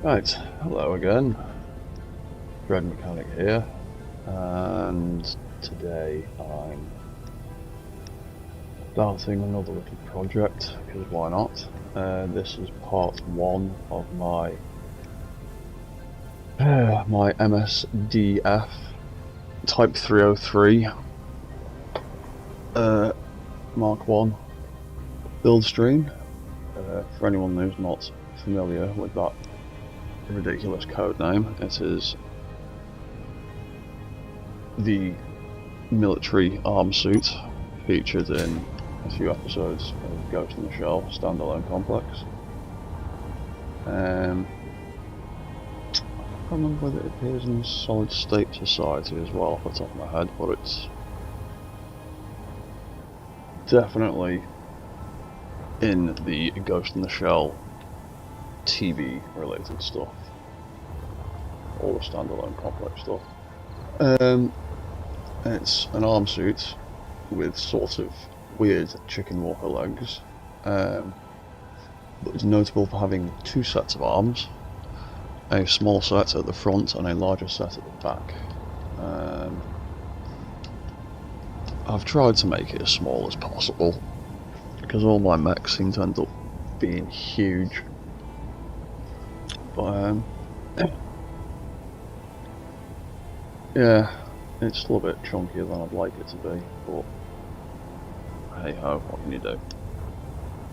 Right, hello again, Dread Mechanic here, and today I'm starting another little project, because why not? This is part one of my MSDF Type 303 Mark 1 build stream. For anyone who's not familiar with that ridiculous code name, it is the military arm suit featured in a few episodes of Ghost in the Shell standalone complex. I can't remember whether it appears in Solid State Society as well off the top of my head, but it's definitely in the Ghost in the Shell TV related stuff, all the standalone complex stuff. It's an arm suit with sort of weird chicken walker legs, but it's notable for having two sets of arms, a small set at the front and a larger set at the back. I've tried to make it as small as possible because all my mechs seem to end up being huge, but yeah, it's still a bit chunkier than I'd like it to be, but hey ho, what can you do?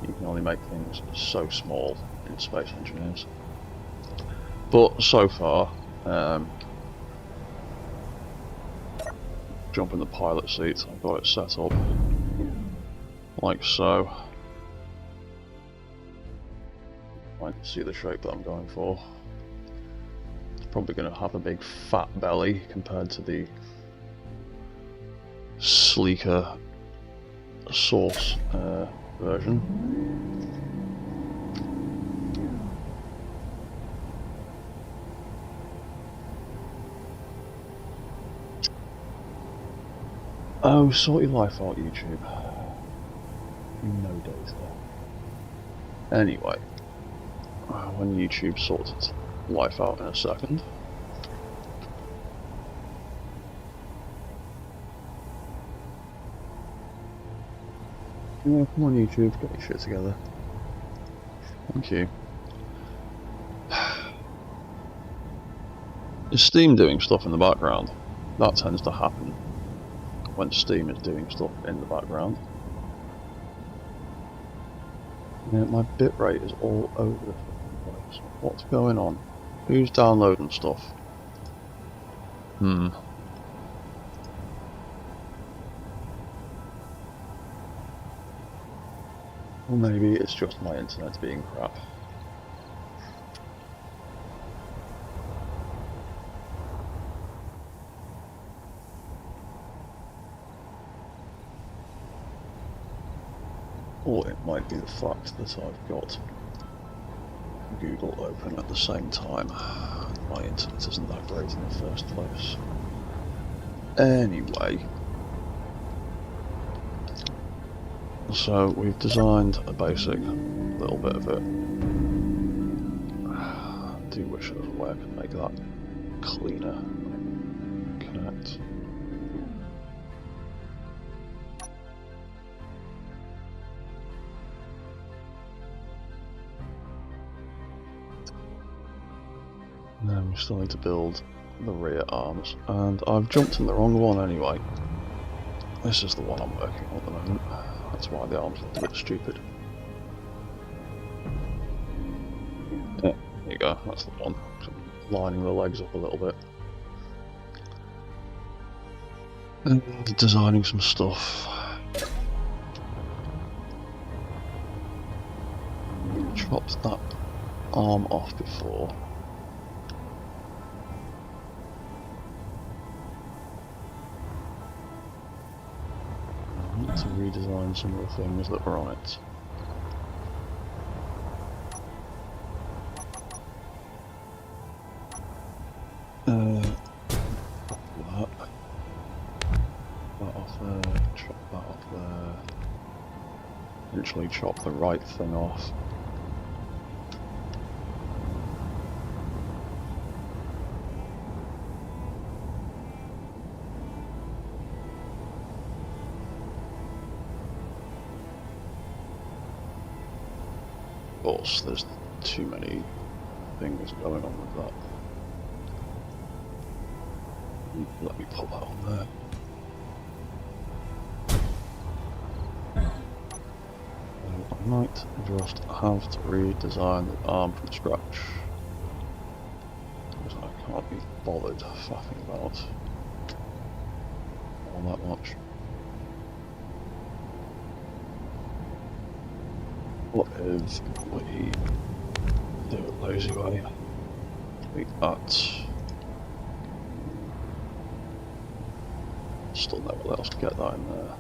You can only make things so small in Space Engineers. But so far, jump in the pilot seat, I've got it set up like so. I can see the shape that I'm going for. It's probably going to have a big fat belly compared to the sleeker Source version. Oh, sort your life out, YouTube. No data. Anyway, when YouTube sorts its life out in a second. Yeah, come on YouTube, get your shit together. Thank you. Is Steam doing stuff in the background? That tends to happen when Steam is doing stuff in the background. Yeah, my bitrate is all over the place. What's going on? Who's downloading stuff? Or maybe it's just my internet being crap. Or it might be the fact that I've got Google open at the same time. My internet isn't that great in the first place. Anyway, so we've designed a basic little bit of it. I do wish there was a way I could make that cleaner. Connect. Now we still need to build the rear arms, and I've jumped in the wrong one anyway. This is the one I'm working on at the moment. That's why the arms look a bit stupid. Yeah, there you go, that's the one. Lining the legs up a little bit. And designing some stuff. Chopped that arm off before. I need to redesign some of the things that were on it. That off there, chop that off there. Eventually chop the right thing off. course, there's too many things going on with that. Let me put that on there. I might just have to redesign the arm from scratch, because I can't be bothered faffing about all that much. What if we do it lazy way? Delete that. Still never let us get that in there.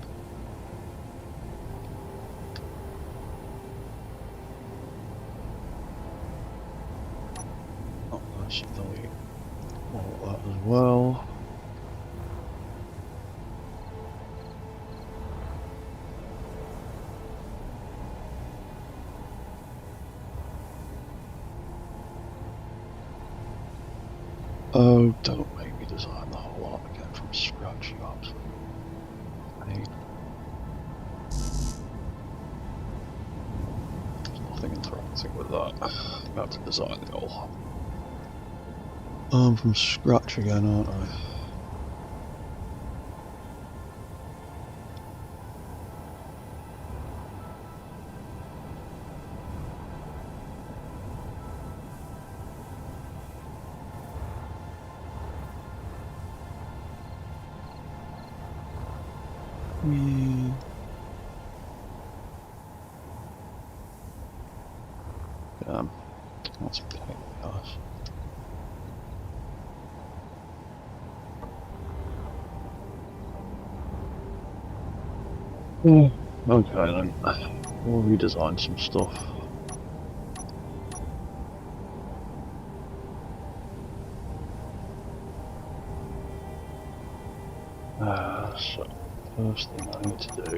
Oh, let's delete all of that as well. Oh, don't make me design the whole arm again from scratch, you absolute pain. There's nothing interacting with that. I'm about to design the whole arm from scratch again, aren't I? That's a pain in the ass. Okay then, we'll redesign some stuff. So, first thing I need to do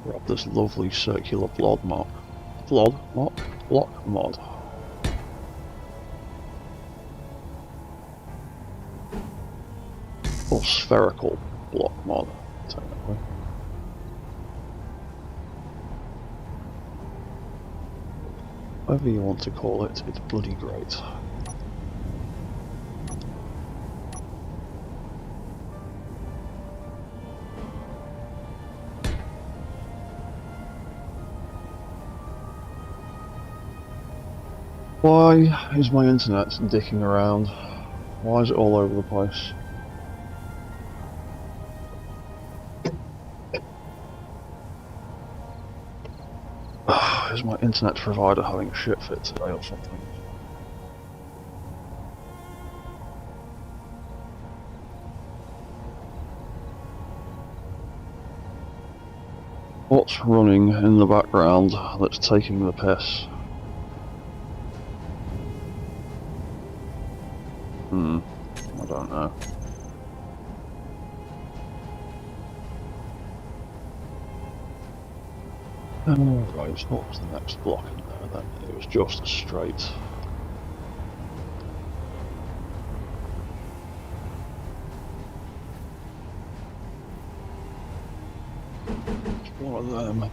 grab this lovely circular block mod. Or spherical block mod, technically. Whatever you want to call it, it's bloody great. Why is my internet dicking around? Why is it all over the place? Is my internet provider having a shit fit today or something? What's running in the background that's taking the piss? I don't know. Right, what was the next block in there then? It was just a straight. One of them.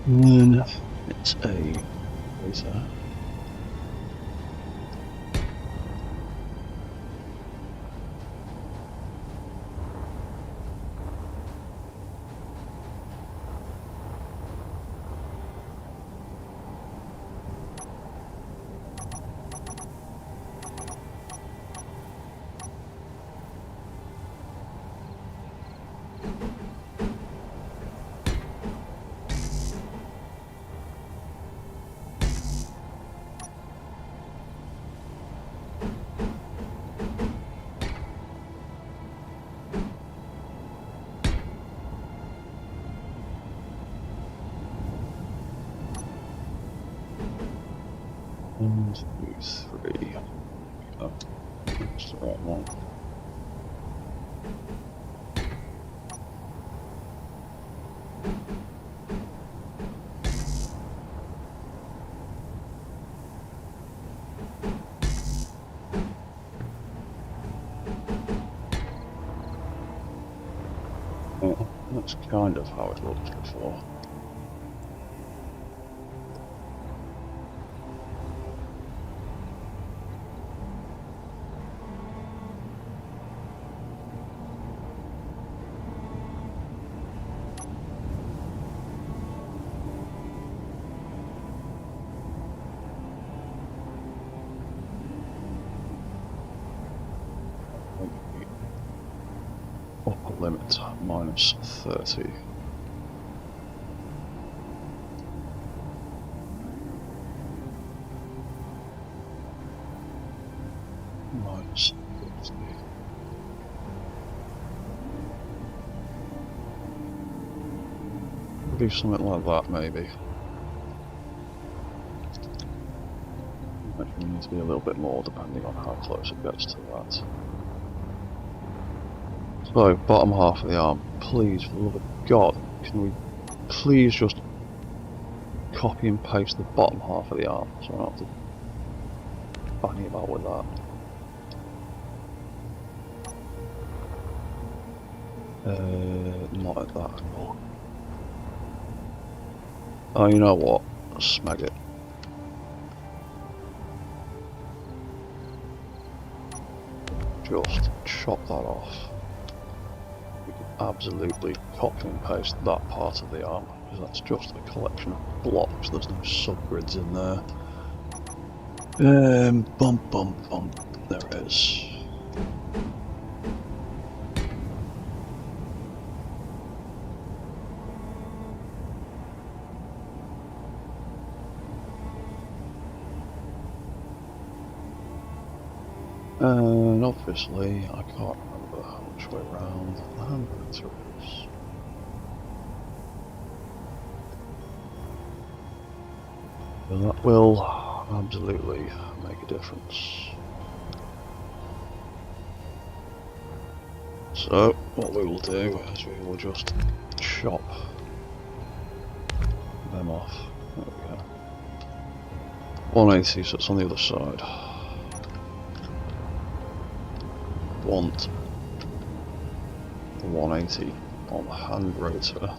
And then it's a laser. One, two, three. Oh, that's the right one. That's kind of how it looked before. Upper limit -30. -50. Do something like that, maybe. Actually needs to be a little bit more depending on how close it gets to that. So, bottom half of the arm. Please, for the love of God, can we please just copy and paste the bottom half of the arm so I don't have to bang about with that. Not at that angle. Oh, you know what? Smeg it. Just chop that off. We can absolutely copy and paste that part of the arm, because that's just a collection of blocks, there's no subgrids in there. Bump, bump, bump. There it is. And obviously, I can't remember which way round the hand rotor is. But that will absolutely make a difference. So, what we will do is we will just chop them off. There we go. 180, so it's on the other side. Want the 180 on the hand rotor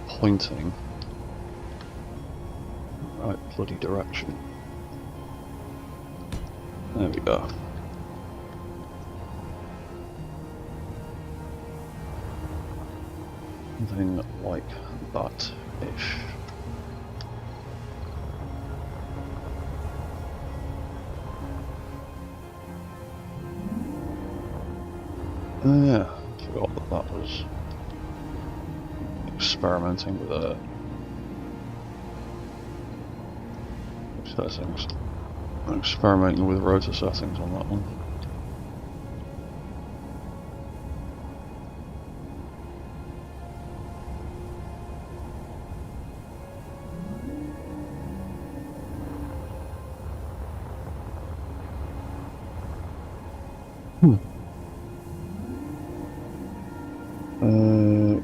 pointing the right bloody direction. There we go. Something like that-ish. Yeah, forgot that that was experimenting with settings. Experimenting with rotor settings on that one.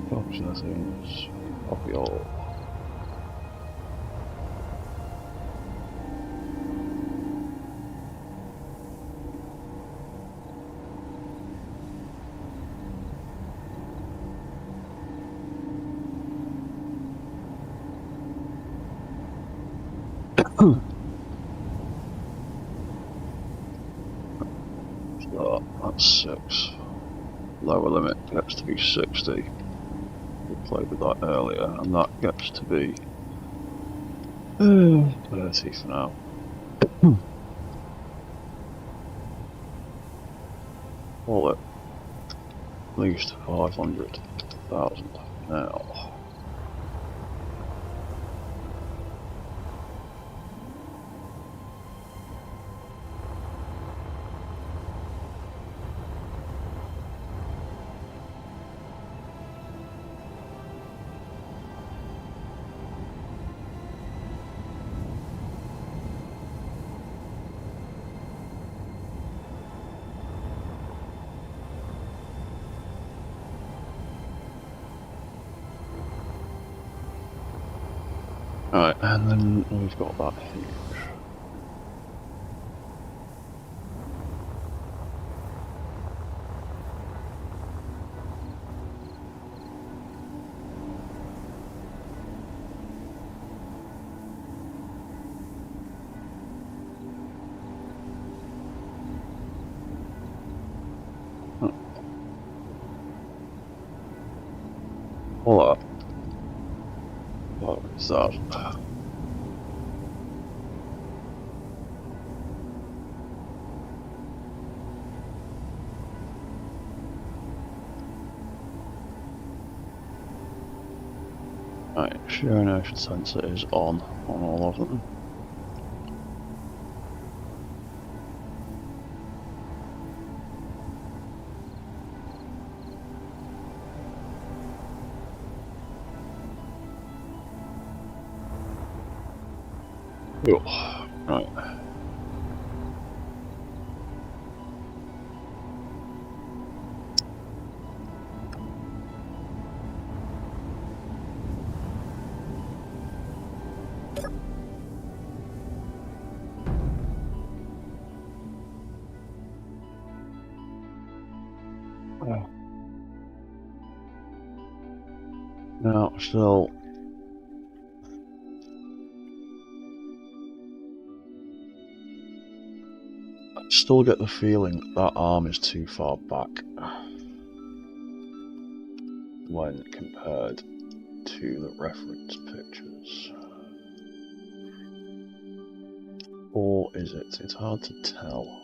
Copy settings, copy all. So that's 6. Lower limit gets to be 60. We played with that earlier, and that gets to be 30 for now. Call it at least 500,000 now. Right, and then we've got that hinge. What? What is that? Right, shear inertia sensor is on all of them. Cool. Right. Now, still, I still get the feeling that that arm is too far back when compared to the reference pictures. Or is it? It's hard to tell.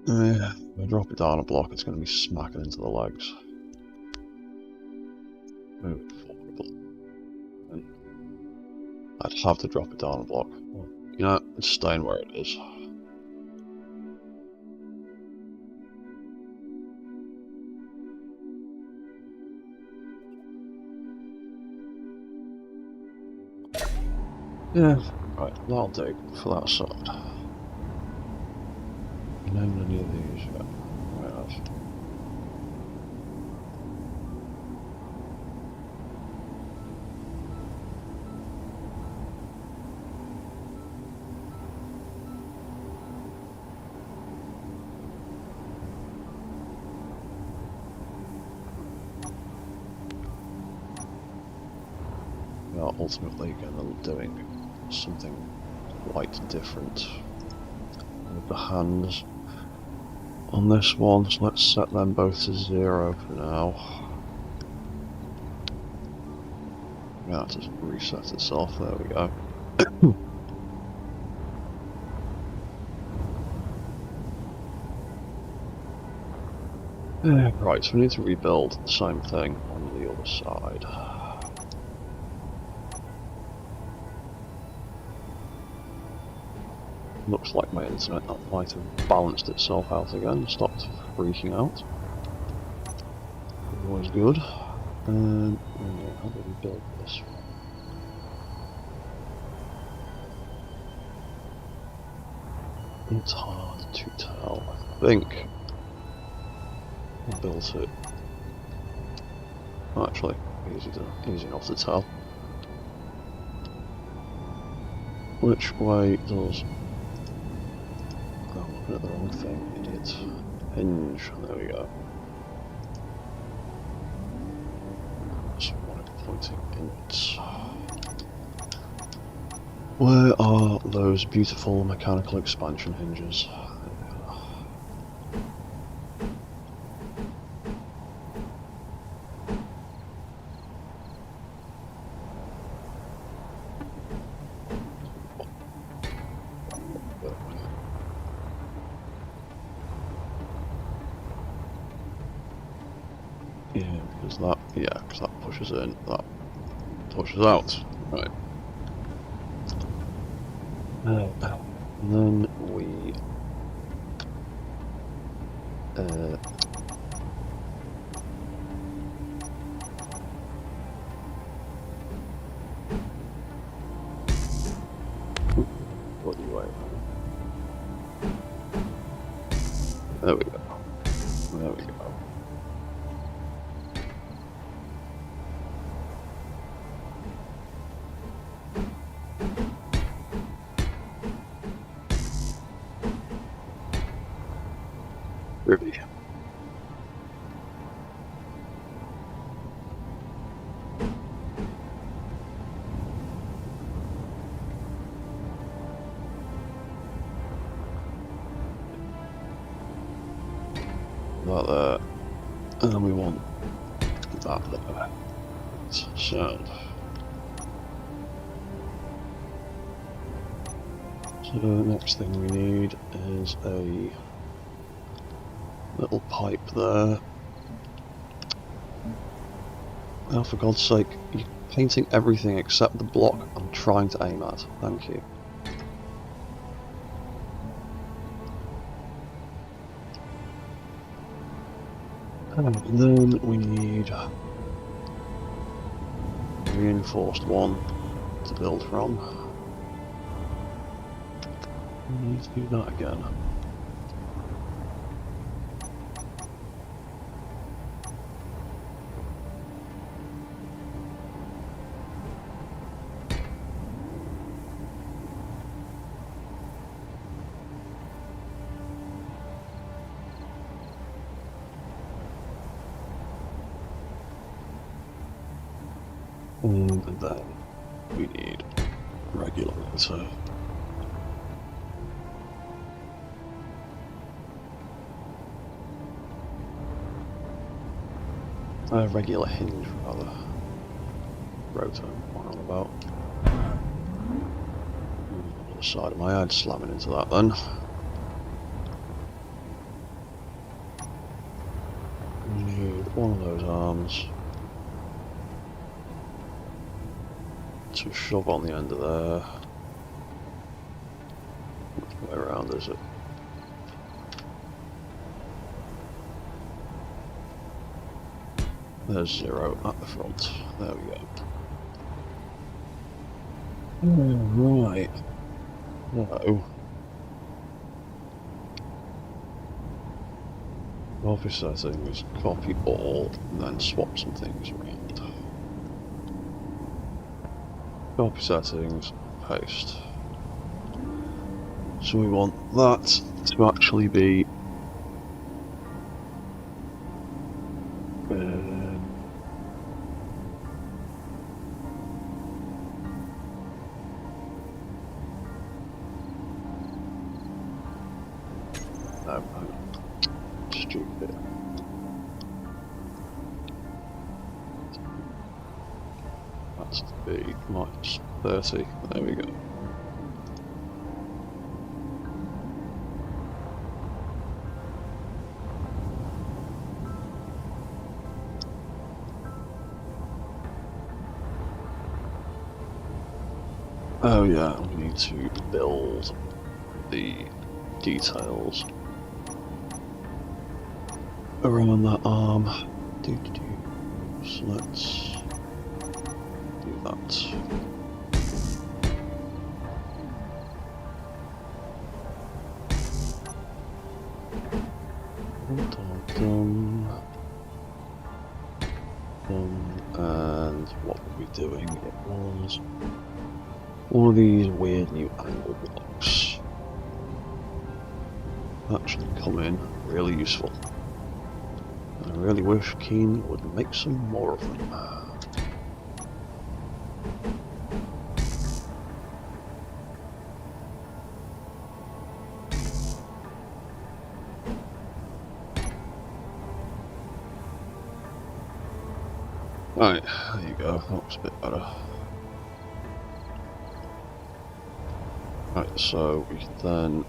If I drop it down a block, it's going to be smacking into the legs. Move forward. And I'd have to drop it down a block. You know, it's staying where it is. Yeah, right, that'll do for that side. Name any of these yet? Right. We are ultimately going to doing something quite different with the hands on this one, so let's set them both to 0 for now. Yeah, that just reset itself, there we go. Right, so we need to rebuild the same thing on the other side. Looks like my internet might have balanced itself out again, stopped freaking out. Always good. How do we build this one? It's hard to tell. I think I built it. Actually, easy enough to tell. Which way does? Oh, I'm looking at the wrong thing, idiot. Hinge. There we go. So I want it pointing inwards. Where are those beautiful mechanical expansion hinges? Because that pushes in, that pushes out. Right. And then we what do you wait? There we go. There we go. Ruby. that there, and then we want that there. Sound. So the next thing we need is a little pipe there. Now, for God's sake, you're painting everything except the block I'm trying to aim at. Thank you. And then we need a reinforced one to build from. We need to do that again. And then we need regular water. Regular hinge, rather. Rotor, what I'm about. On the side of my head, slamming into that then. We need one of those arms to shove on the end of there. Which way around is it? There's 0 at the front. There we go. Right. No. Copy settings, copy all, and then swap some things around. Copy settings, paste. So we want that to actually be no, stupid. That's to be minus 30. There we go. Oh yeah, we need to build the details around that arm. So let's do that. And what were we doing? It was one of these weird new angle blocks. Actually come in really useful. And I really wish Keen would make some more of them. Right, there you go, that looks a bit better. Right, so we can then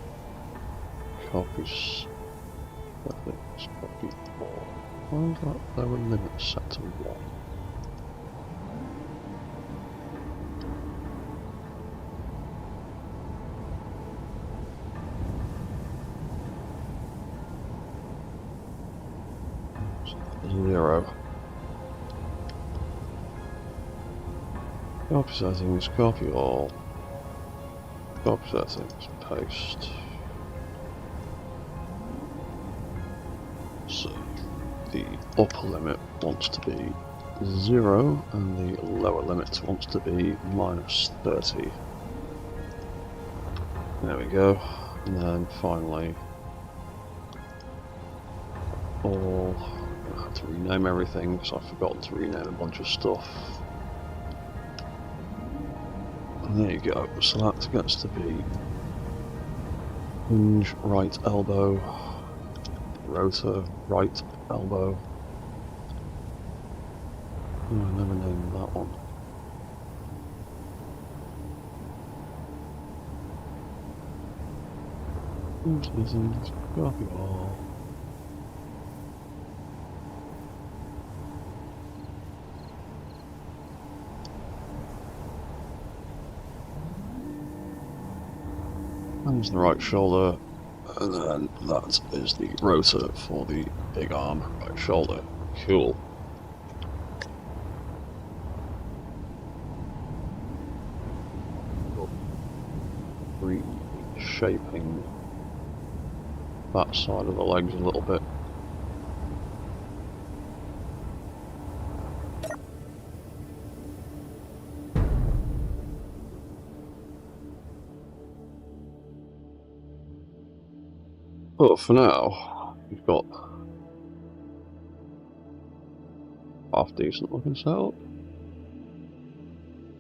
copy, let's copy 4. Why is that lower limit set to 1? Zero. Copy settings, copy all. Copy settings, paste. So the upper limit wants to be 0 and the lower limit wants to be minus 30. There we go. And then finally all. I have to rename everything because I've forgotten to rename a bunch of stuff. And there you go, so that gets to be hinge right elbow, rotor, right elbow. Oh, I never named that one. Copy all. That's the right shoulder, and then that is the rotor for the big arm right shoulder. Cool. Reshaping that side of the legs a little bit. But for now, we've got half decent looking setup.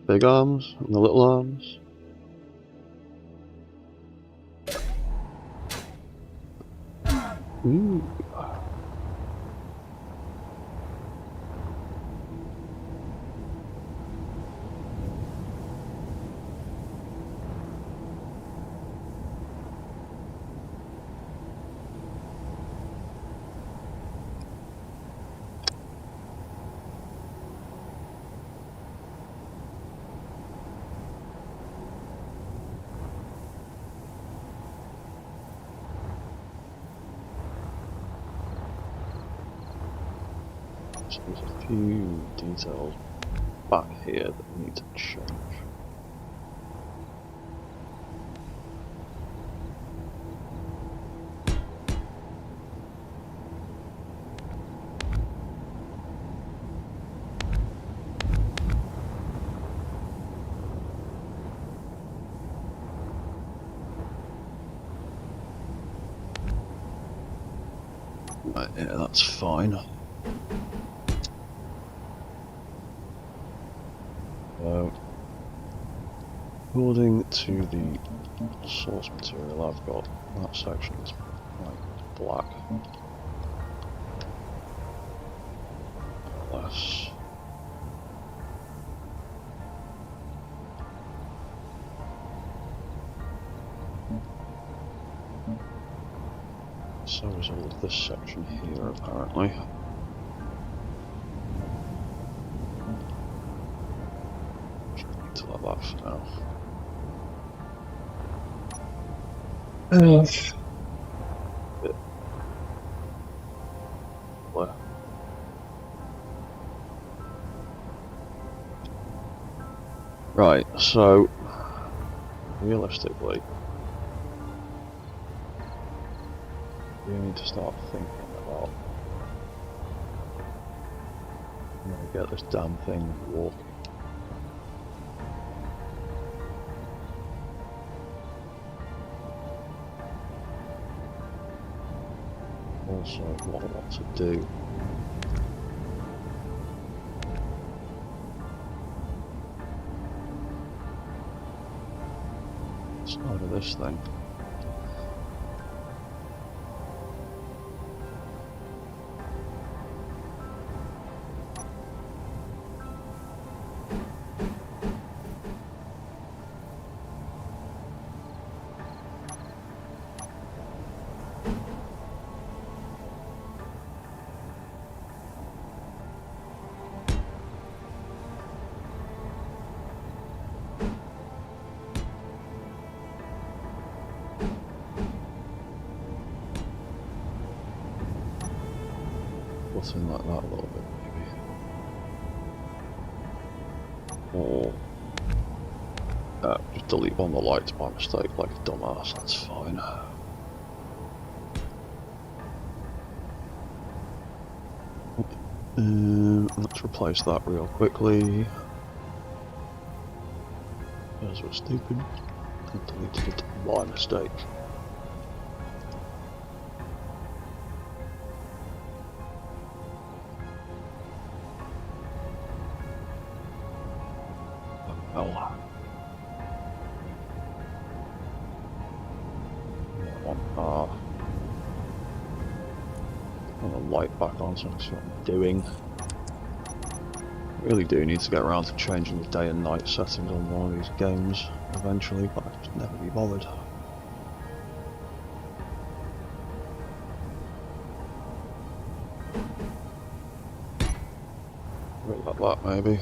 Big arms and the little arms. Ooh. So there's a few details back here that need to change. Right, yeah, that's fine. According to the source material I've got, that section's like black. Less. So is all of this section here, apparently. Just need to let that for now. Right, so realistically, we need to start thinking about how to get this damn thing walking. Also, what I want to do side of this thing. Something like that a little bit, maybe. Or just delete one of the lights by mistake, like a dumbass. That's fine. Let's replace that real quickly. Because we're stupid. And deleted it by mistake. light back on so I can see what I'm doing. I really do need to get around to changing the day and night settings on one of these games eventually, but I just never be bothered. A bit like that maybe.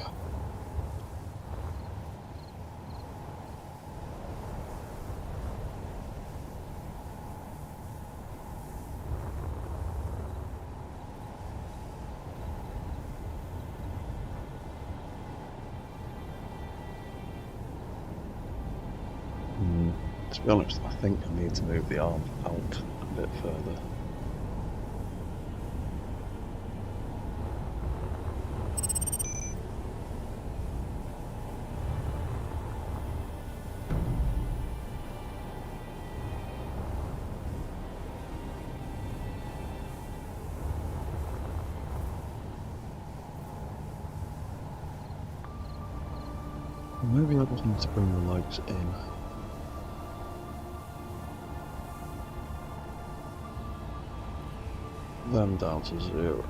To be honest, I think I need to move the arm out a bit further. Maybe I just need to bring the legs in. Them down to 0.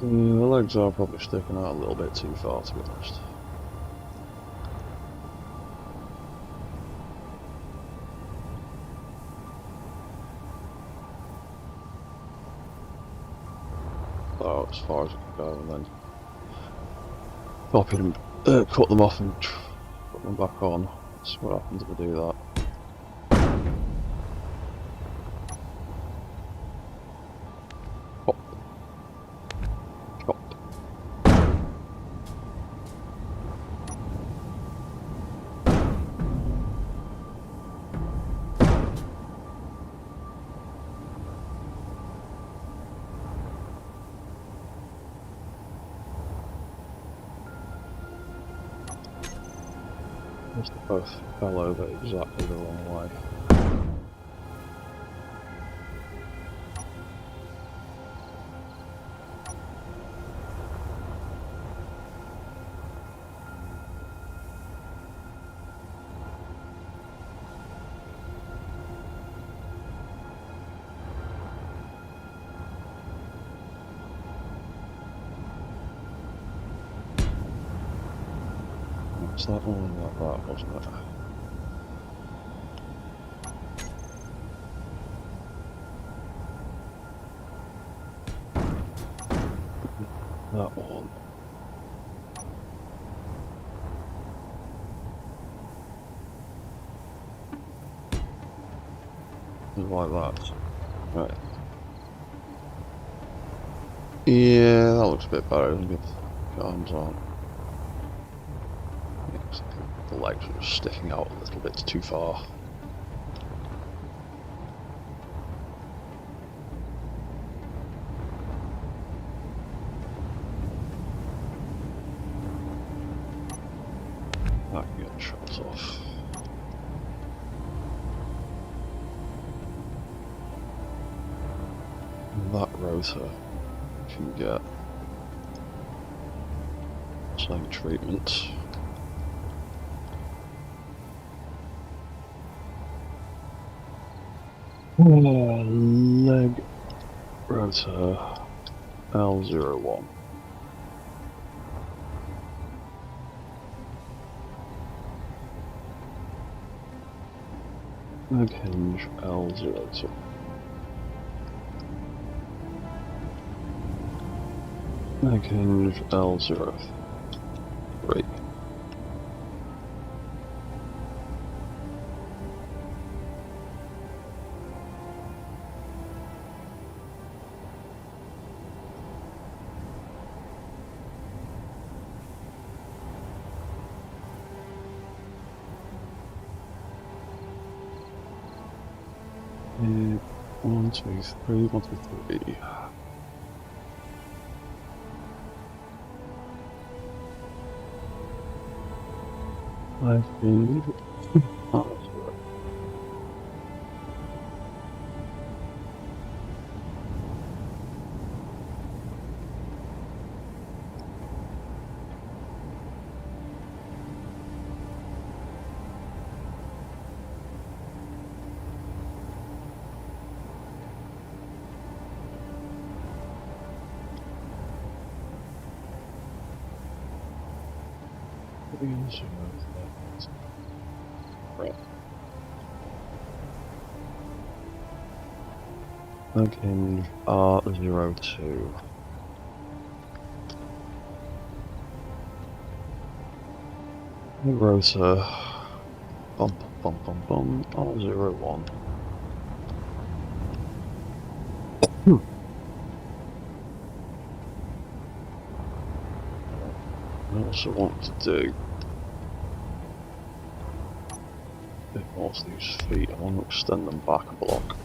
The legs are probably sticking out a little bit too far, to be honest. About as far as it can go, and then copy them, cut them off and put them back on. That's what happens if I do that. Chop. Chop. Must have both fell over exactly the wrong way. It's that one like that, wasn't it? That one. Like that. Right. Yeah, that looks a bit better. Get the arms on. The legs are sticking out a little bit too far. I can get the shots off. And that rotor can get same treatment. Leg rotor L01. Leg hinge L02. Leg hinge L03. One, two, three, 1, 2, 3. I think. Right. Okay, R02. Rotor. Bum bum bum bum bum. R01. I also want to do a bit more to these feet. I want to extend them back a block.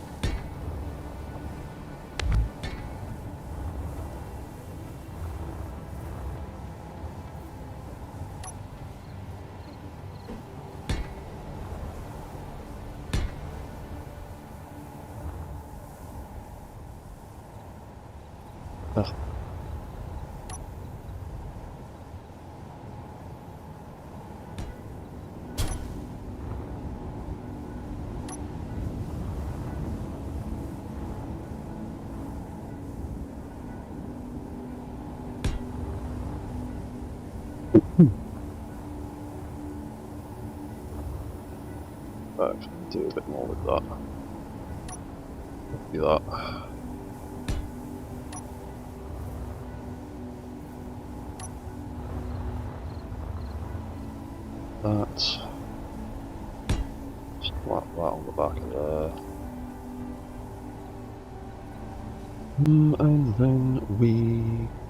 Ah. Actually, do a bit more with that. Do that. That. Slap that on the back of there. And then we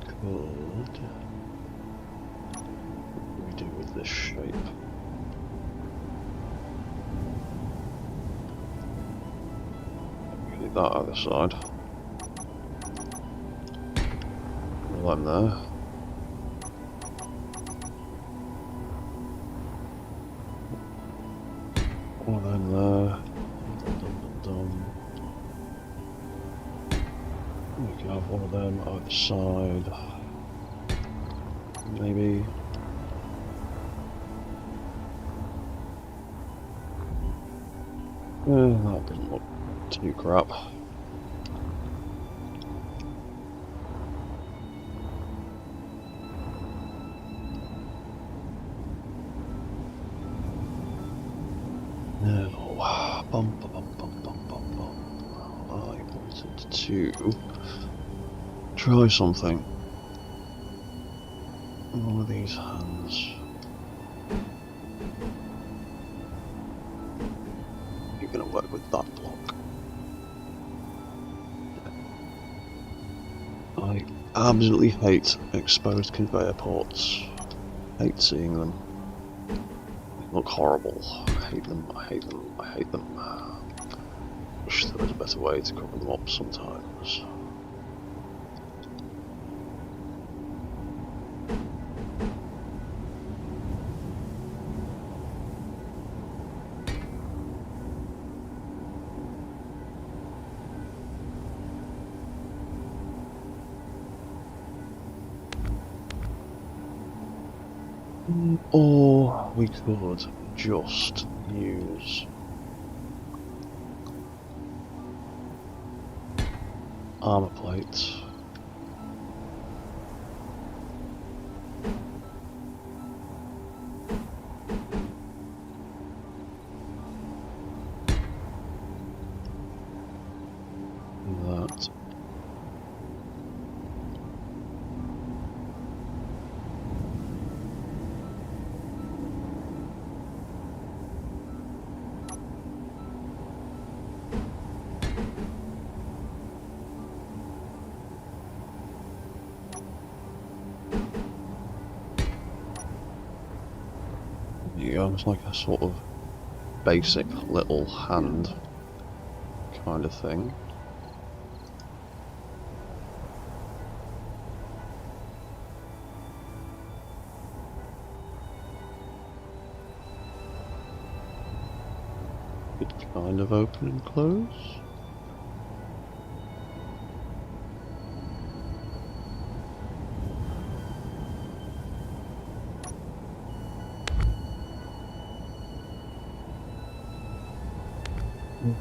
could. What do we do with this shape? Leave that other side. One there. One of them there. We can have one of them either side. Maybe. That doesn't look too crap. Now, bum bum bum bum bum bum bum. I wanted to try something. One of these hands. You're gonna work with that block. I absolutely hate exposed conveyor ports. Hate seeing them. They look horrible. I hate them, I hate them, I hate them. Wish there was a better way to cover them up sometimes. Or we could just use armor plates. That. Yeah, it's like a sort of basic little hand kind of thing. It kind of open and close.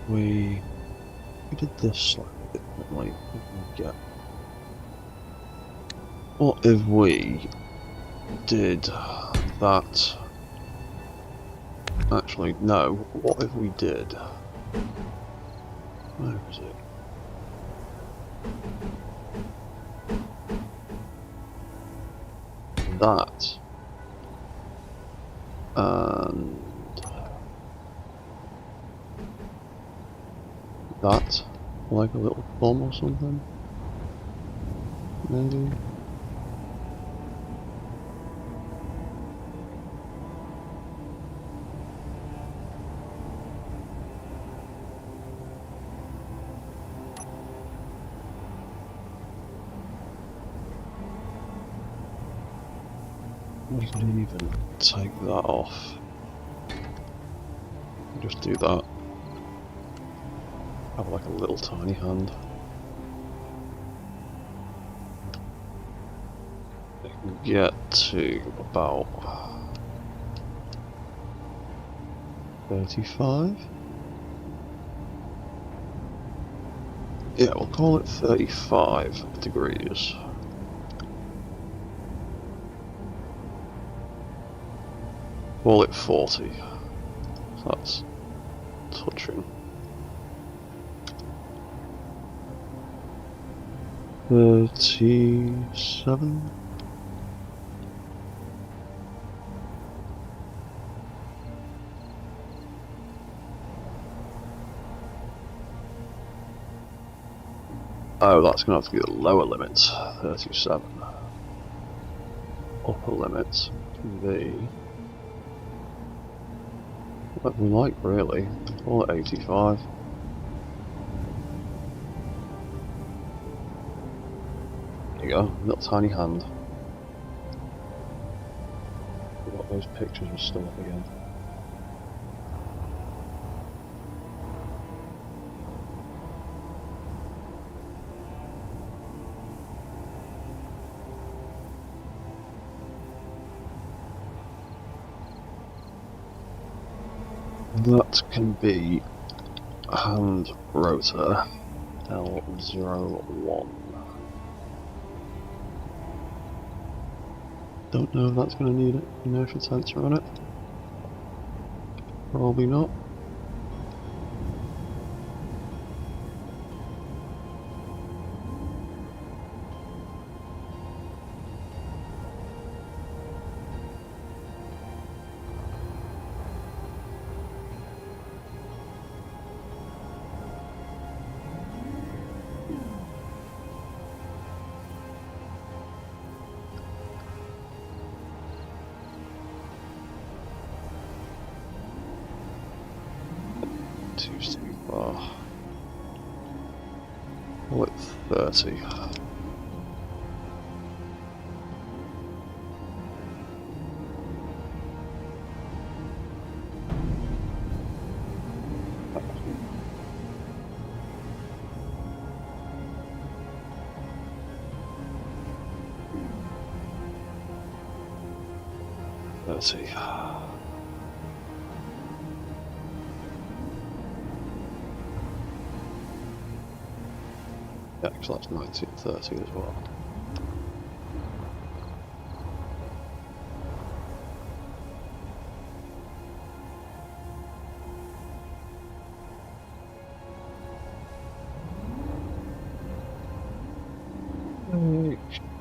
We did this slightly differently. What if we did that. Actually, no. What if we did? Where is it? That. And that. Like a little thumb or something? Maybe? We can even take that off. Just do that. Have like a little tiny hand. It can get to about 35. Yeah, we'll call it 35 degrees. Call it 40. So that's touching. 37. Oh, that's going to have to be the lower limit, 37. Upper limit can be what we like, really. Call it 85. There you go, little tiny hand. Forgot those pictures were still up again. That can be hand rotor L01. Don't know if that's going to need an inertial sensor on it. Probably not. Two's too far. Call it 30. Yeah, so that's 1930 as well.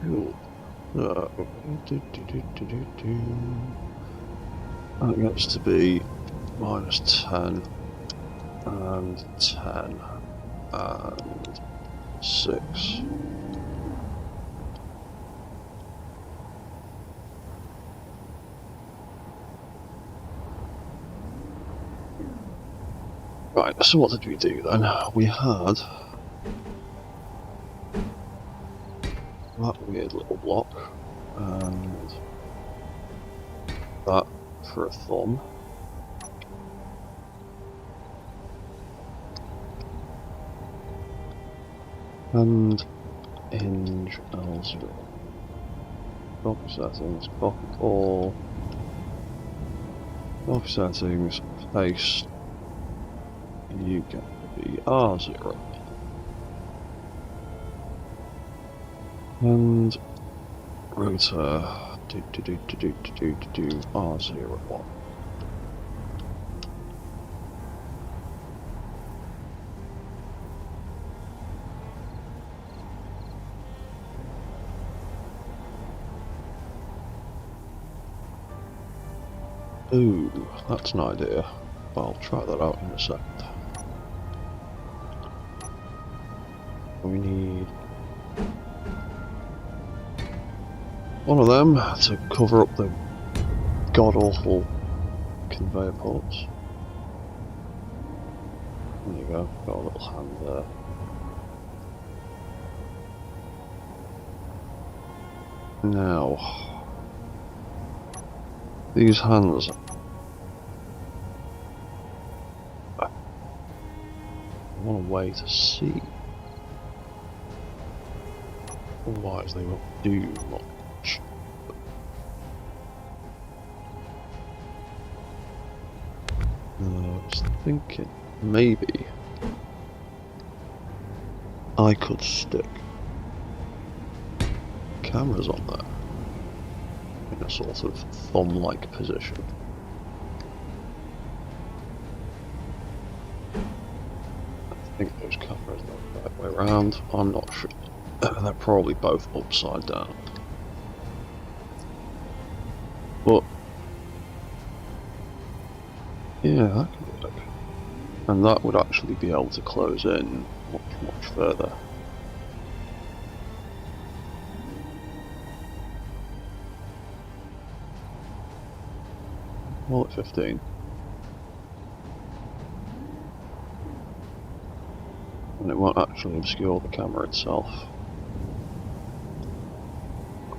Cool. That gets to be -10 and 10 and 6. Right, so what did we do then? We had that weird little block and that for a thumb. And hinge L0. Copy settings, copy all. Copy settings, paste. You get the R0. And rotor R01. Ooh, that's an idea. I'll try that out in a second. We need one of them to cover up the god-awful conveyor ports. There you go, got a little hand there. Now, these hands, I want a way to see. Otherwise they won't do much. I was thinking maybe I could stick cameras on there in a sort of thumb-like position. I think those cameras are the right way around. I'm not sure. They're probably both upside down. But yeah, that could work. And that would actually be able to close in much further. Well, at 15. And it won't actually obscure the camera itself.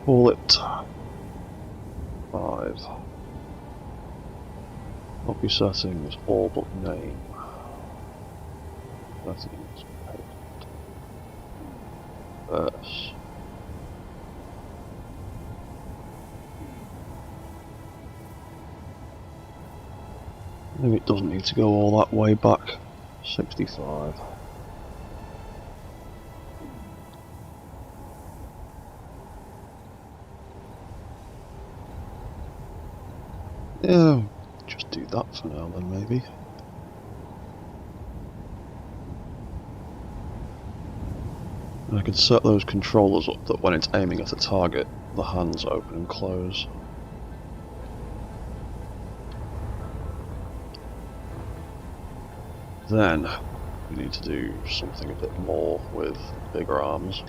Call it 5. Copy settings, all but name. Settings, paste. Verse. Maybe it doesn't need to go all that way back. 65. Yeah, just do that for now then, maybe. And I can set those controllers up that when it's aiming at a target, the hands open and close. Then we need to do something a bit more with bigger arms.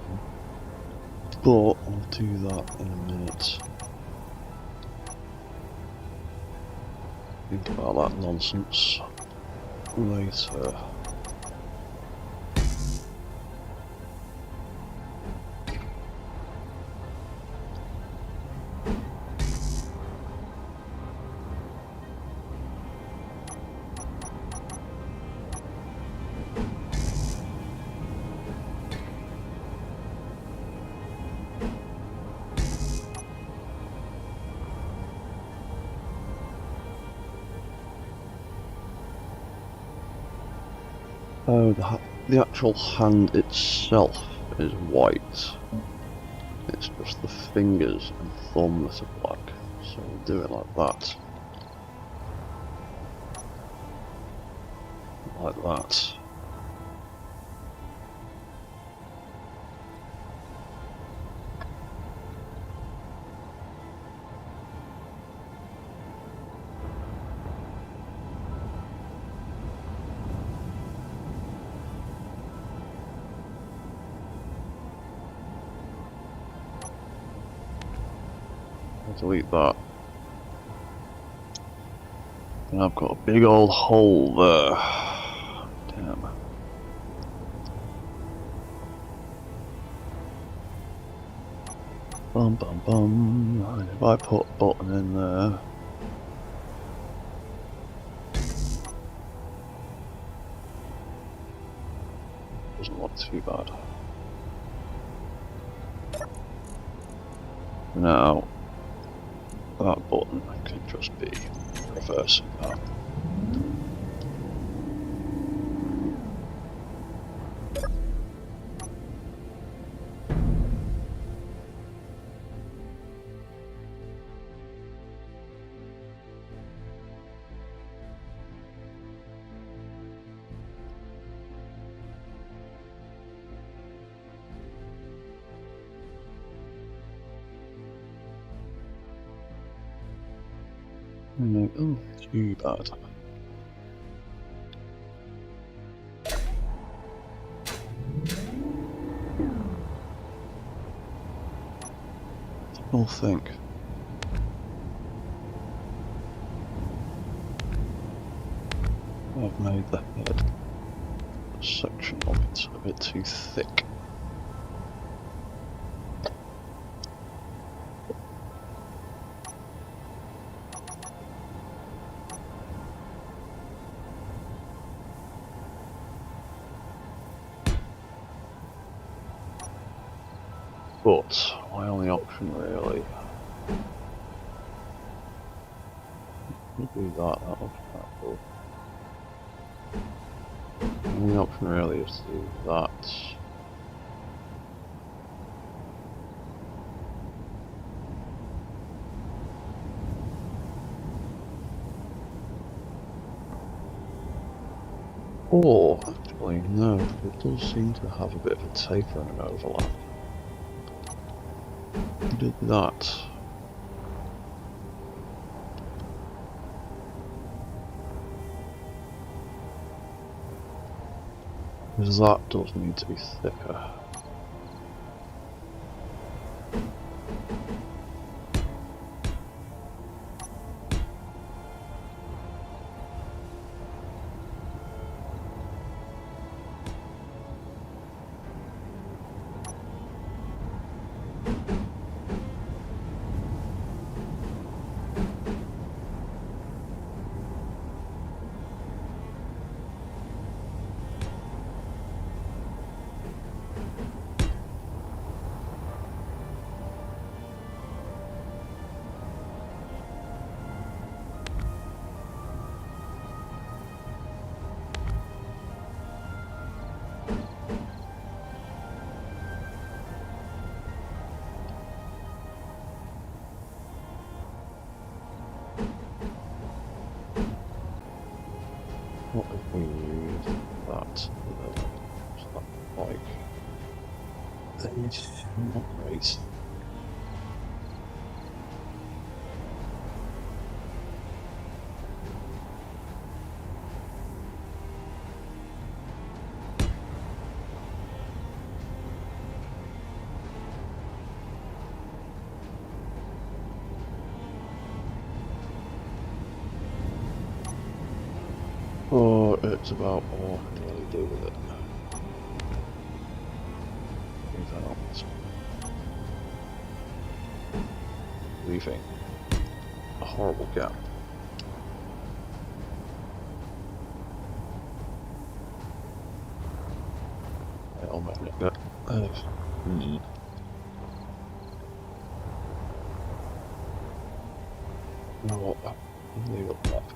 But I'll do that in a minute. Think about that nonsense later. Oh, the actual hand itself is white. It's just the fingers and thumb that are black. So we'll do it like that. Like that. Delete that. And I've got a big old hole there. Damn. Bum bum bum. And if I put a button in there. Doesn't look too bad. Now, that button can just be reversing that. Oh, too bad. I'll think. I've made the head section of it a bit too thick. But my only option really would do that. That looks quite cool. The only option really is to do that. Or, actually, no, it does seem to have a bit of a taper and an overlap. We did that. Because that does need to be thicker. What if we use that? Like this? Not great. Oh, it's about all I can really do with it. Without leaving a horrible gap. I'll make that. You know what? I'll leave it left.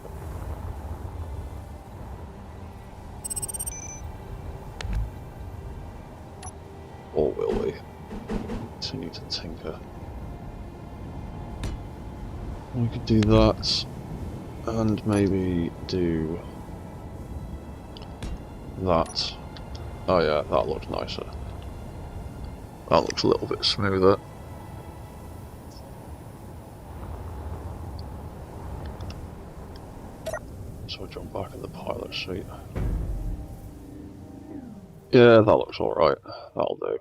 Or will we continue to tinker? We could do that, and maybe do that. Oh yeah, that looks nicer. That looks a little bit smoother. So I jump back in the pilot seat. Yeah, that looks alright. That'll do.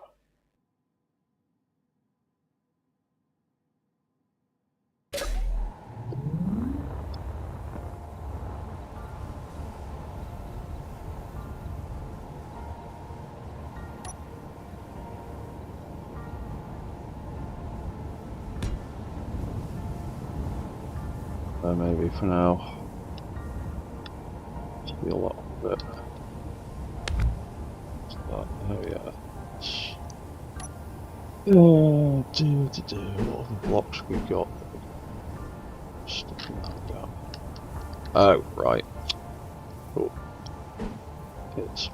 Maybe for now. Steal that a bit. What's that? Oh yeah. What other blocks we got? Sticking that down. Oh, right. Cool. It's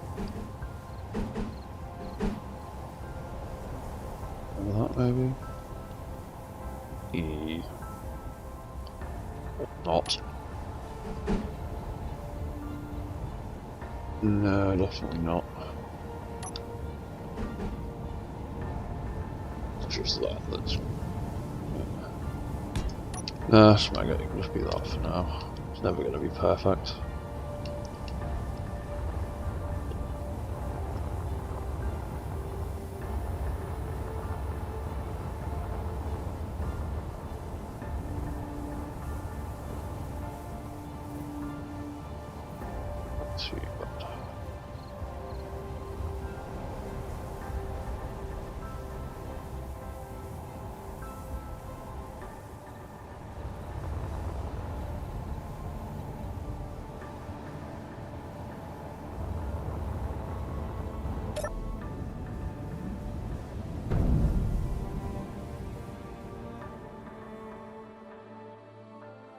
that maybe? E. Or not. No, definitely not. It's just that. That's. Yeah. Nah, smeg it, it can just be that for now. It's never going to be perfect. Too bad.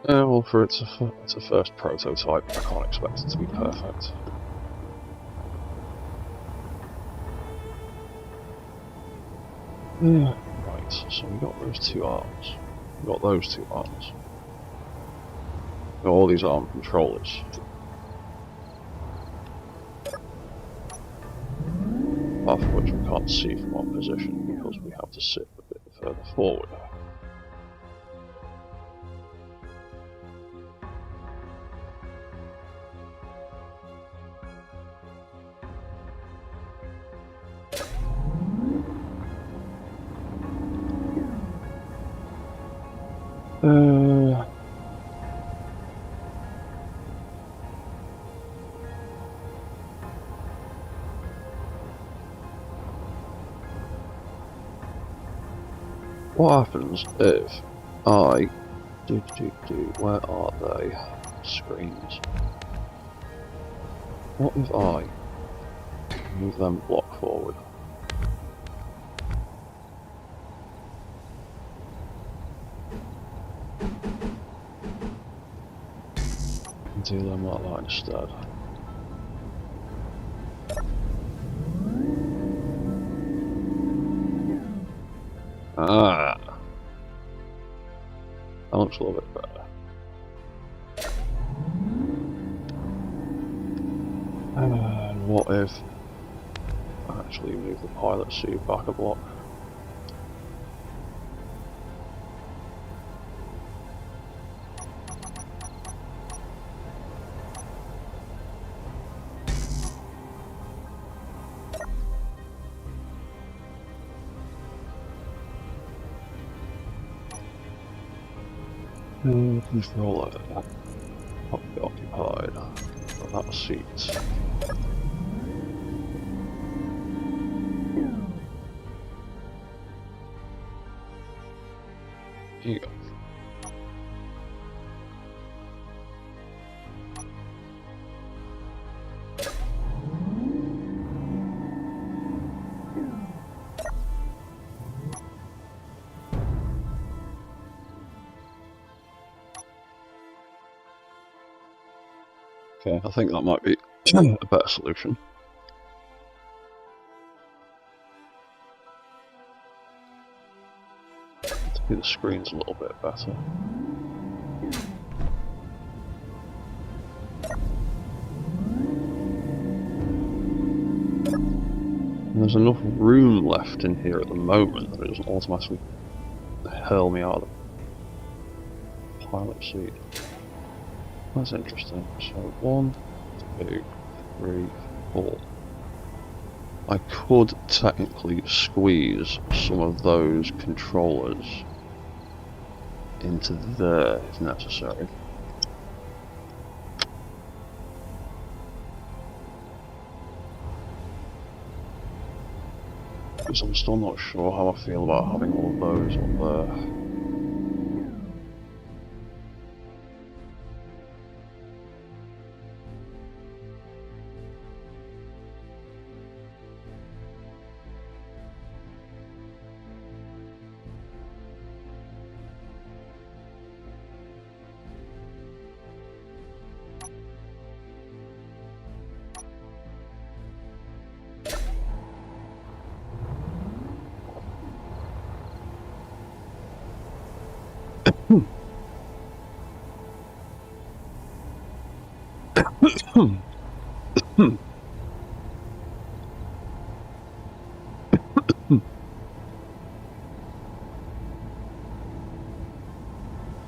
Well, for it's a first prototype, I can't expect it to be perfect. Yeah. Right, so we got those two arms. We got those two arms. We got all these arm controllers. Half of which we can't see from our position because we have to sit a bit further forward. What happens if I where are they? Screens. What if I move them block forward? And do them like that instead. Ah, that looks a little bit better. And what if I actually move the pilot seat back a block? Controller occupied. That was seats. Here you go. Okay, I think that might be a better solution. To do the screens a little bit better. And there's enough room left in here at the moment that it doesn't automatically hurl me out of the pilot seat. That's interesting. So 1, 2, 3, 4. I could technically squeeze some of those controllers into there if necessary. Because I'm still not sure how I feel about having all of those up there.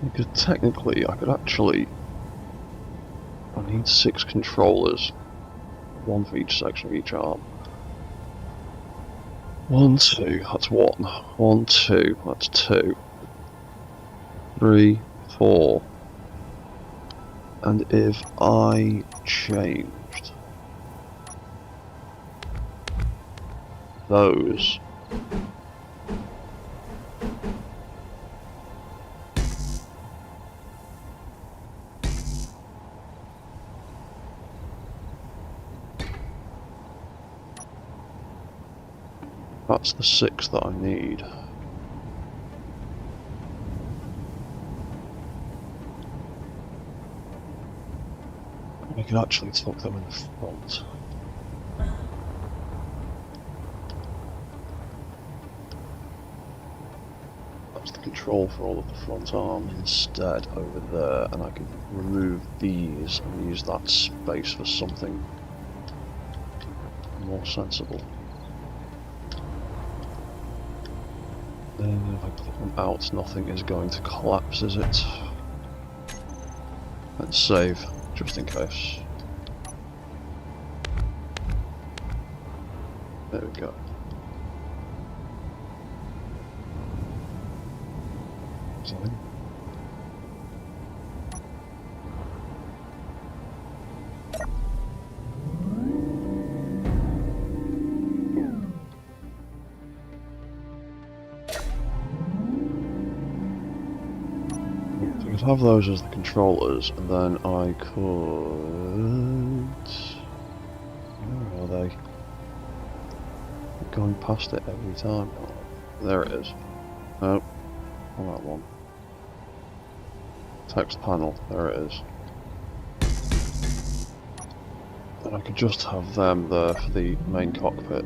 Because technically I could actually... I need 6 controllers. 1 for each section of each arm. 1, 2, that's 1. 1, 2, that's 2. 3, 4. And if I changed those, that's the 6 that I need. I could actually tuck them in the front. That's the control for all of the front arms instead over there, and I could remove these and use that space for something more sensible. Then if I put them out, nothing is going to collapse, is it? Let's save, just in case. There we go. Something. So I could have those as the controllers, and then I could... Where are they? I'm going past it every time. Oh, there it is. Oh, not that one. Text panel, there it is. And I could just have them there for the main cockpit.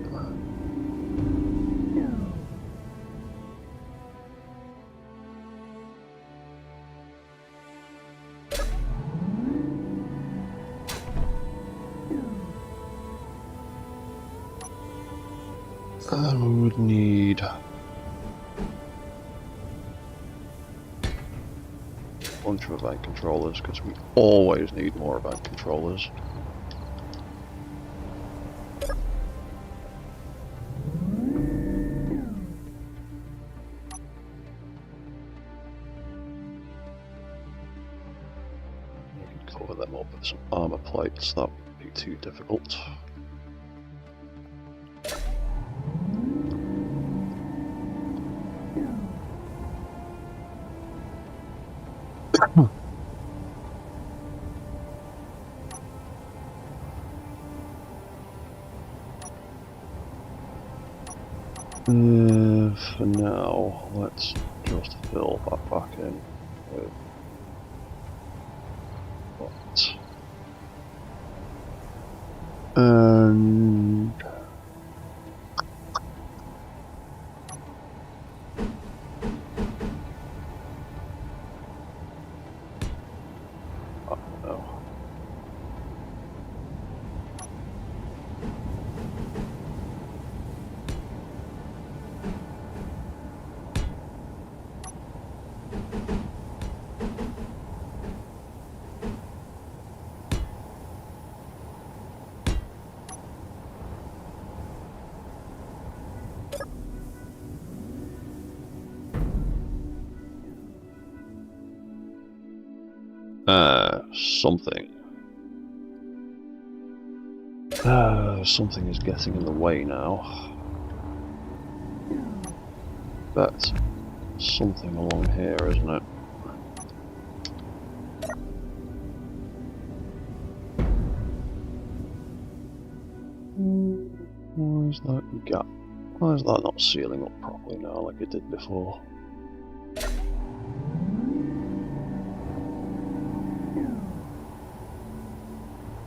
And we would need a bunch of event controllers, because we always need more event controllers. We could cover them up with some armor plates, that wouldn't be too difficult. For now, let's just fill that back in with that. And I don't know. Something. Something is getting in the way now. That's something along here, isn't it? Why is that gap? Why is that not sealing up properly now like it did before?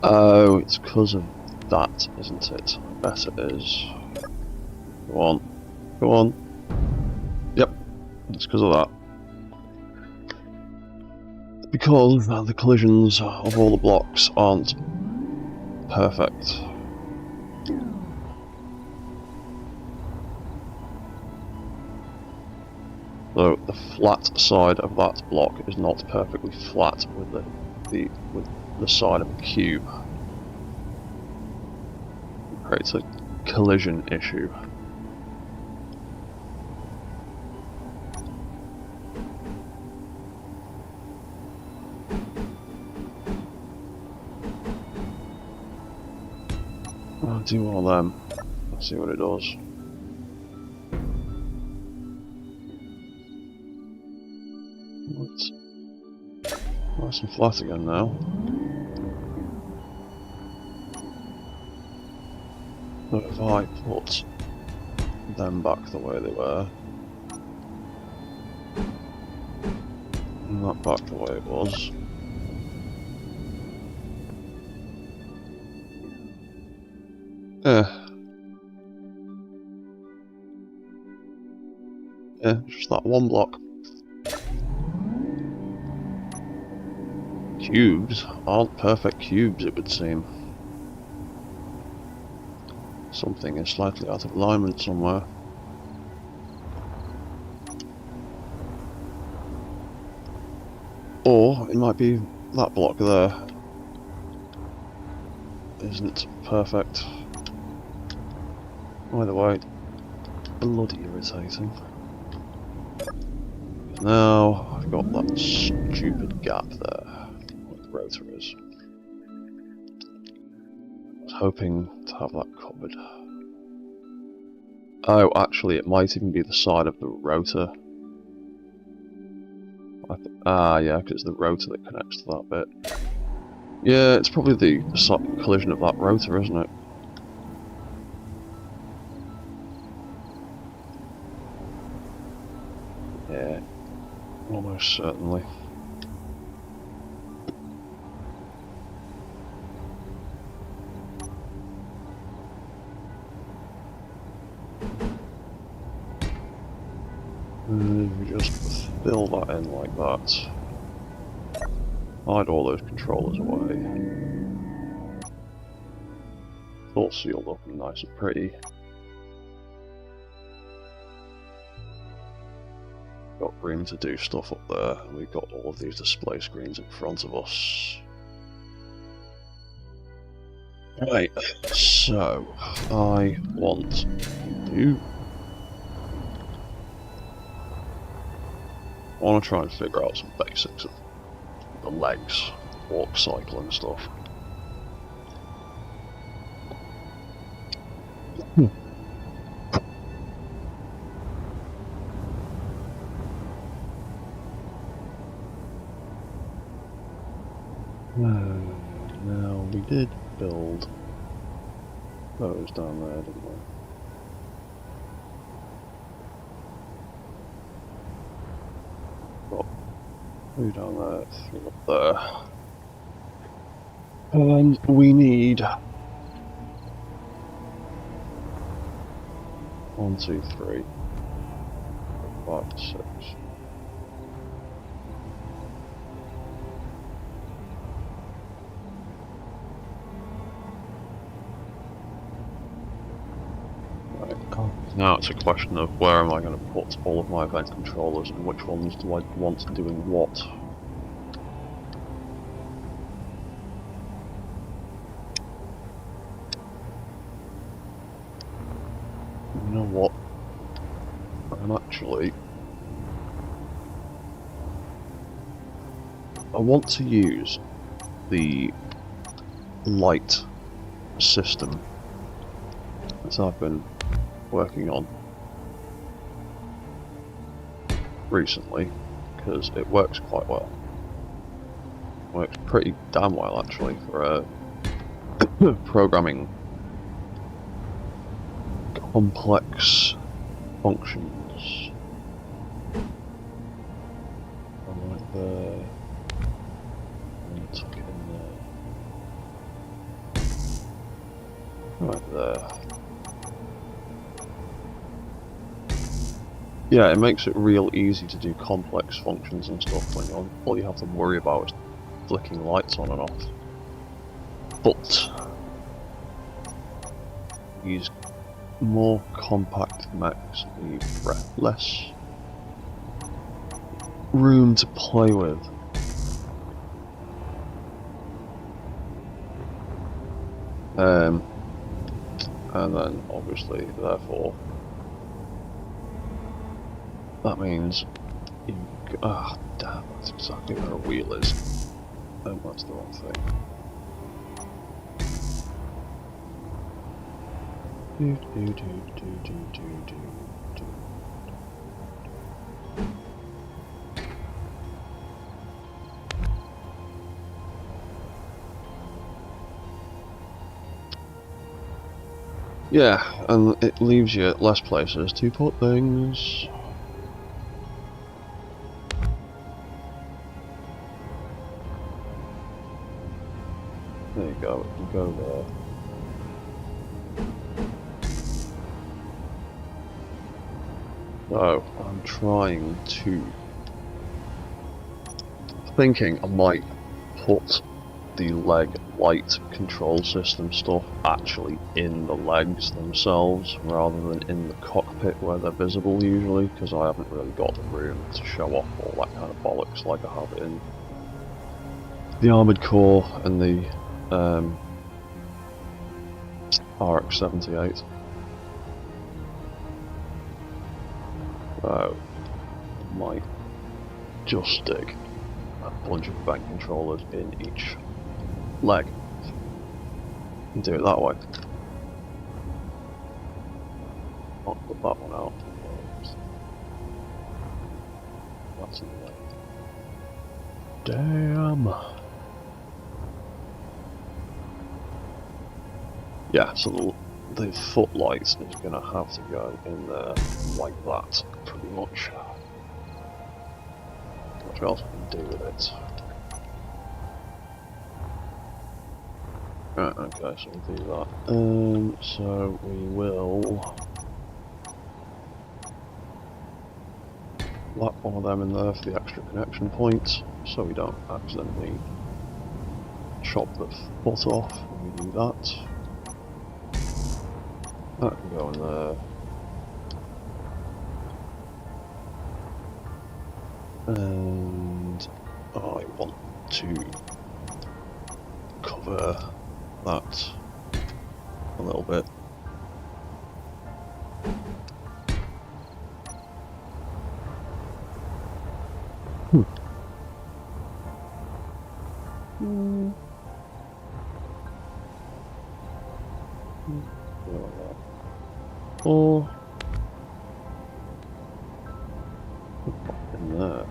Oh, it's because of that, isn't it? I bet it is. Go on. Go on. Yep, it's because of that. Because the collisions of all the blocks aren't perfect. So the flat side of that block is not perfectly flat with the side of the cube. It creates a collision issue. I'll do one of them. Let's see what it does. It's nice and flat again now. So if I put them back the way they were, and that back the way it was, yeah, just that one block. Cubes aren't perfect cubes, it would seem. Something is slightly out of alignment somewhere. Or it might be that block there isn't perfect. Either way, bloody irritating. Now I've got that stupid gap there where the rotor is. I was hoping to have that covered. Oh, actually it might even be the side of the rotor. Yeah, because it's the rotor that connects to that bit. Yeah, it's probably the collision of that rotor, isn't it? Yeah, almost certainly. We just fill that in like that. Hide all those controllers away. All sealed up and nice and pretty. Got room to do stuff up there. We've got all of these display screens in front of us. Right, so I want to try and figure out some basics of the legs, walk cycle and stuff. Now we did build those down there, didn't we? Got two down there, three up there. And we need 1, 2, 3, 4, 5, 6. Now it's a question of where am I going to put all of my event controllers and which ones do I want doing what. You know what? I want to use the light system that I've been working on recently, because it works quite well. Works pretty damn well actually for programming complex functions. Right there. And tuck it in there. Right there. Yeah, it makes it real easy to do complex functions and stuff when all you have to worry about is flicking lights on and off. But these more compact mechs leave breathless. room to play with. And then obviously, therefore, that means you. Ah, damn! That's exactly where a wheel is. Oh, that's the wrong thing. Yeah, and it leaves you less places to put things. There you go, it can go there. So, I'm trying to... thinking I might put the leg light control system stuff actually in the legs themselves rather than in the cockpit where they're visible usually, because I haven't really got the room to show off all that kind of bollocks like I have in the Armoured Core and the RX-78. So I might just stick a bunch of bank controllers in each leg and do it that way. I'll put that one out. That's in the way. Damn. Yeah, so the footlights is going to have to go in there like that, pretty much. What else I can do with it? Right, okay, so we'll do that. So we will lap one of them in there for the extra connection points, so we don't accidentally chop the foot off when we do that. That can go in there. And I want to cover that a little bit. Or in there.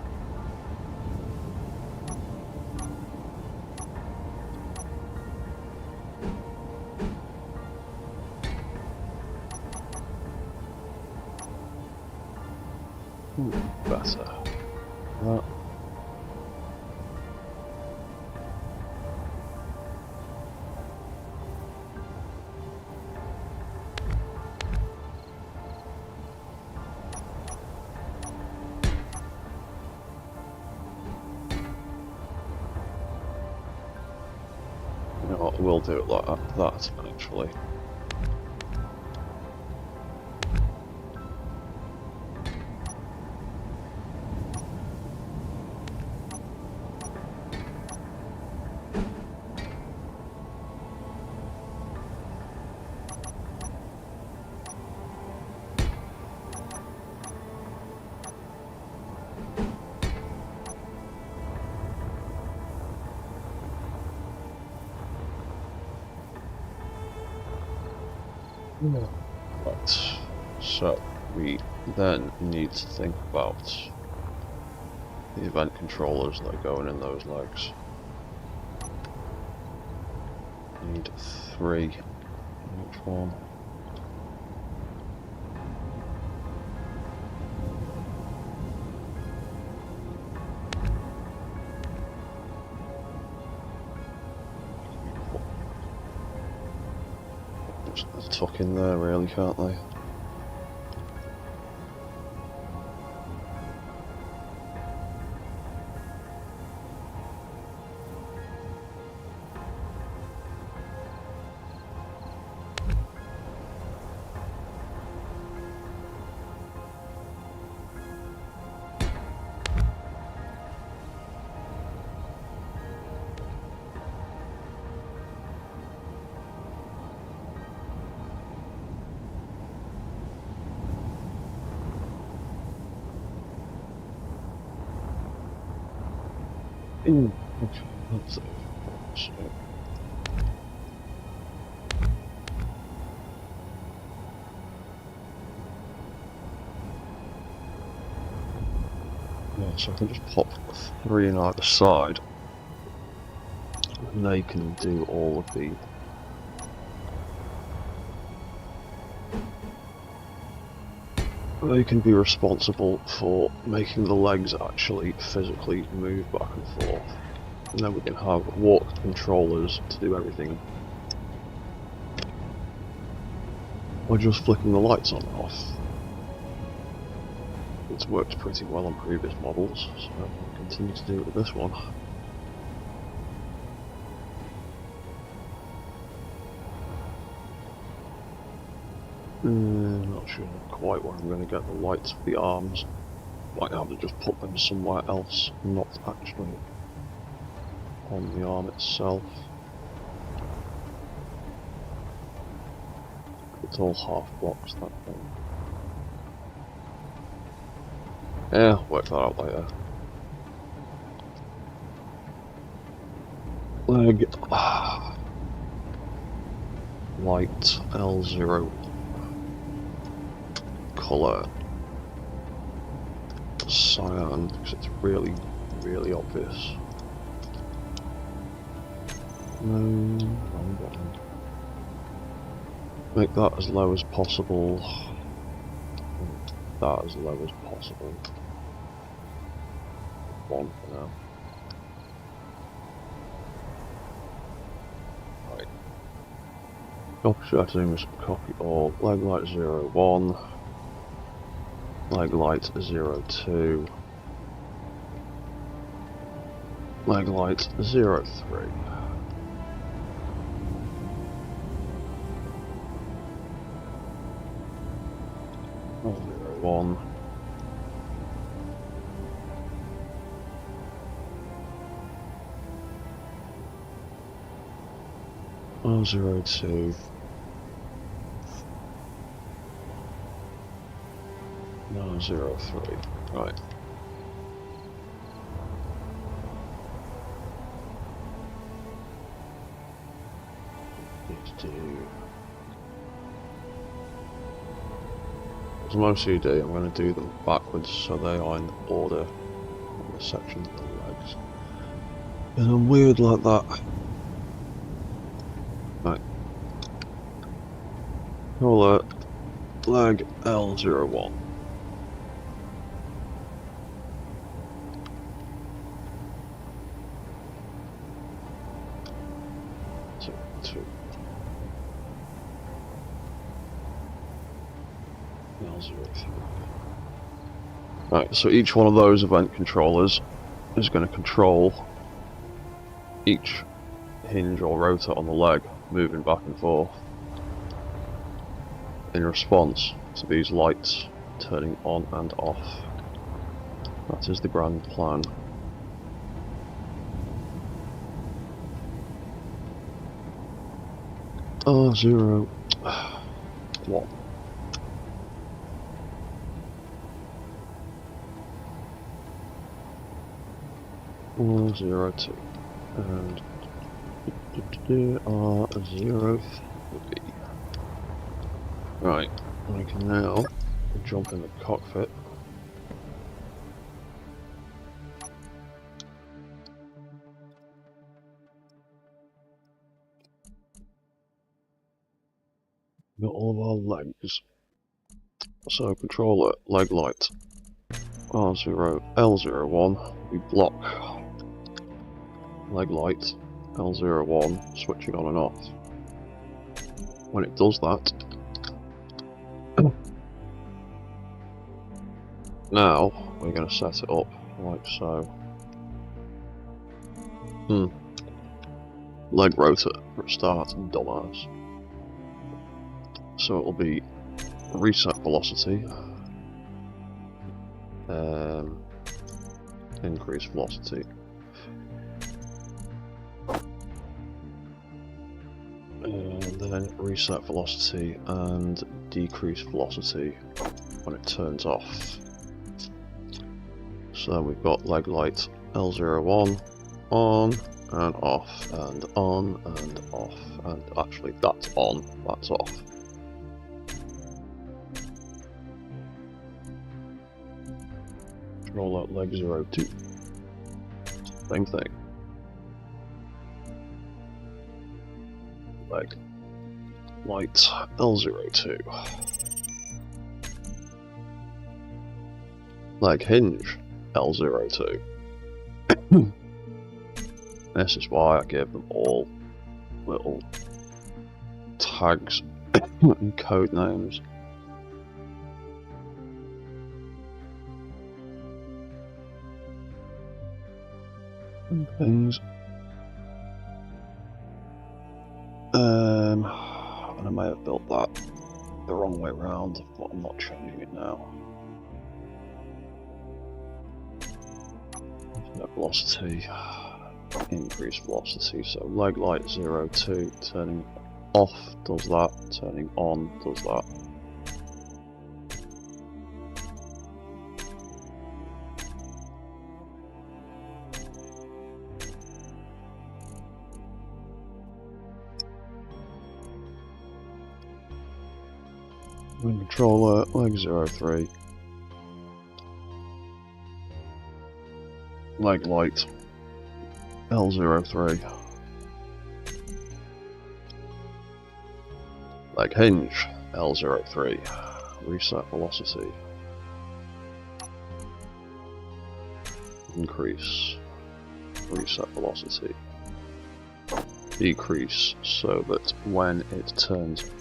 Better. That. You know what, we'll do it like that, actually. Right, so we then need to think about the event controllers that are going in those legs. Need 3 in each one. Just tuck in there really, can't they? Okay, that's it. So, yeah, so I can just pop 3 in either side, and they can do all of the they can be responsible for making the legs actually physically move back and forth. And then we can have walked controllers to do everything. Or just flicking the lights on and off. It's worked pretty well on previous models, so we'll continue to do it with this one. Not sure quite where I'm going to get the lights for the arms. Might have to just put them somewhere else, not actually on the arm itself. It's all half blocks, that thing. Yeah, work that out later. Leg light L0 colour cyan, because it's really, really obvious. No, wrong button. Make that as low as possible. That as low as possible. 1 for now. Right. Copy settings, copy all. Leg light 0, 1. Leg light 0, 2. Leg light 0, 3. L 0, 1. L02. L03. Right. Need to do. As I'm OCD, I'm going to do them backwards so they are in order on the sections of the legs. And I'm weird like that. Right. Colour leg L01. 2. L03. Right, so each one of those event controllers is going to control each hinge or rotor on the leg moving back and forth in response to these lights turning on and off. That is the grand plan. R0 1. R02 and R03. Right, we can now jump in the cockpit. Got all of our legs. So controller leg light R0 L01. We block leg light L01 switching on and off. When it does that, now we're going to set it up like so. Leg rotor for a start, dumbass. So it'll be reset velocity, increase velocity, and then reset velocity and decrease velocity when it turns off. So we've got leg light L01 on and off and on and off, and actually that's on, that's off. Roll out leg 02. Same thing. Leg light L02. Leg hinge L02. This is why I gave them all little tags and code names. And things. And I may have built that the wrong way around, but I'm not changing it now. Velocity, increase velocity, so leg light 02, turning off does that, turning on does that. Wing controller, leg 03. Leg light L03. Leg hinge L03. Reset velocity. Increase. Reset velocity. Decrease so that when it turns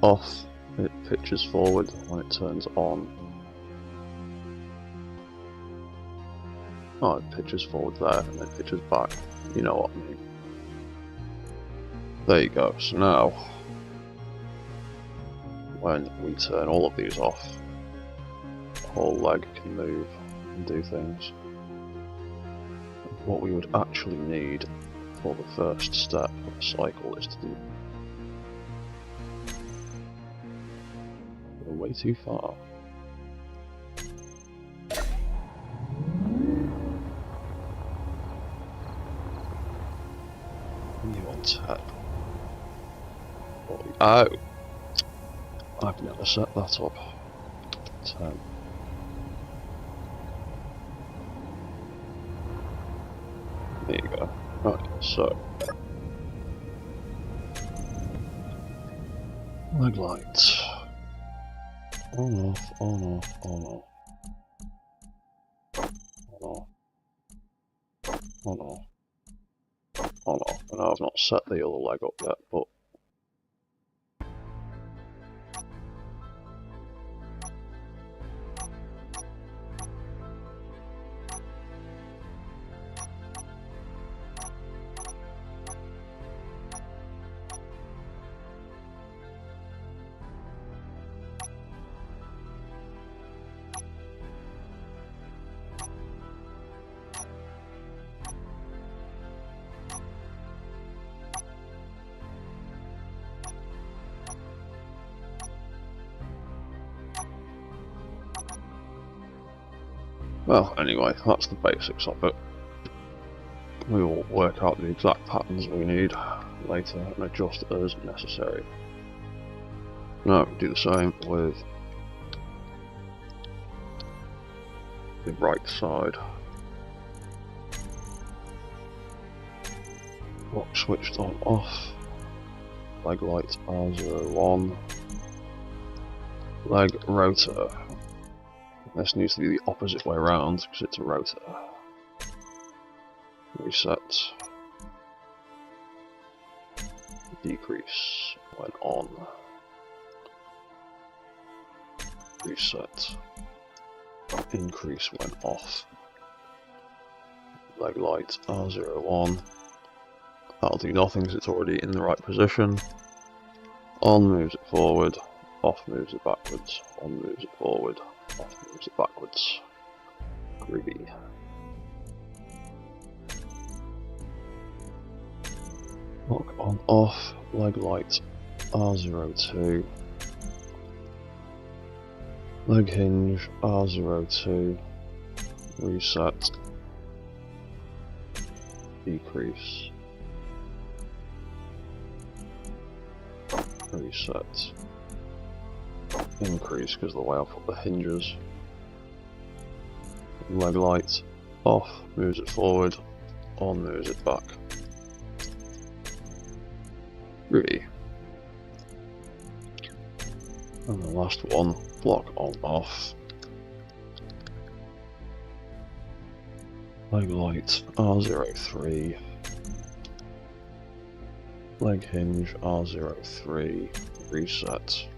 off it pitches forward, when it turns on it pitches forward there and then pitches back. You know what I mean. There you go. So now, when we turn all of these off, the whole leg can move and do things. What we would actually need for the first step of the cycle is to do. We're way too far. You on tap. Oh! I've never set that up. 10. There you go. Right, so. Leg lights. On off, on off, on off. On off. On off. On off. And I've not set the other leg up yet, but well, anyway, that's the basics of it. We will work out the exact patterns we need later and adjust as necessary. Now, do the same with the right side. Lock switched on off. Leg light R01. Leg rotor. This needs to be the opposite way around because it's a rotor. Reset. Decrease when on. Reset. Increase when off. Leg light R01. That'll do nothing because it's already in the right position. On moves it forward. Off moves it backwards. On moves it forward. Off moves it backwards. Groovy. Lock on off, leg light R02. Leg hinge R02. Reset. decrease, reset, increase because of the way I put the hinges, leg light, off, moves it forward, on, moves it back. Really. And the last one, block on, off. Leg light, R03. Leg hinge, R03. Reset.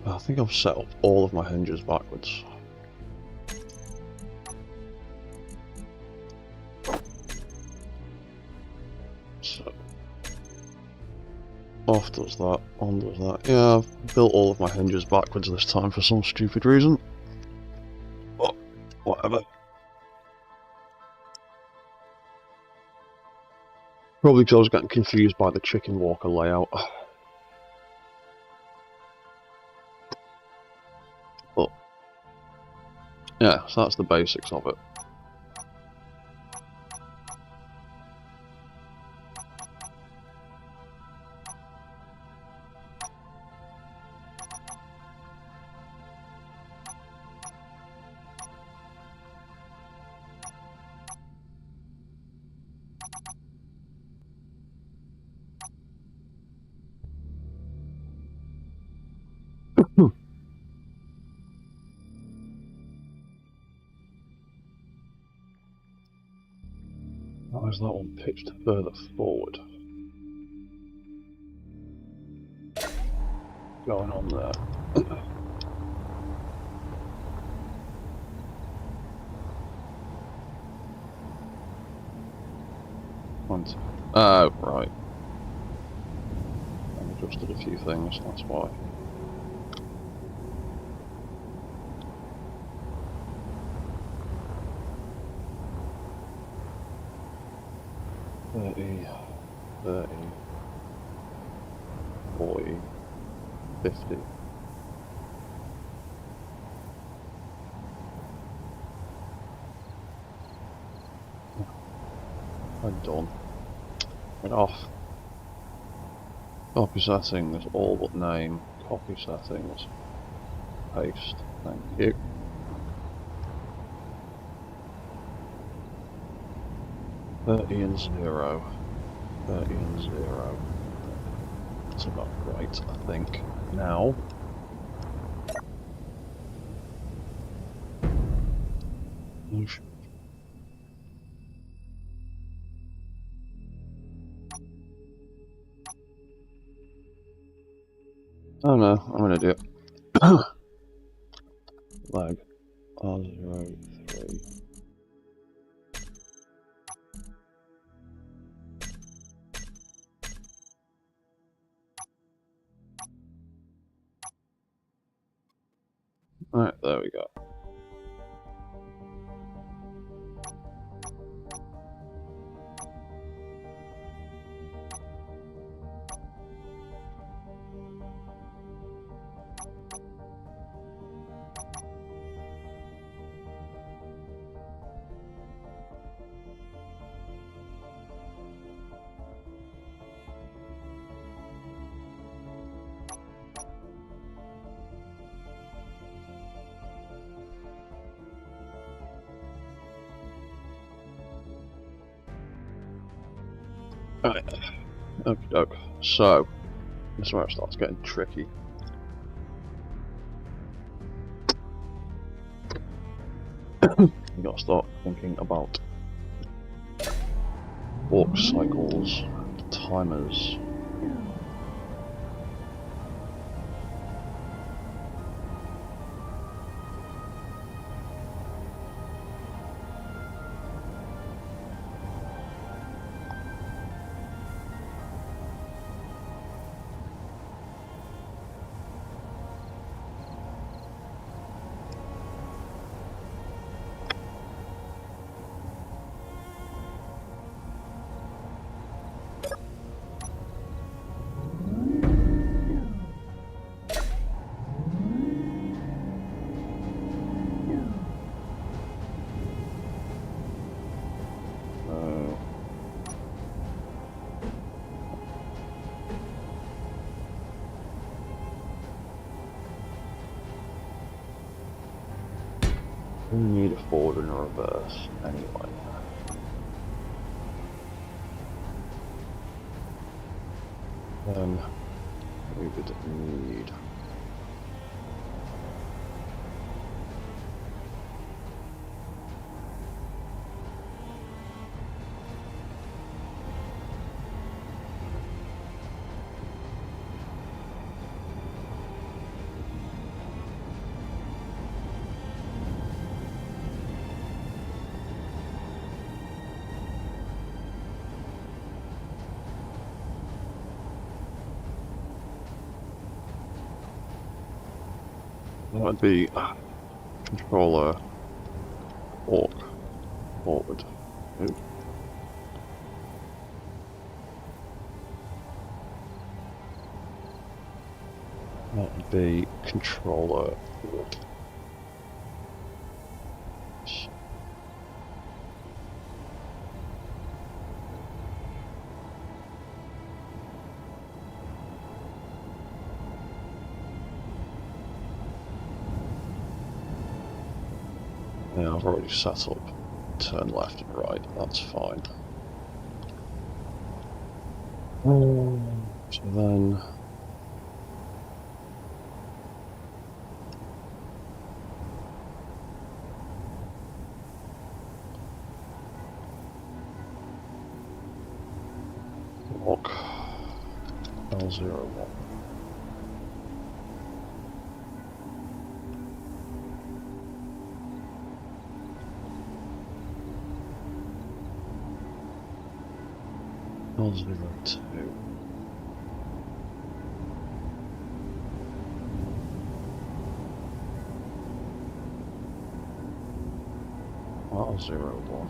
I think I've set up all of my hinges backwards. So, off does that, on does that. Yeah, I've built all of my hinges backwards this time for some stupid reason. But, whatever. Probably because I was getting confused by the chicken walker layout. But, yeah, so that's the basics of it. How is that one pitched further forward? Going on there. Oh, right. I adjusted a few things, that's why. $30, $30, $40, $50. I'm done. Get off. Copy settings, all but name. Copy settings. Paste. Thank you. $30 and 0. $30 and 0. That's about right, I think. Now. Oh no, I'm an idiot. Leg R03. Alright, there we go. Alright, okie doke. So, this is where it starts getting tricky. You gotta start thinking about walk cycles, timers. We need a forward and a reverse anyway. Then we would need that would be controller walk forward. Ooh. That would be controller walk. Yeah, I've already set up turn left and right, that's fine. So then walk L01. L02. L01.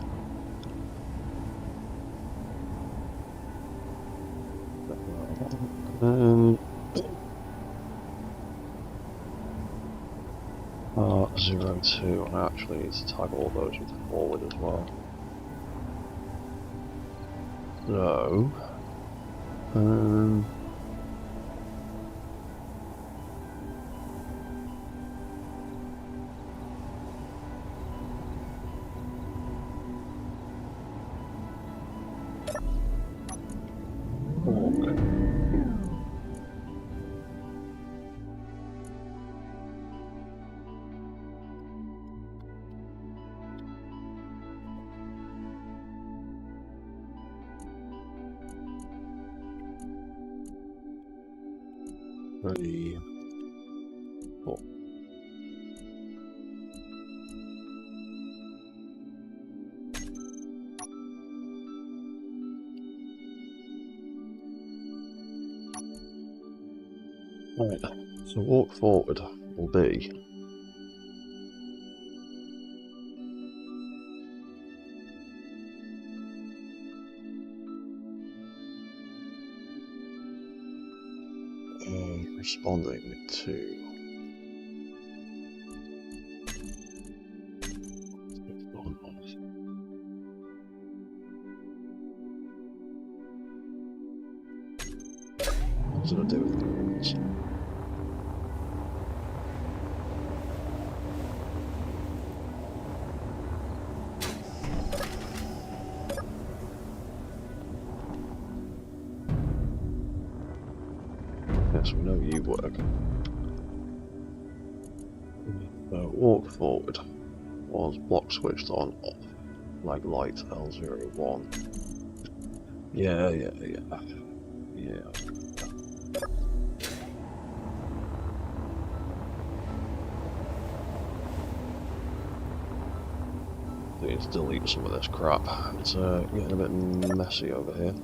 And R02, and I actually need to tag all those with forward as well. So, three, four. Right, so walk forward will be responding to what's it to do with the yes, we know you work. So walk forward was block switched on off, like light L01. Yeah. Let's delete some of this crap. It's getting a bit messy over here.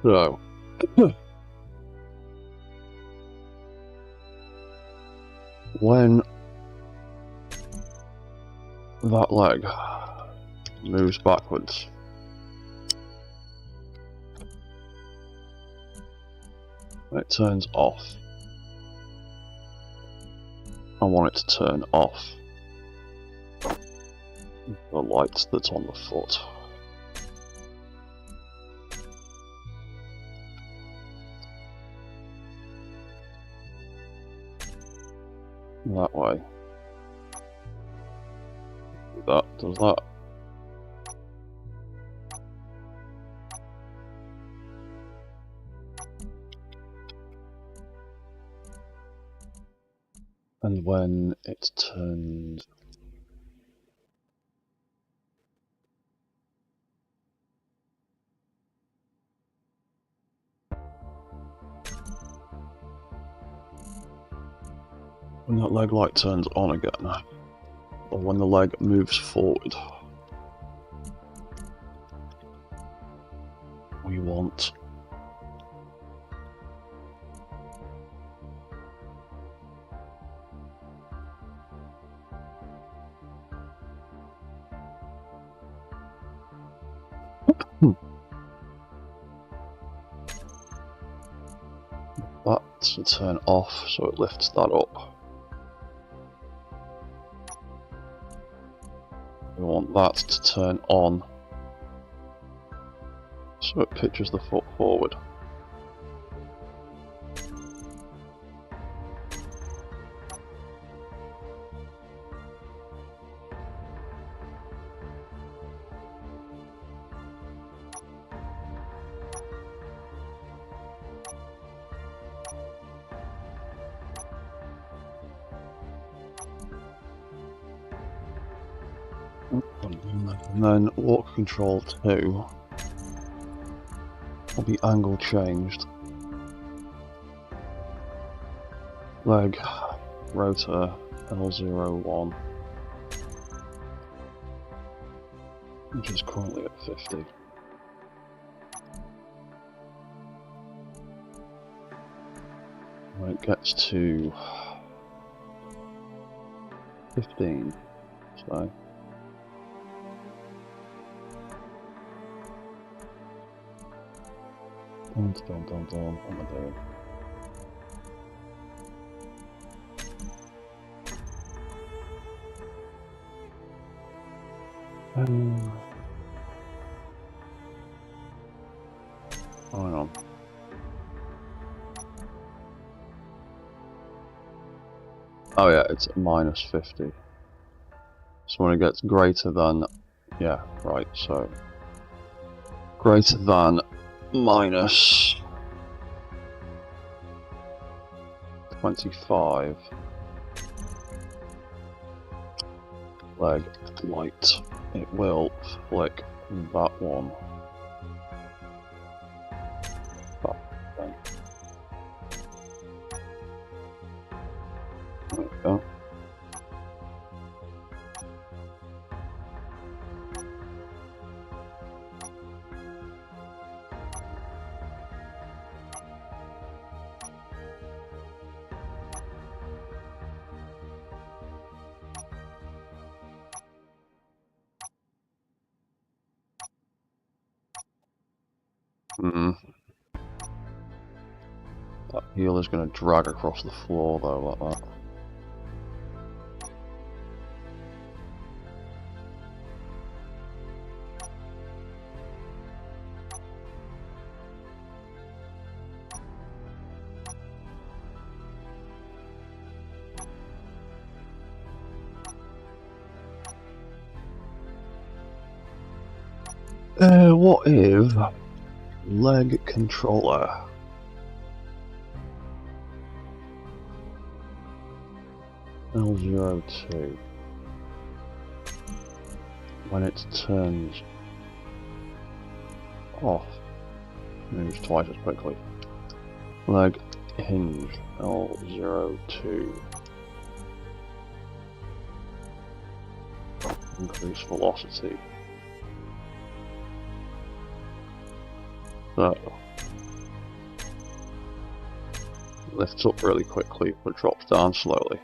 So, When that leg moves backwards, when it turns off, I want it to turn off the light that's on the foot. That way. That does that. And when it's turned when that leg light turns on again, or when the leg moves forward, we want that to turn off so it lifts that up. We want that to turn on so it pitches the foot forward. And then walk control 2 will be angle changed. Leg, rotor, L01, which is currently at 50. When it gets to 15, so dun, what am I doing? Hang on. Oh yeah, it's minus 50. So when it gets greater than, yeah, right, so greater than minus 25 leg light, it will flick that one back then. There we go. That heel is going to drag across the floor though, like that. What if leg controller? L02. When it turns off, moves twice as quickly. Leg hinge L02. Increase velocity. So lifts up really quickly but drops down slowly.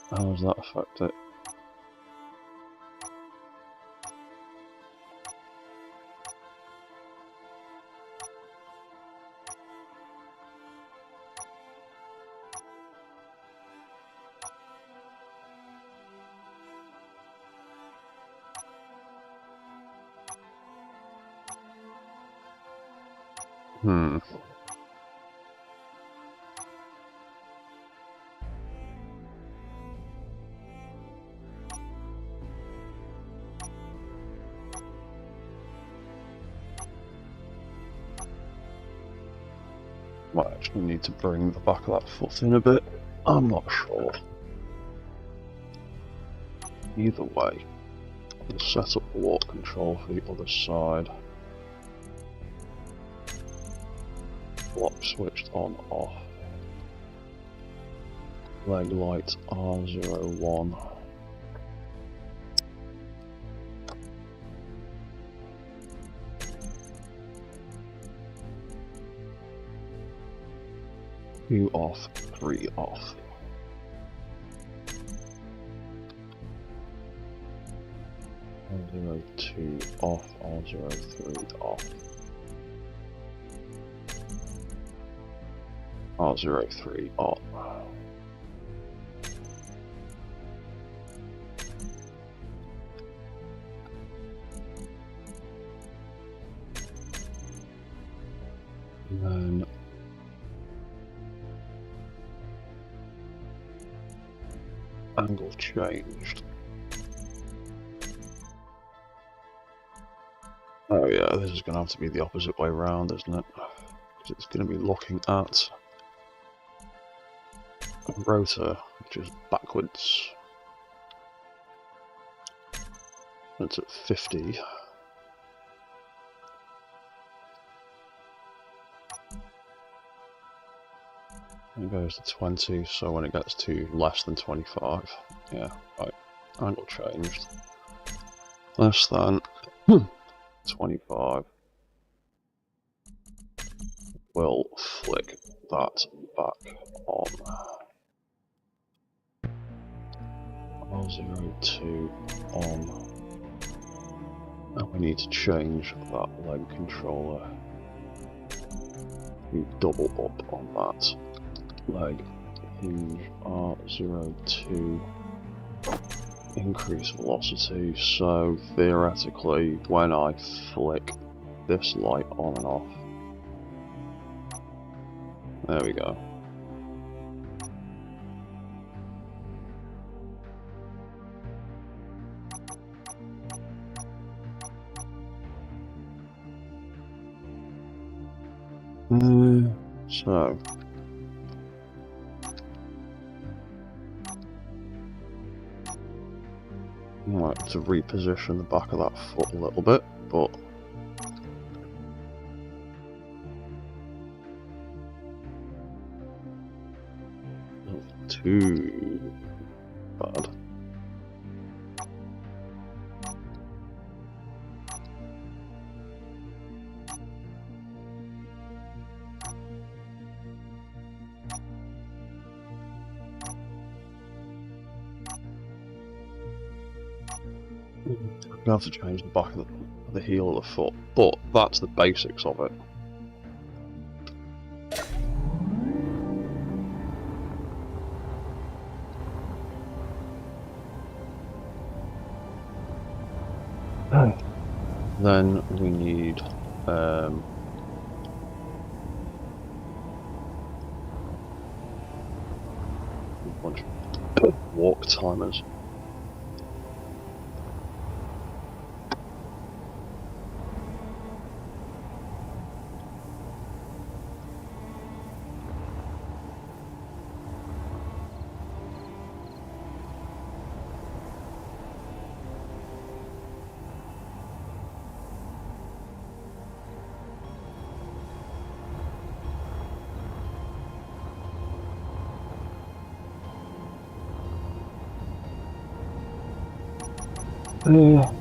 How does that affect it? Might actually need to bring the back of that foot in a bit. I'm not sure. Either way, we'll set up the walk control for the other side. Block switched on off. Leg light R01. Two off, 3 off. R02 off, R03 off. R03 off. And then angle changed. Oh yeah, this is going to have to be the opposite way around, isn't it? Because it's going to be looking at a rotor, which is backwards. It's at 50. It goes to 20, so when it gets to less than 25, yeah, right, angle changed. Less than 25. We'll flick that back on. R02 on. And we need to change that leg controller. We double up on that. Leg hinge R02, increase velocity, so theoretically when I flick this light on and off, there we go. So I might have to reposition the back of that foot a little bit, but not too bad. I'm going to have to change the back of the heel of the foot, but that's the basics of it. Then we need a bunch of walk timers.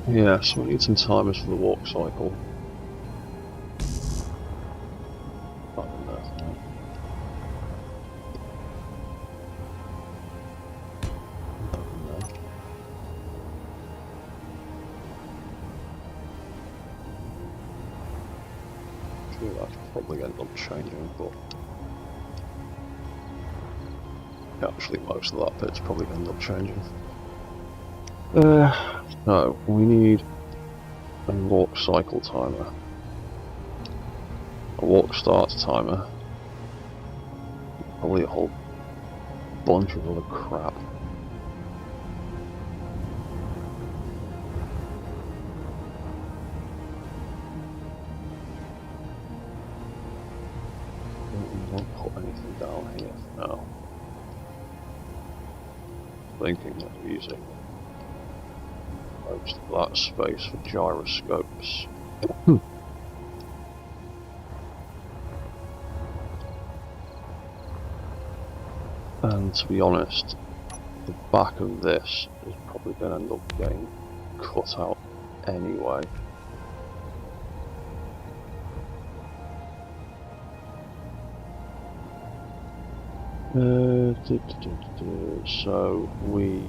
Yeah, so we need some timers for the walk cycle. Yeah, that's probably end up changing, but actually most of that bit's probably end up changing. So we need a walk cycle timer, a walk start timer, probably a whole bunch of other crap. We won't put anything down here for now. Thinking of using most of that space for gyroscopes. And to be honest, the back of this is probably going to end up getting cut out anyway. So we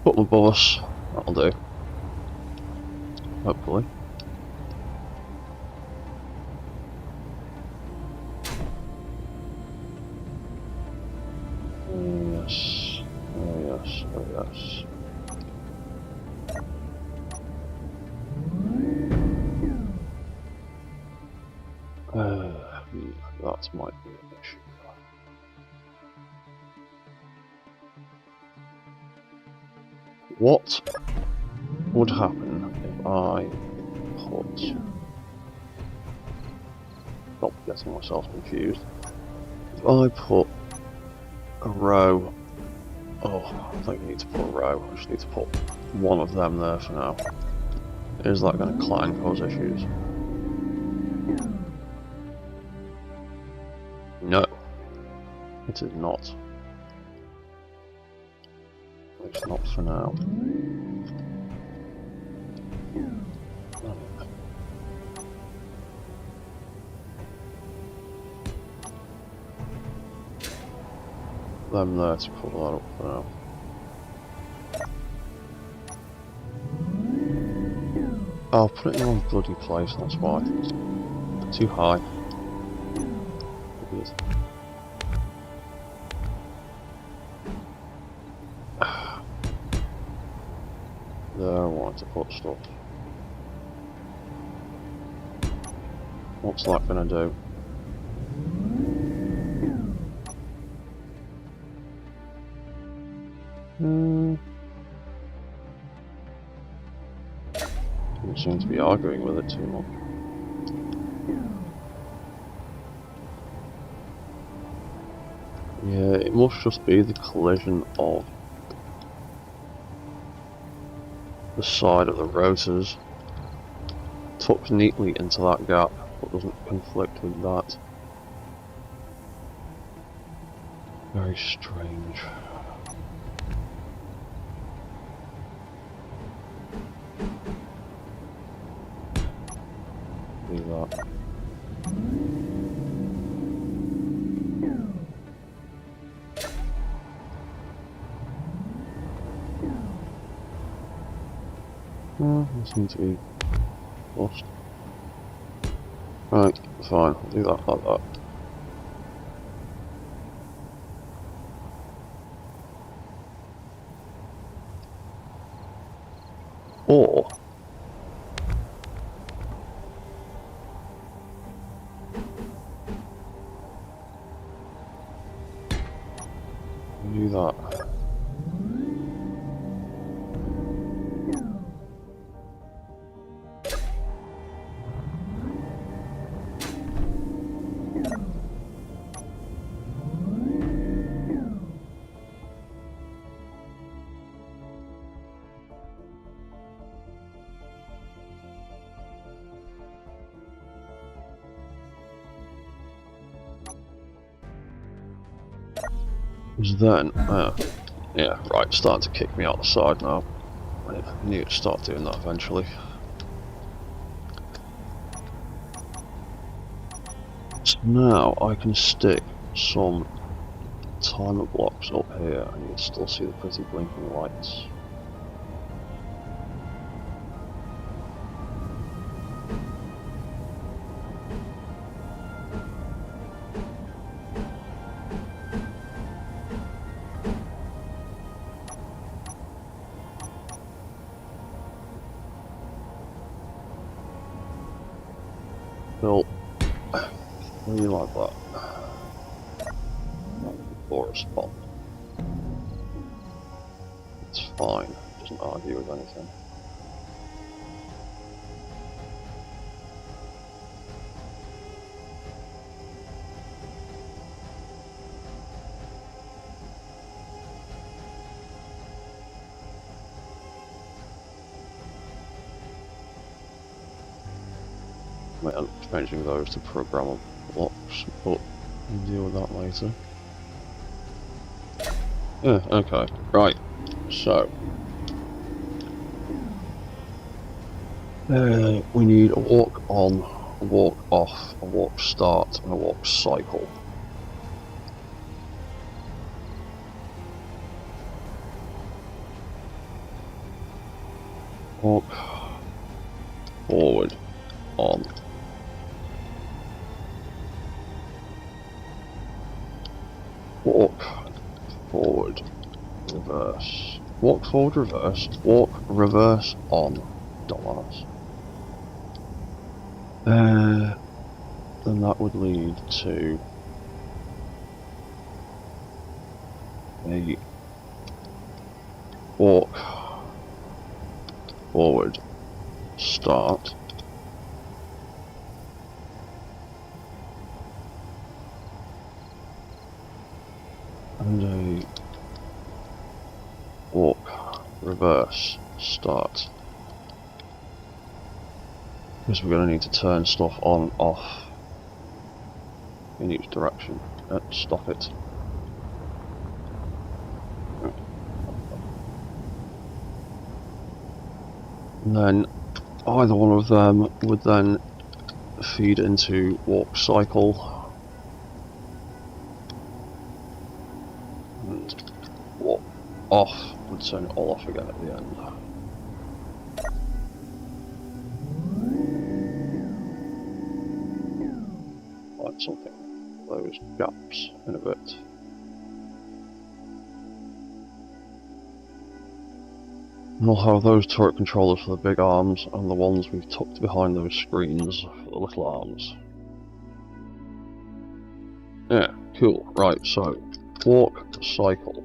put the bus, that'll do. Hopefully. Yes. Oh yes. Oh yes. That might be an issue. What would happen if I put... Stop getting myself confused. If I put a row... Oh, I don't need to put a row. I just need to put one of them there for now. Is that going to clang cause issues? No. It is not. It's not for now. Them there to cover that up for now. I'll put it in the wrong bloody place, that's why. Too high. Idiot. There, I wanted to put stuff. What's that gonna do? Don't seem to be arguing with it too much. Yeah, it must just be the collision of the side of the rotors. Tucks neatly into that gap, but doesn't conflict with that. Very strange. Do that. They seem to be lost. Right, fine, I'll do that like that. Or do that. Because then, yeah, right, it's starting to kick me out the side now. I need to start doing that eventually. So now I can stick some timer blocks up here and you can still see the pretty blinking lights. Well, really like that. For a spot. It's fine, it doesn't argue with anything. I might end up changing those to programmable blocks, but we'll deal with that later. Yeah, okay, right, so we need a walk on, a walk off, a walk start, and a walk cycle. Walk forward on. Walk forward, reverse. Walk forward, reverse. Walk reverse on. Dumbass. Then that would lead to a walk forward start. And a walk reverse start. Because we're going to need to turn stuff on and off in each direction. Stop it. And then either one of them would then feed into walk cycle. And walk off would turn it all off again at the end. Like something, those gaps in a bit. And we'll have those turret controllers for the big arms and the ones we've tucked behind those screens for the little arms. Yeah, cool. Right, so walk cycle.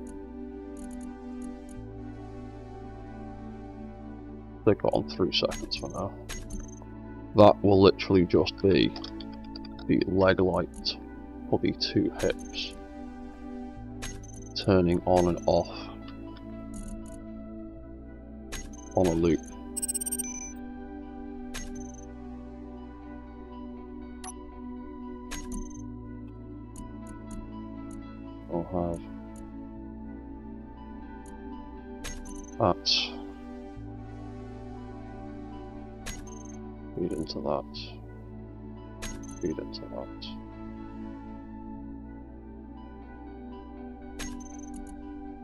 Stick it on 3 seconds for now. That will literally just be the leg light for the 2 hips turning on and off on a loop. I'll have that feed into that, feed into that.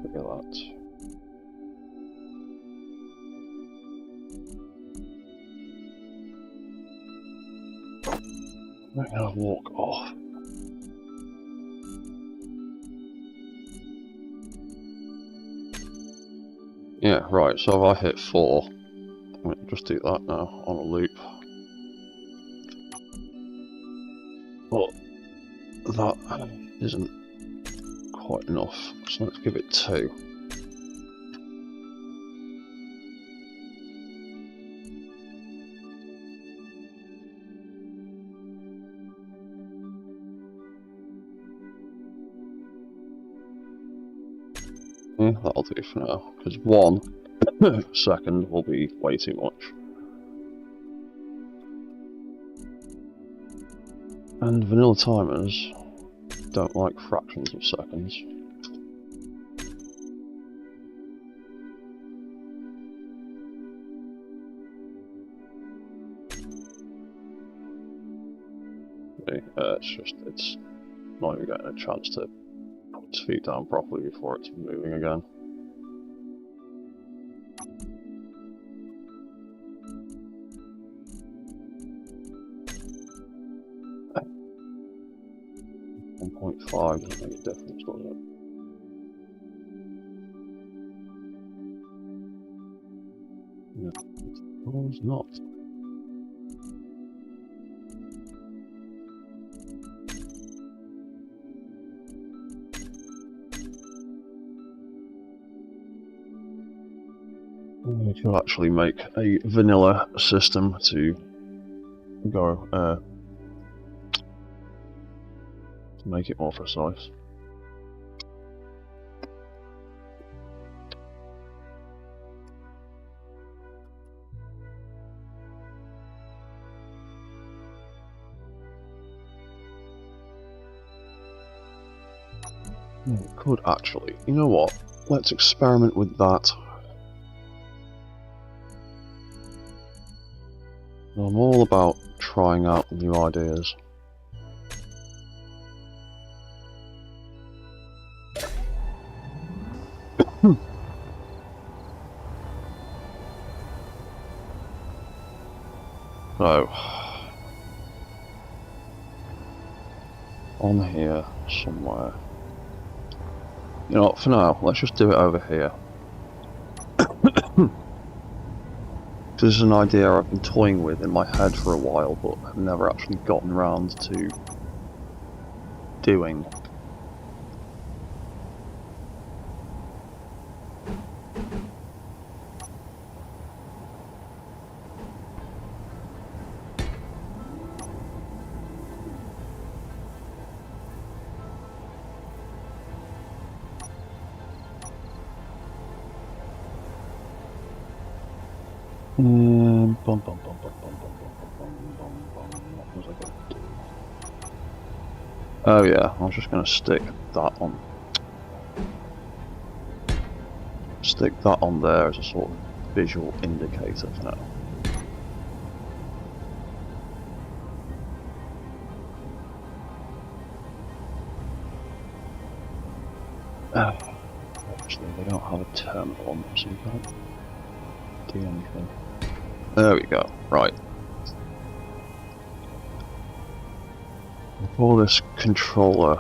Look at that. I'm gonna walk off. Yeah, right, so if I hit 4, I'm going to just do that now on a loop. But that isn't quite enough, so let's give it 2. Yeah, that'll do for now, because 1 second will be way too much. And vanilla timers don't like fractions of seconds. It's not even getting a chance to put its feet down properly before it's moving again. .5 doesn't make a difference, does it? No, it's not. We could actually make a vanilla system to go to make it more precise. Could actually, you know what? Let's experiment with that. I'm all about trying out new ideas. So, on here somewhere. You know what, for now, let's just do it over here. This is an idea I've been toying with in my head for a while, but I've never actually gotten around to doing. What was I going to do? Oh yeah, I was just going to stick that on. Stick that on there as a sort of visual indicator for now. Obviously they don't have a terminal on them, so you can't do anything. There we go, right. For this controller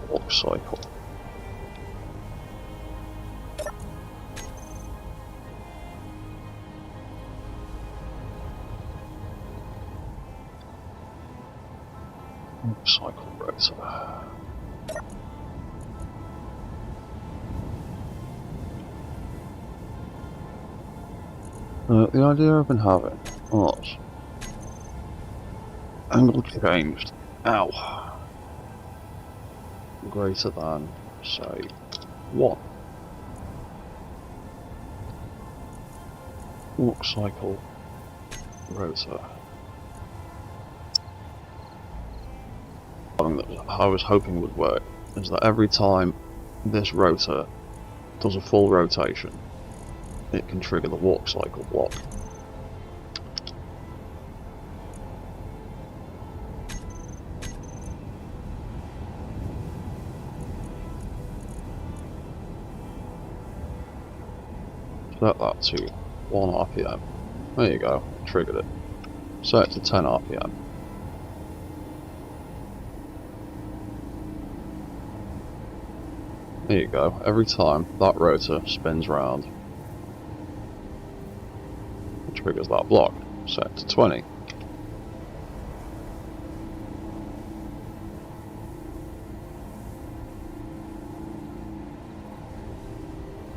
walk cycle. Walk cycle rotor. The idea I've been having was angle changed. Ow. Greater than, say, 1. Walk cycle rotor. Something that I was hoping would work is that every time this rotor does a full rotation, it can trigger the walk cycle block. Set that to 1 RPM. There you go, triggered it. Set it to 10 RPM. There you go, every time that rotor spins round, it triggers that block. Set to 20.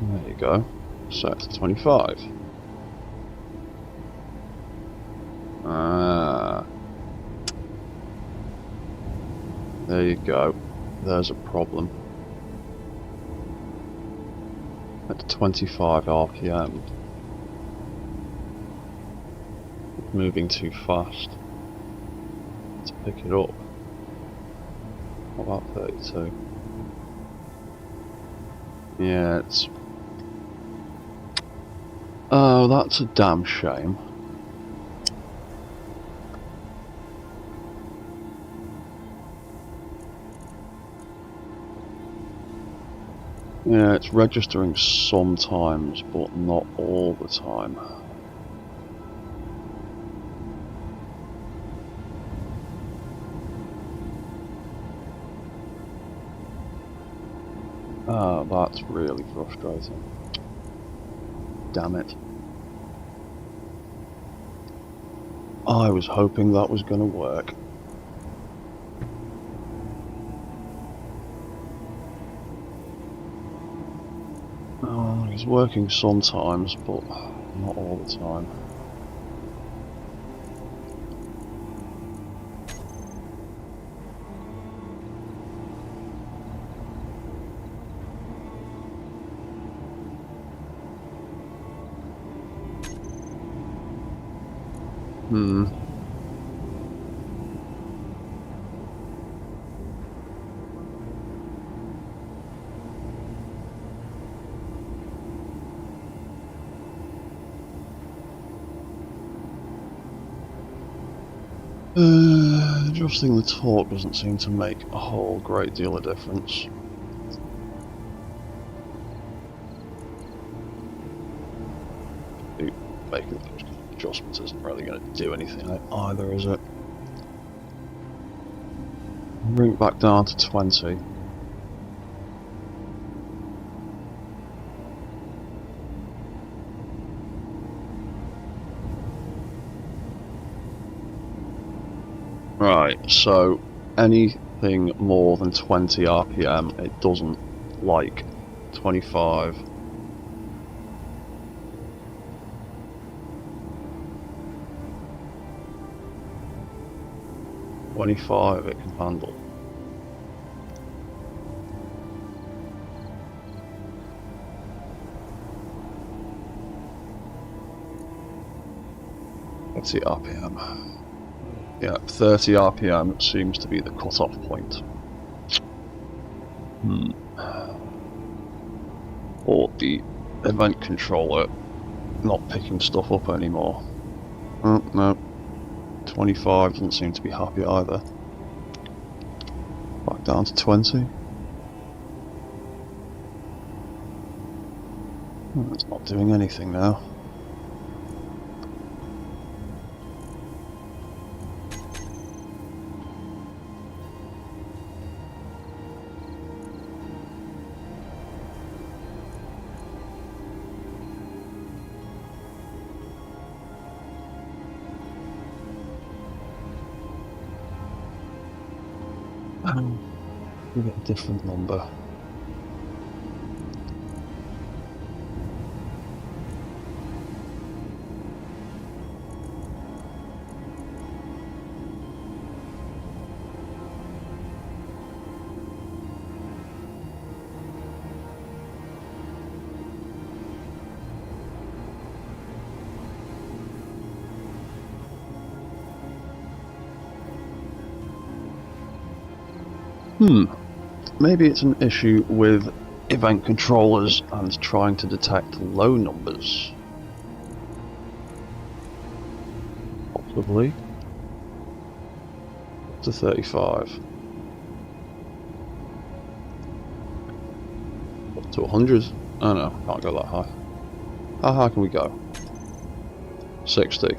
There you go. Set to 25. There you go. There's a problem. At 25 RPM. It's moving too fast to pick it up. What about 32? Yeah, it's... Oh, that's a damn shame. Yeah, it's registering sometimes, but not all the time. Ah, that's really frustrating. Damn it. I was hoping that was going to work. Oh, it's working sometimes, but not all the time. Adjusting the torque doesn't seem to make a whole great deal of difference. Making those adjustments isn't really going to do anything either, is it? Bring it back down to 20. Right, so anything more than 20 RPM it doesn't like. 25. It can handle. Let's see RPM. Yeah, 30 RPM seems to be the cut-off point. Or the event controller not picking stuff up anymore. Oh, no. 25 doesn't seem to be happy either. Back down to 20. It's not doing anything now. We get a different number. Maybe it's an issue with event controllers and trying to detect low numbers. Possibly. Up to 35. Up to 100. Oh no, can't go that high. How high can we go? 60.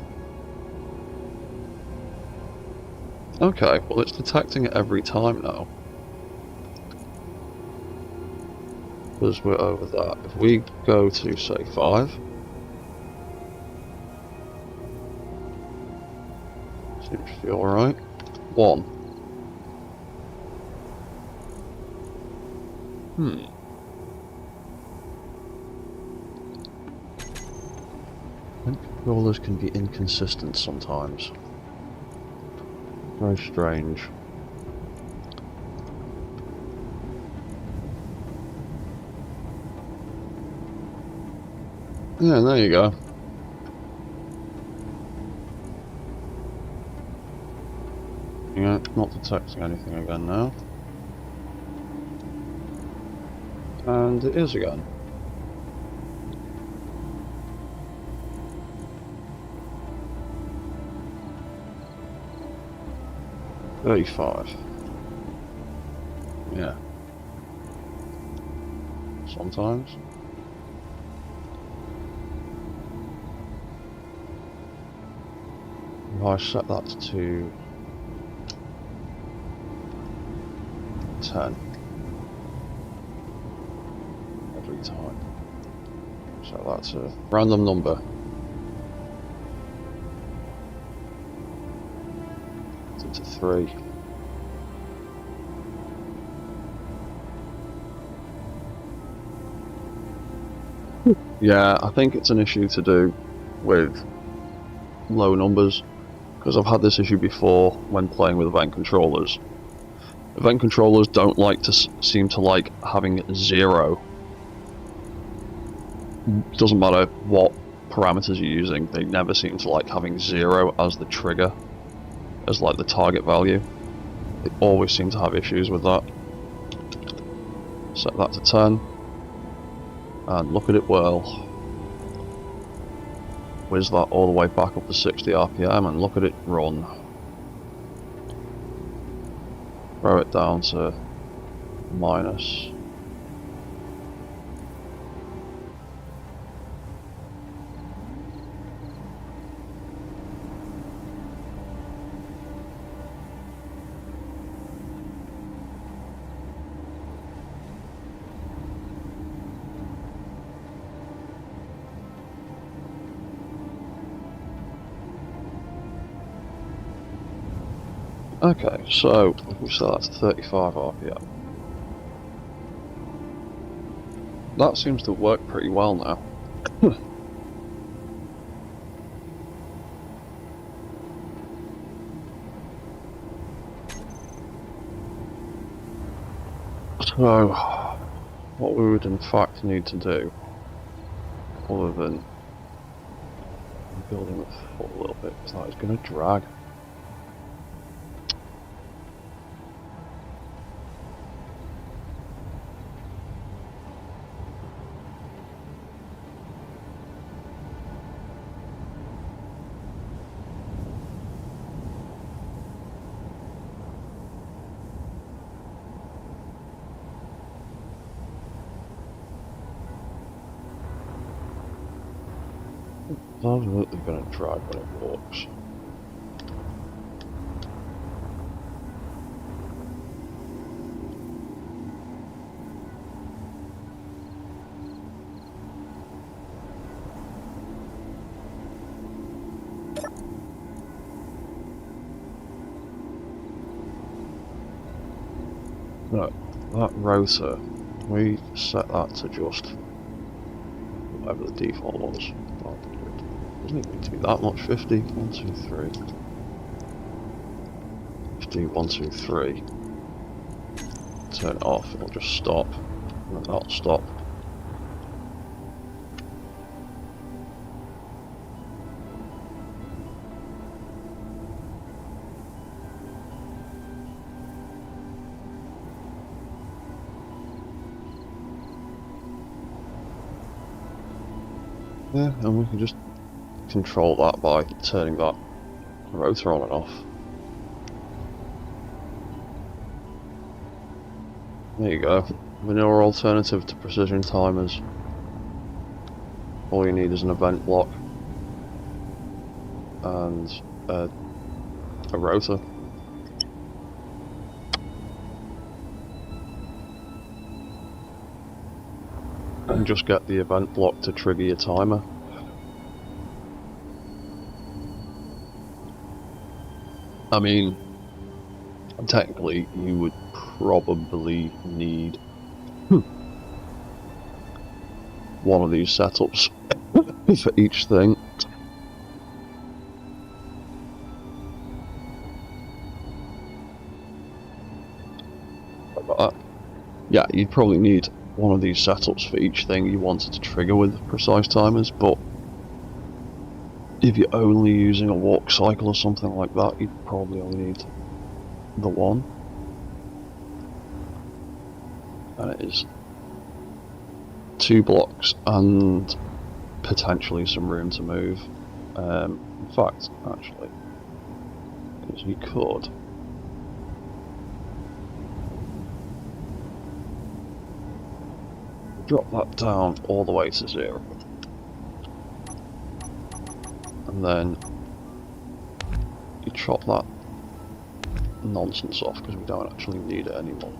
Okay, well it's detecting it every time now. Because we're over that. If we go to, say, 5. Seems to feel alright. 1. Controllers can be inconsistent sometimes. Very strange. Yeah, there you go. Yeah, not detecting anything again now. And it is again. $35. Yeah. sometimes. If I set that to 10 every time, so that's a random number. Set it to 3. Yeah, I think it's an issue to do with low numbers, because I've had this issue before when playing with event controllers. Event controllers don't like to seem to like having 0. Doesn't matter what parameters you're using, they never seem to like having 0 as the trigger, as like the target value. They always seem to have issues with that. Set that to 10, and look at it whirl. Whiz that all the way back up to 60 RPM, and look at it run. Throw it down to minus. Okay, so we set that to 35 RPM. That seems to work pretty well now. So, what we would in fact need to do, other than building the foot a little bit, is that it's going to drag. It's absolutely going to drag when it walks. No, that rotor, we set that to just whatever the default was. Doesn't even need to be that much. 50, 1, 2, 3. 50, 1, 2, 3. Turn it off, it'll just stop, and then that'll stop. Yeah, and we can just control that by turning that rotor on and off. There you go, vanilla alternative to precision timers. All you need is an event block and a rotor. And just get the event block to trigger your timer. I mean, technically you would probably need one of these setups for each thing. Yeah, you'd probably need one of these setups for each thing you wanted to trigger with precise timers, but if you're only using a walk cycle or something like that, you'd probably only need the one. And it is 2 blocks and potentially some room to move. In fact, actually, because you could drop that down all the way to 0. And then you chop that nonsense off because we don't actually need it anymore.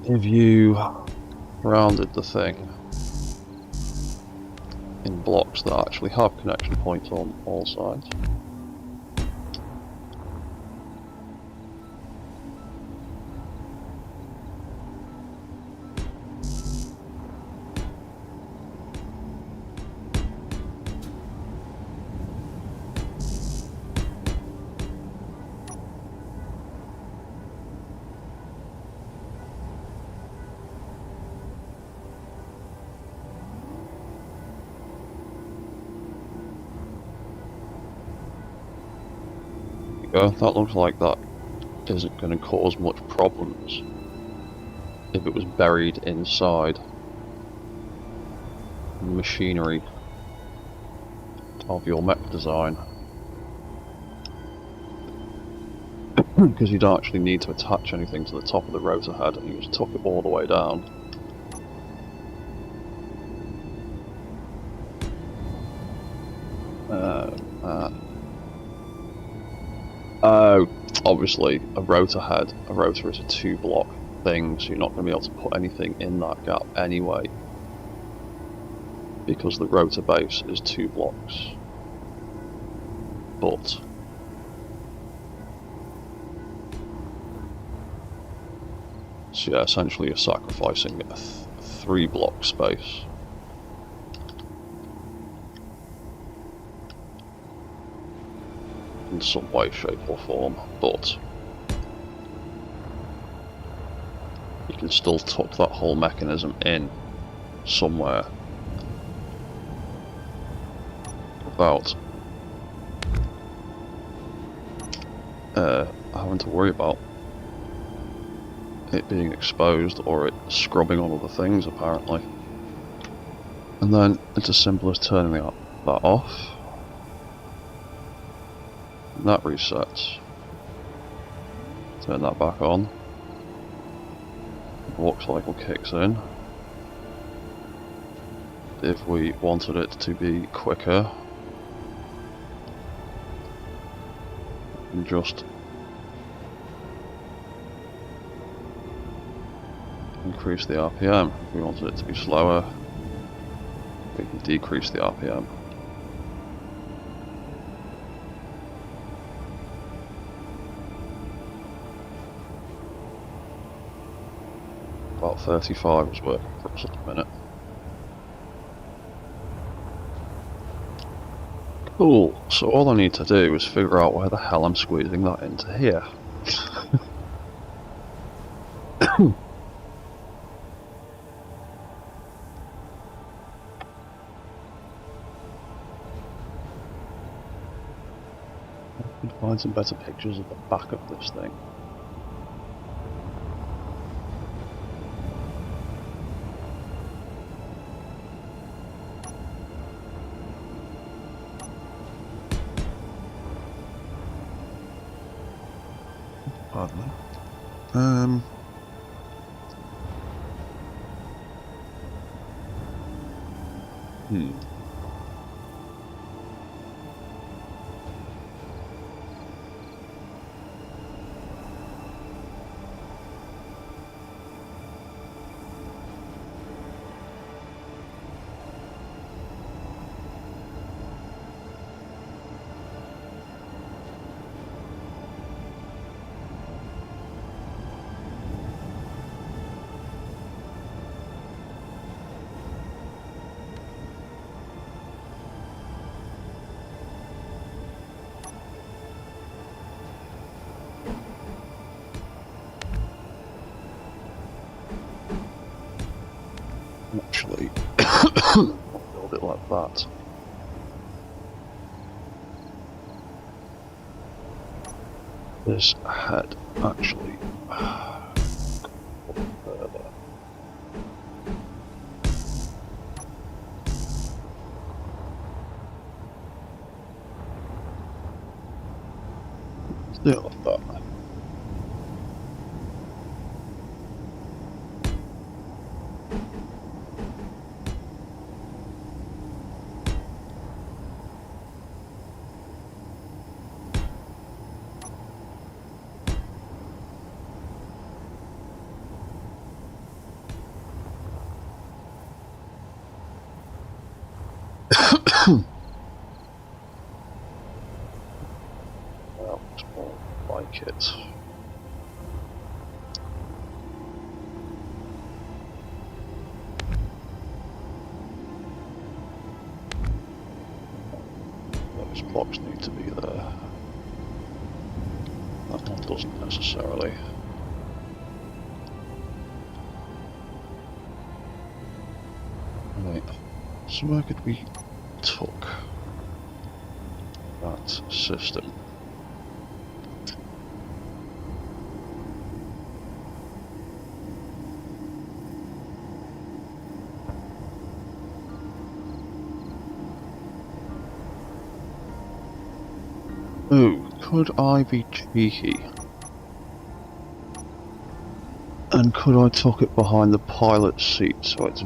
If you rounded the thing in blocks that actually have connection points on all sides, that looks like that isn't going to cause much problems if it was buried inside the machinery of your mech design, because you don't actually need to attach anything to the top of the rotor head, and you just tuck it all the way down. Obviously a rotor is a 2-block thing, so you're not going to be able to put anything in that gap anyway, because the rotor base is 2 blocks. But so yeah, essentially you're sacrificing a 3-block space. In some way, shape or form, but you can still tuck that whole mechanism in somewhere without having to worry about it being exposed or it scrubbing on other things, apparently. And then it's as simple as turning that off. And that resets. Turn that back on. Walk cycle kicks in. If we wanted it to be quicker, we can just increase the RPM. If we wanted it to be slower, we can decrease the RPM. About 35 is working for us at the minute. Cool, so all I need to do is figure out where the hell I'm squeezing that into here. I can find some better pictures of the back of this thing. Pardon me. Actually, I'll build it like that. This head actually further. Do it like that. Well, it's more like it. Those blocks need to be there. That one doesn't necessarily. Right, so where could we tuck that system? Ooh, could I be cheeky? And could I tuck it behind the pilot's seat so it's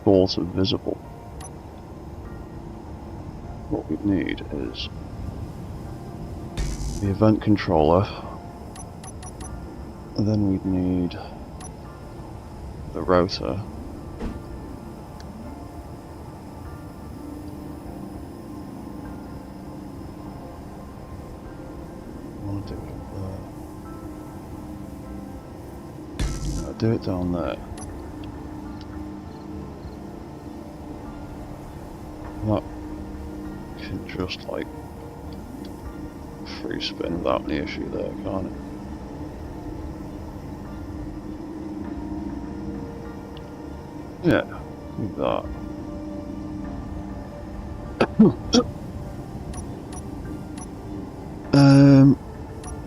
sort of visible? What we need is the event controller, and then we'd need the rotor. I want to do it up there. No, do it down there. That can just like free spin without any issue there, can't it? Yeah, do that.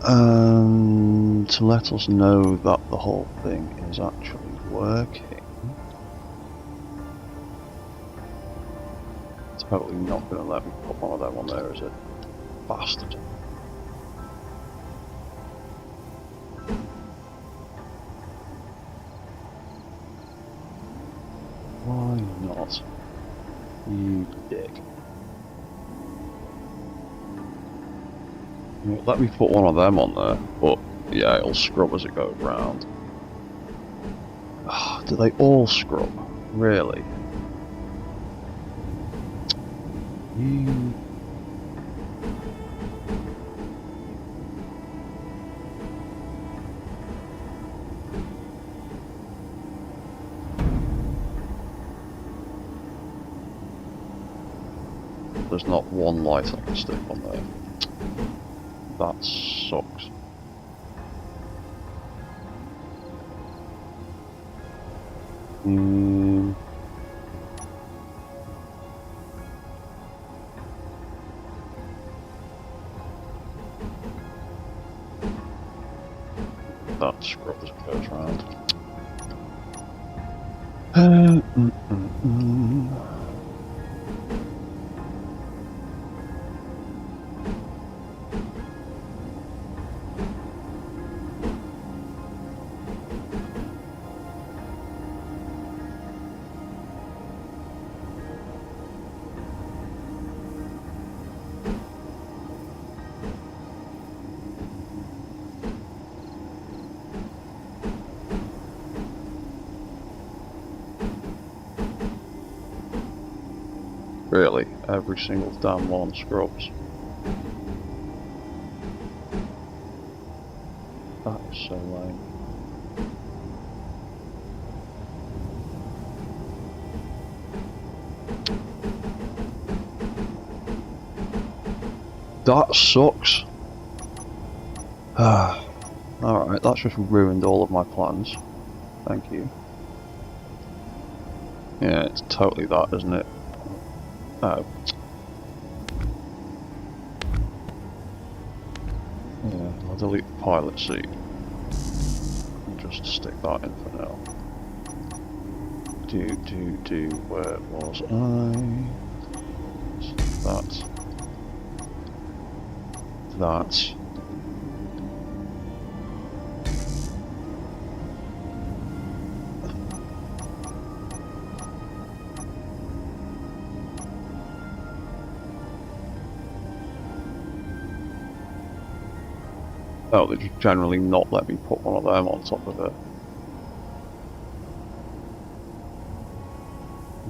And to let us know that the whole thing is actually working. Totally not going to let me put one of them on there, is it? Bastard. Why not? You dick. Let me put one of them on there, but yeah, it'll scrub as it goes round. Do they all scrub? Really? You... There's not one light I can stick on there. That sucks. That scrub as it goes round. Really, every single damn one scrubs. That is so lame. That sucks. Alright, that's just ruined all of my plans. Thank you. Yeah, it's totally that, isn't it? Oh. Yeah, I'll delete the pilot seat. And just stick that in for now. Where was I? That. Oh, they just generally not let me put one of them on top of it.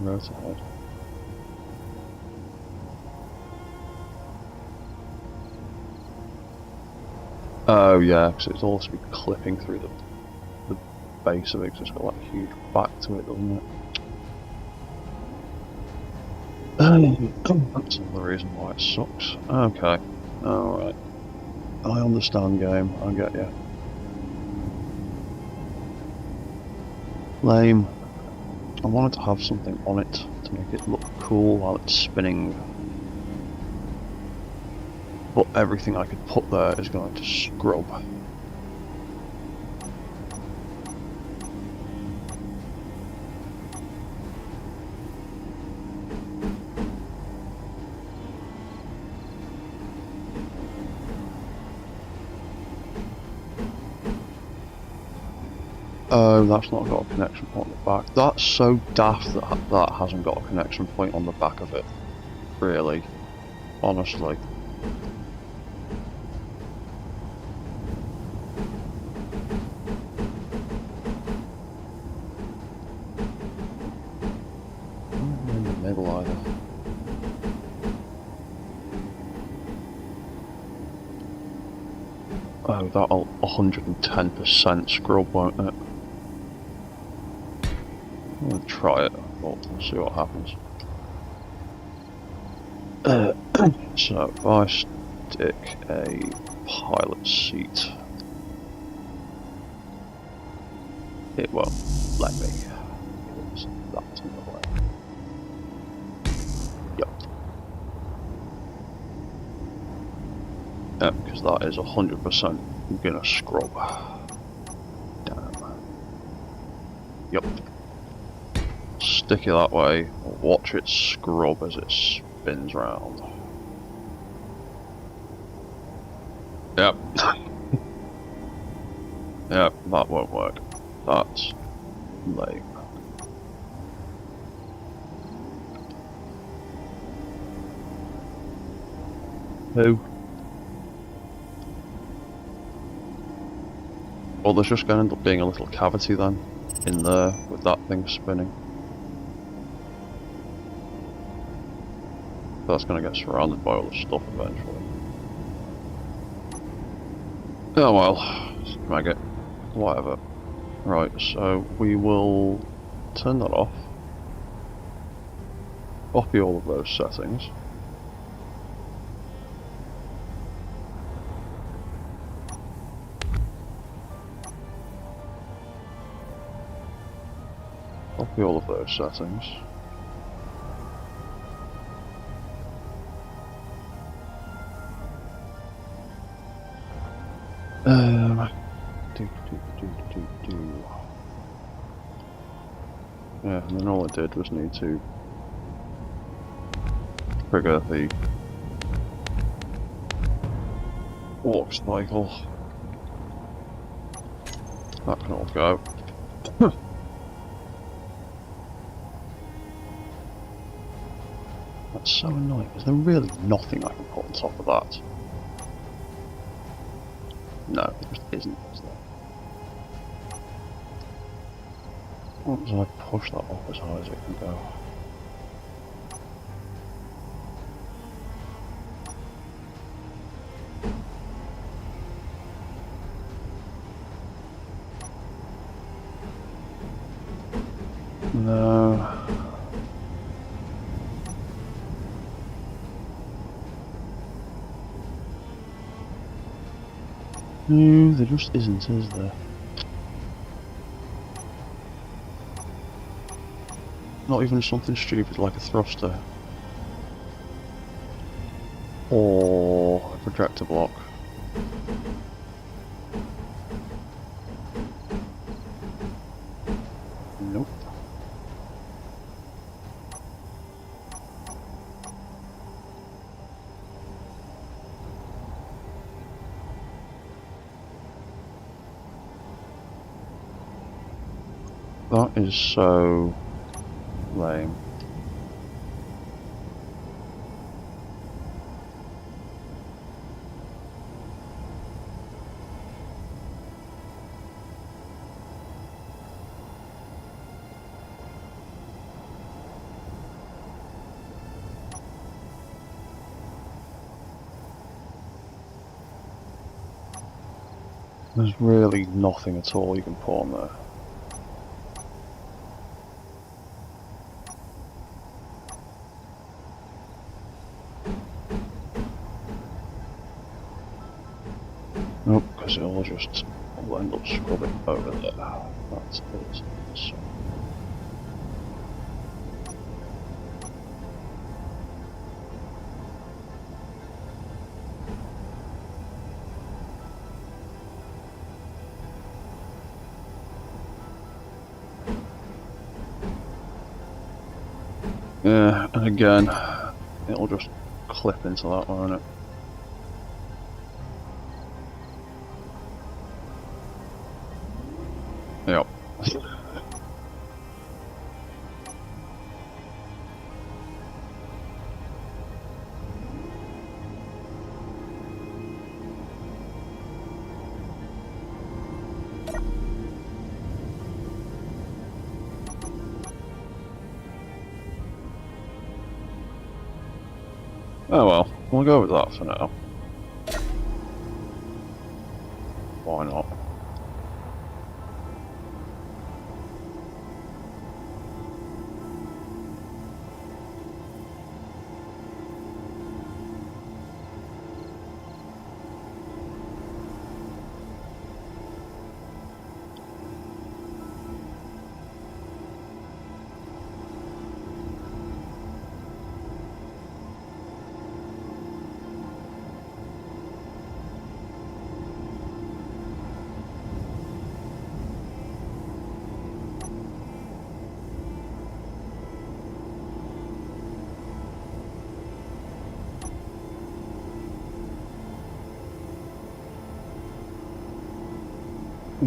Rotor head. Oh yeah, because it's also be clipping through the base of it, because it's got that huge back to it, doesn't it? That's another reason why it sucks. Okay, alright. I understand, game. I get you. Lame. I wanted to have something on it to make it look cool while it's spinning. But everything I could put there is going to scrub. Oh, that's not got a connection point on the back. That's so daft that that hasn't got a connection point on the back of it. Really. Honestly. Not in the middle either. Oh, that'll 110% scrub, won't it? I'm gonna try it, but we'll see what happens. So, if I stick a pilot seat, it won't let me. Because that's in the way. Yep. Yep, because that is 100% gonna scrub. Damn. Yep. Stick it that way, watch it scrub as it spins round. Yep. Yep, that won't work. That's lame. Who? Well, there's just going to end up being a little cavity then, in there, with that thing spinning. That's going to get surrounded by all the stuff eventually. Oh well, drag it. Whatever. Right, so we will turn that off. Copy all of those settings. Copy all of those settings. Yeah, and then all I did was need to trigger the walk cycle. That can all go. That's so annoying. Is there really nothing I can put on top of that? No, there just isn't, is there? What as I push that up as high as it can go? No. No, there just isn't, is there? Not even something stupid like a thruster. Or a projector block. Nope. That is so lame. There's really nothing at all you can put on there. Nope, because it'll just end up scrubbing over there. That's it. So. Yeah, and again, it'll just clip into that, won't it? Yep. Oh well, we'll go with that for now. Why not?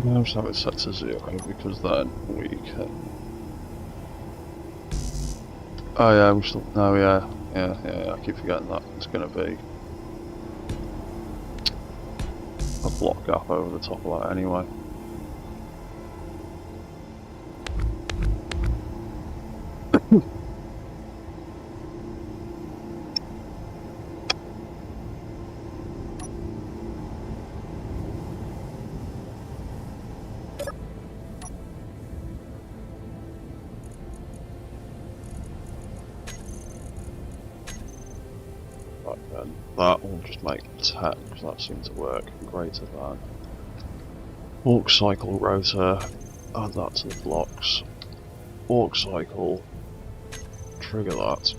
No, so it's set to 0 because then we can. Oh yeah, we still. No, yeah. I keep forgetting that it's going to be a block gap over the top of that anyway. Right then, that will just make 10 because that seems to work greater than. Walk cycle rotor, add that to the blocks. Walk cycle, trigger that.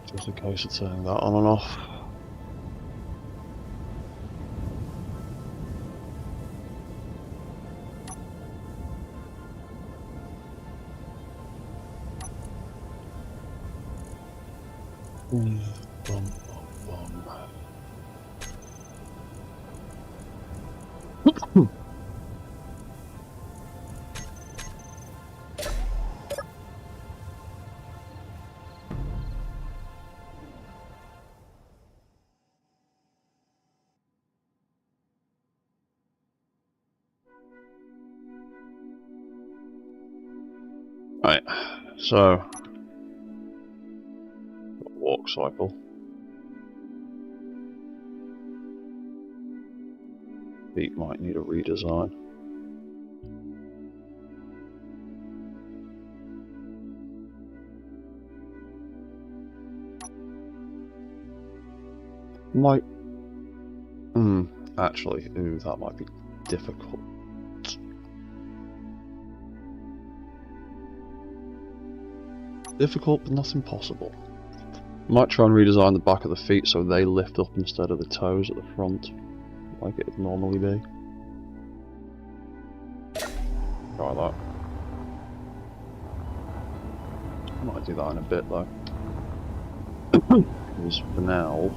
Just a case of turning that on and off. Bum, bum, bum. Right, so walk cycle. Feet might need a redesign. Might. Actually, that might be difficult. Difficult, but not impossible. Might try and redesign the back of the feet so they lift up instead of the toes at the front, like it would normally be. Try that. Might do that in a bit though. Because for now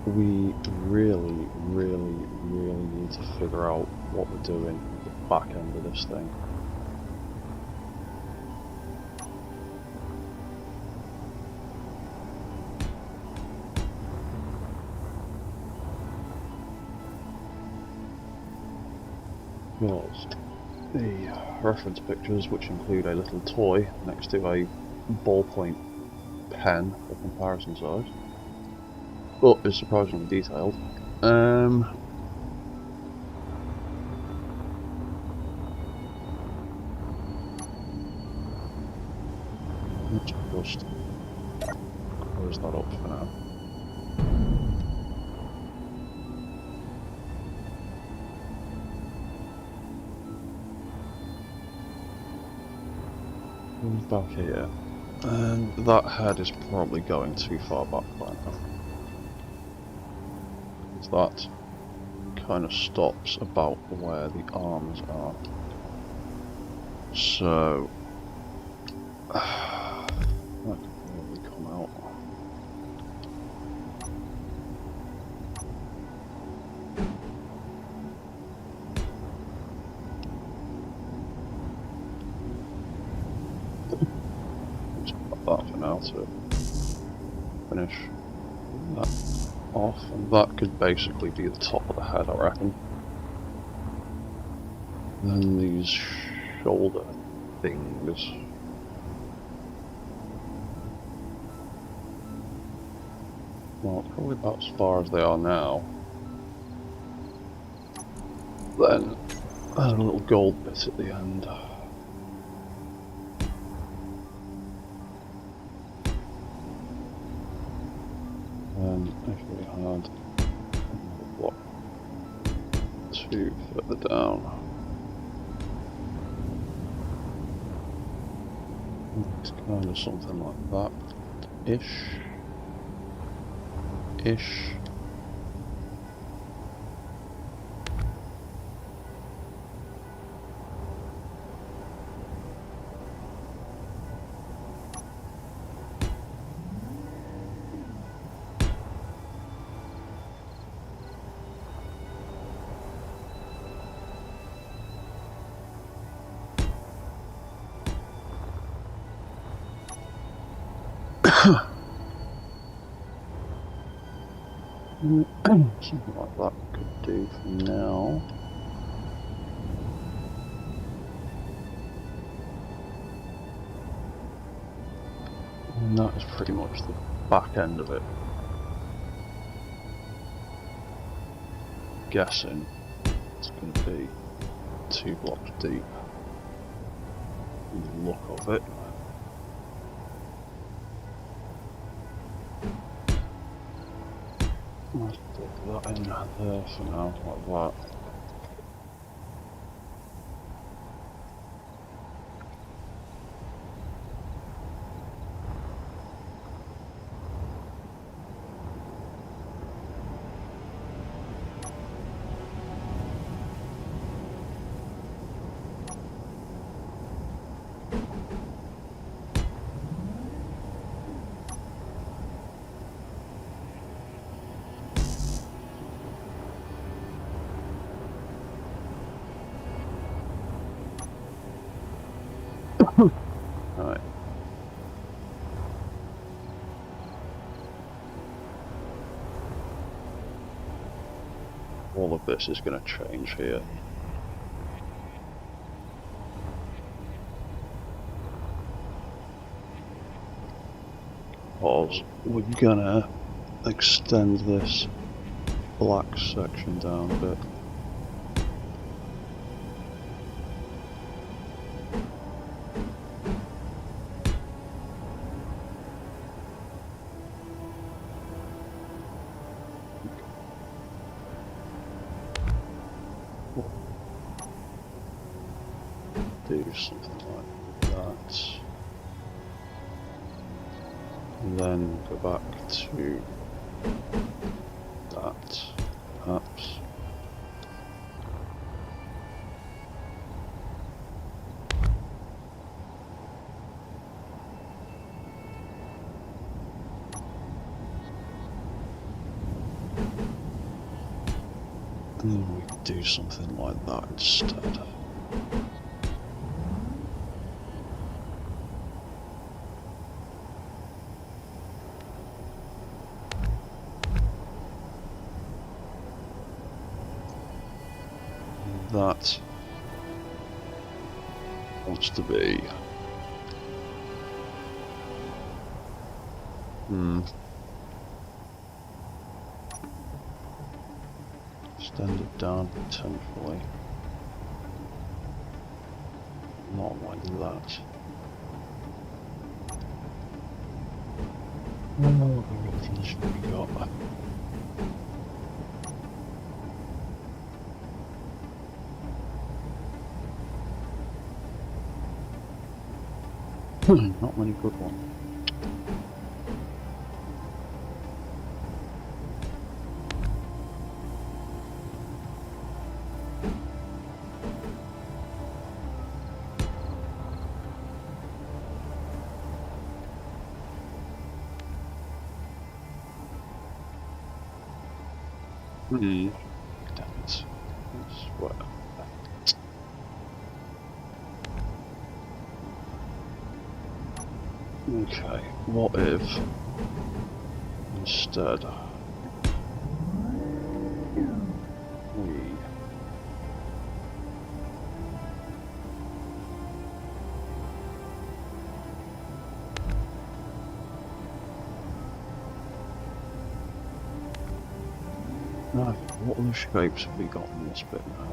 we really need to figure out what we're doing at the back end of this thing. was the reference pictures, which include a little toy next to a ballpoint pen for comparison size, but is surprisingly detailed. Let's just close that up for now. Back here, and that head is probably going too far back right now. That kind of stops about where the arms are. So that could probably come out. Just put that for now to finish that off, and that could basically be the top of the head, I reckon. Then these shoulder things. Well, probably about as far as they are now. Then a little gold bit at the end. And if we had another block 2 further down, it's kind of something like that, ish. Something like that could do for now. And that is pretty much the back end of it. Guessing it's going to be 2 blocks deep in the look of it. Let's put that in there for now, like that. Right. All of this is going to change here. Because we're gonna extend this black section down a bit. Do something like that. And then go back to that, perhaps. And then we can do something like that instead. That wants to be. Extend it down potentially. Not like that. Oh, what options have we got? Not many good ones. Damn it. It's what? Okay, what if instead we no, what other shapes have we got in this bit now?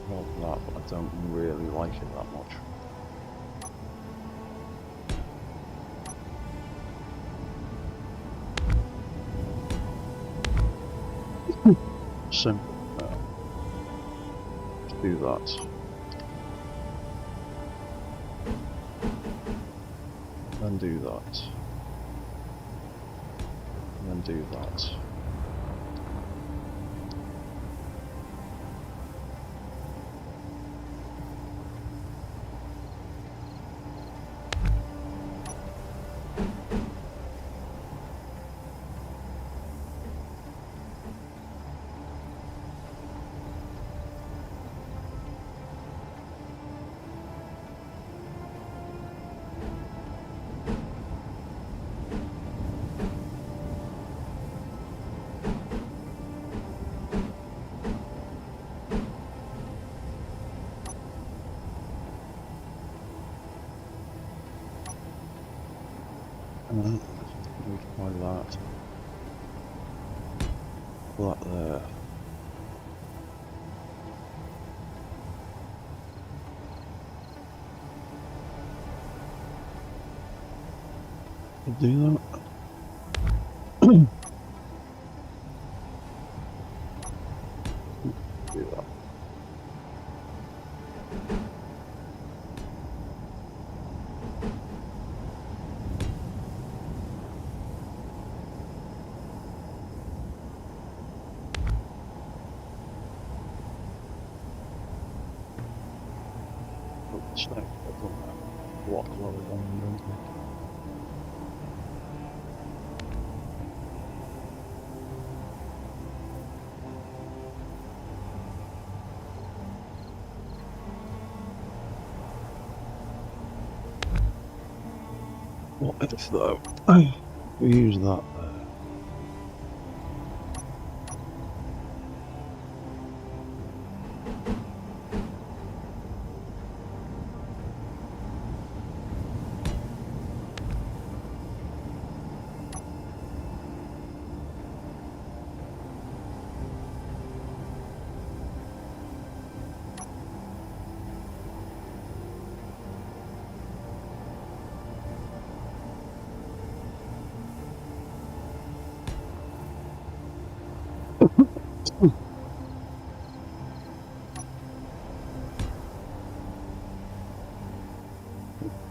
Well, that, but I don't really like it that much. Simple. Let's do that. Then do that. And then do that. Try that. That there. Do that. Do that. Snake, what lower than the what if though? We use that there.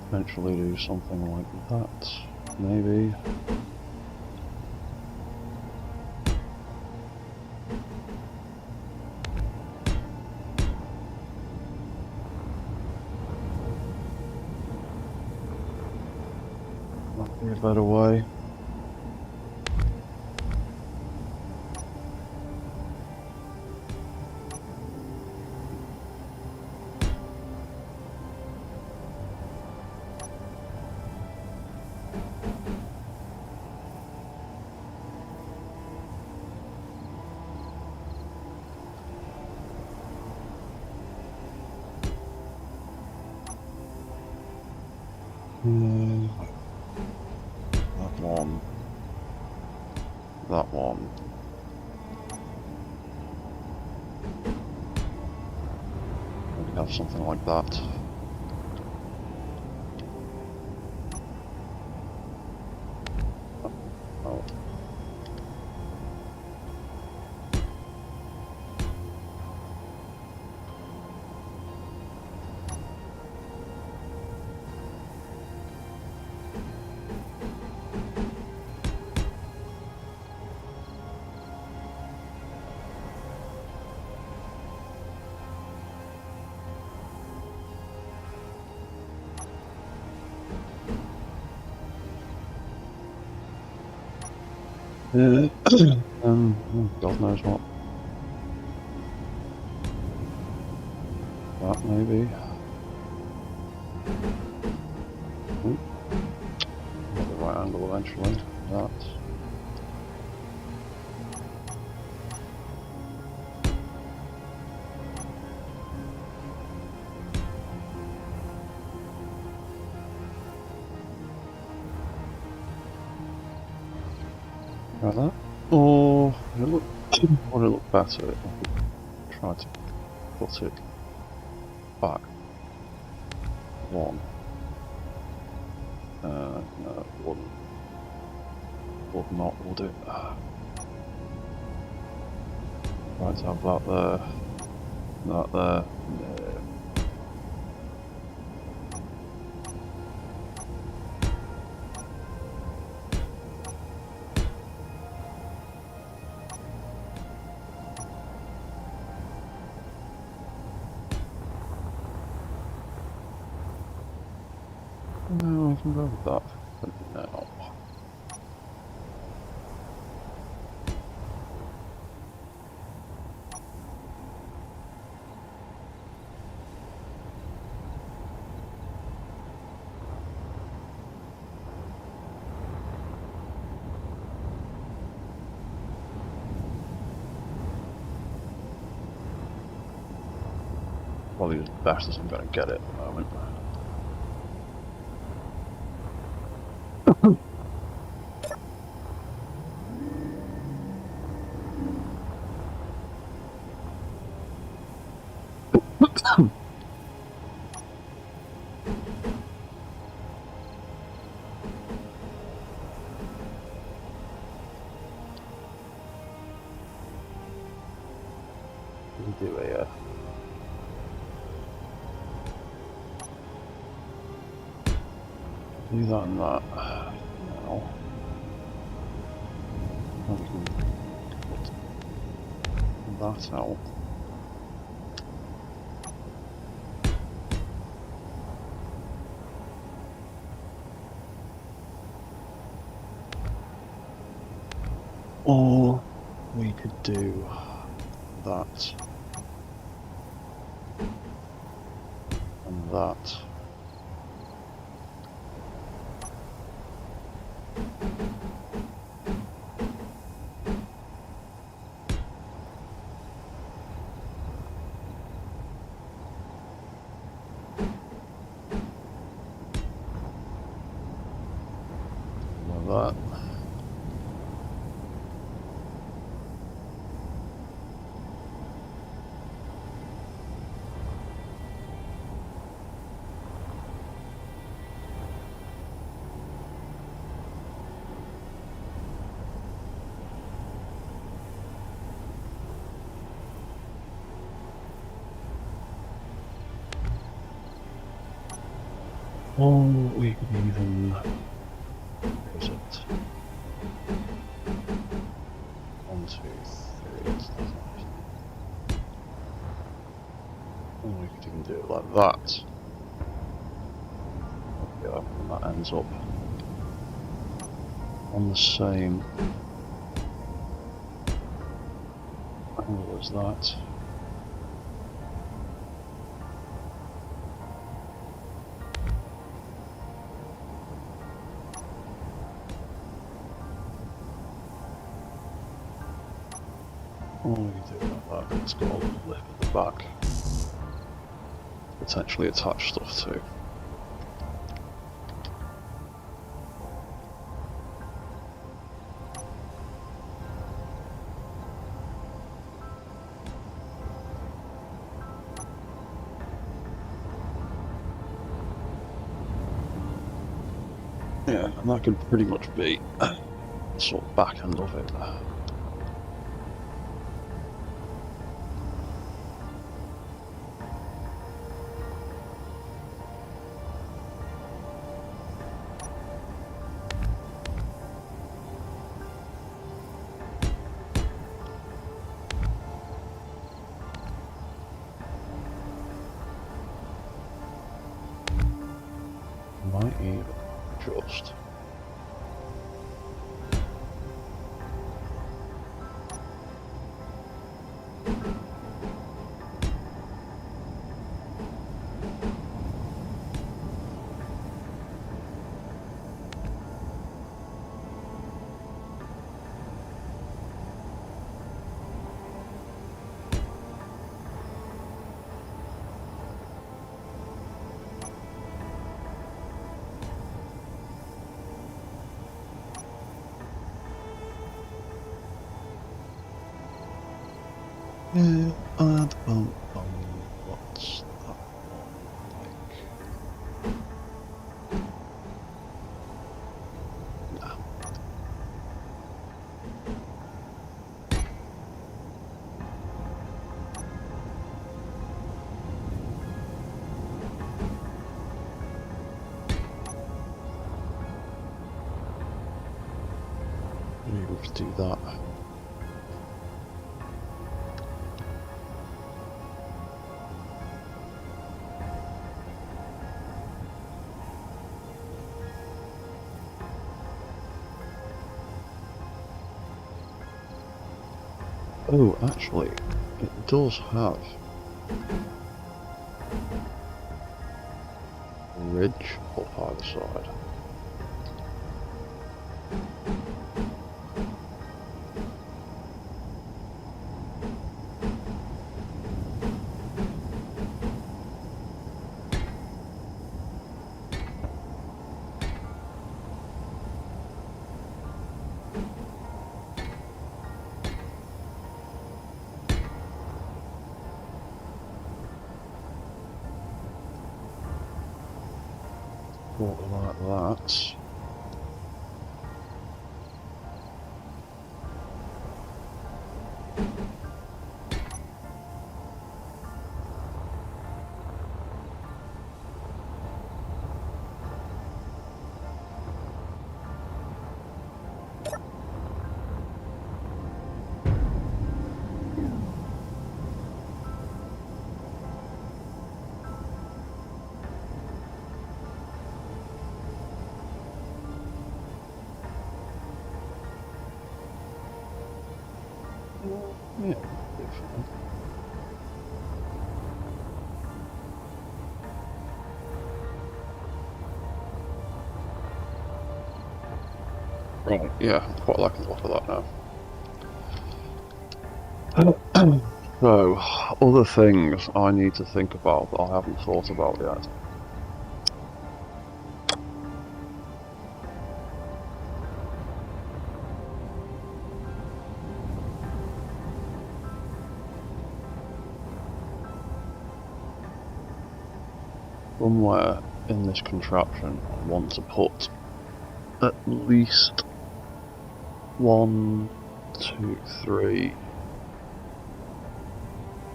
Eventually do something like that, maybe. Might be a better way. That one. That one. Maybe have something like that. Oh. God knows what. That maybe. At the right angle eventually. That. Like that. Or would it look better if I could try to put it back one? No, it wouldn't. Would not, would it? Right, to have that there. That there. No. No, I can go with that. But no. Probably as best as I'm going to get it at the moment. We'll do a do that and that. Now, we can put that out. Or we could do that and that. Like that. Or we could even, where is it? 1, 2, 3. Or we could even do it like that. Yeah, and that ends up on the same angle as that. Or we can do it like that. It's got a little lip at the back. Potentially attach stuff to. Yeah, and that could pretty much be the sort of back end of it. Might even just. Yeah, and what's that one like? Nah. Maybe we could do that. Oh, actually, it does have a ridge up either side. What like that. Yeah, definitely. Right, yeah, I'm quite liking the look of that now. So, other things I need to think about that I haven't thought about yet. Somewhere in this contraption, I want to put at least 1, 2, 3,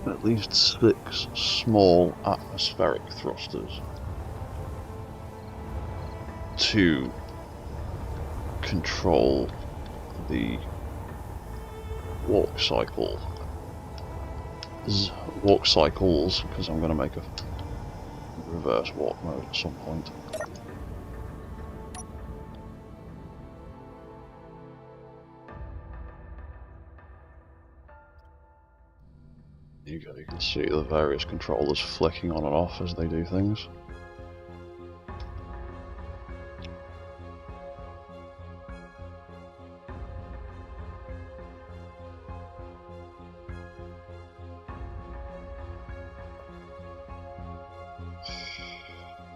at least 6 small atmospheric thrusters to control the walk cycles, because I'm going to make a reverse walk mode at some point. You can see the various controllers flicking on and off as they do things.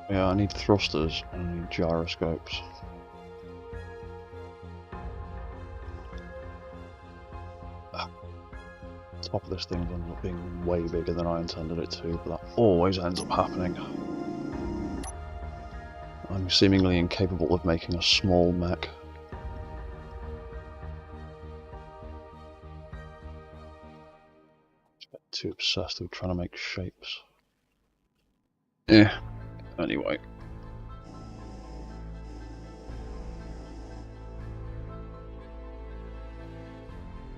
Yeah, I need thrusters and I need gyroscopes. Top of this thing ends up being way bigger than I intended it to, but that always ends up happening. I I'm seemingly incapable of making a small mech. Too obsessed with trying to make shapes. Yeah, anyway.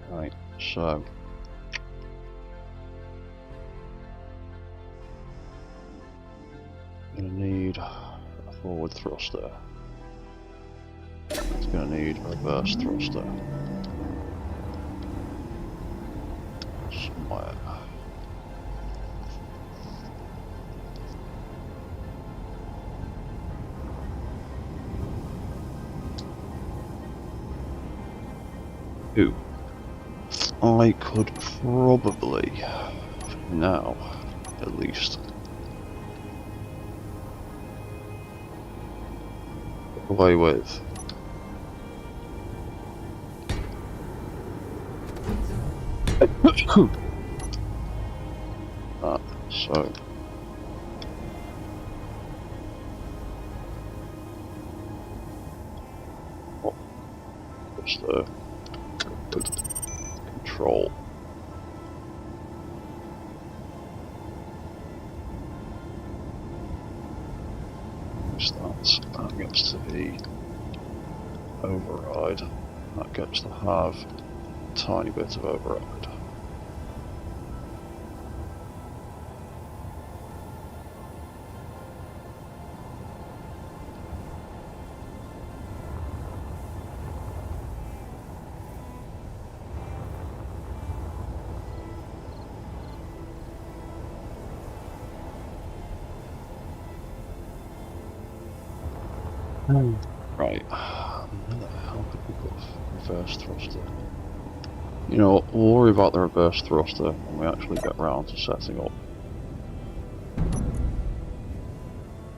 Right, so I'm gonna need a forward thruster. It's gonna need a reverse thruster. Somewhere. Ooh. I could probably, now, at least, get away with that, so just good control. That gets to be override. That gets to have a tiny bit of override. Right, where the hell did we put reverse thruster? You know, we'll worry about the reverse thruster when we actually get round to setting up.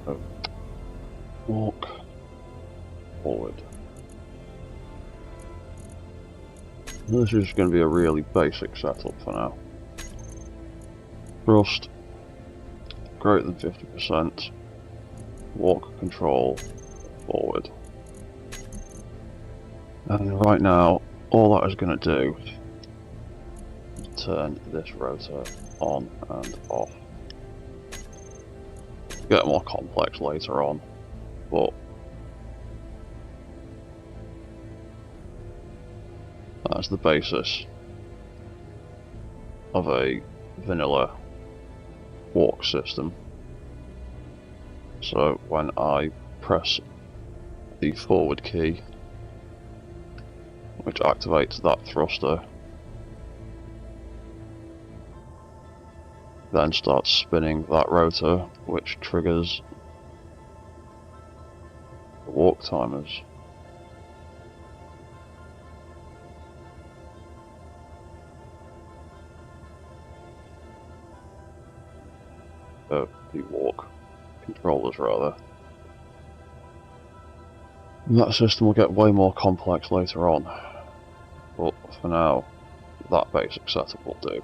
So, walk forward. This is going to be a really basic setup for now. Thrust, greater than 50%, walk control, forward. And right now, all that is going to do is turn this rotor on and off. Get more complex later on, but that's the basis of a vanilla walk system. So when I press the forward key, which activates that thruster, then starts spinning that rotor, which triggers the walk timers. The walk controllers rather. And that system will get way more complex later on, but for now, that basic setup will do.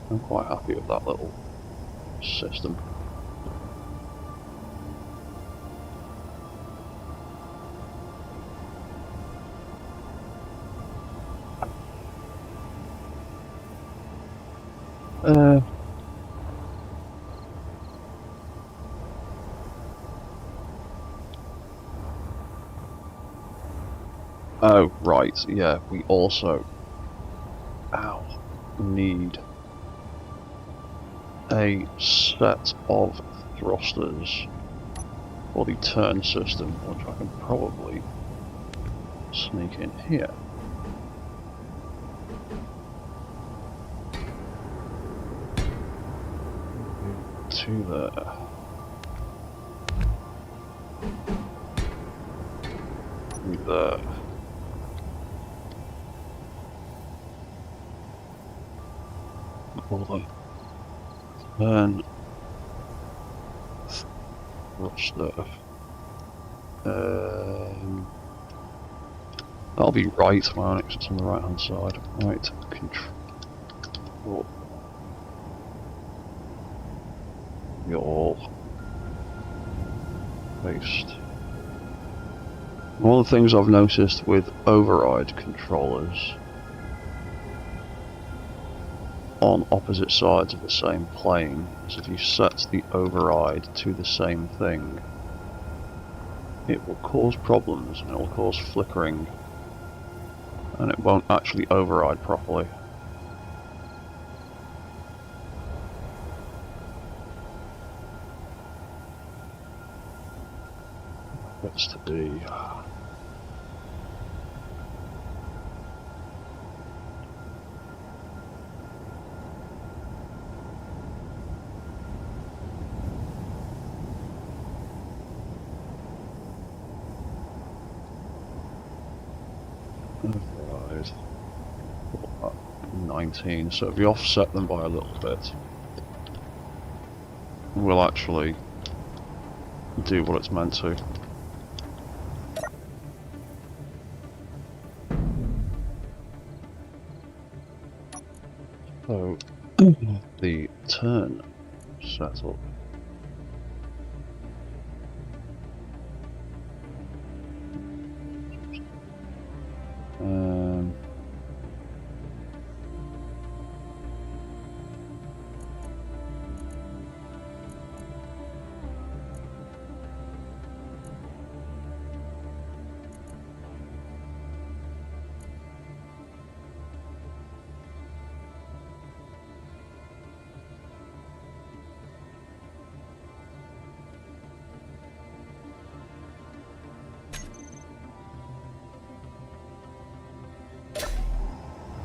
I'm quite happy with that little system. Oh, right, yeah, we also need a set of thrusters for the turn system, which I can probably sneak in here. To there. There. Hold on. Turn thruster. That'll be right, Marnix, it's on the right hand side. Right, control. but you're all based. One of the things I've noticed with override controllers on opposite sides of the same plane is if you set the override to the same thing, it will cause problems and it will cause flickering and it won't actually override properly. Gets to be override 19, so if you offset them by a little bit, we'll actually do what it's meant to. So the turn setup.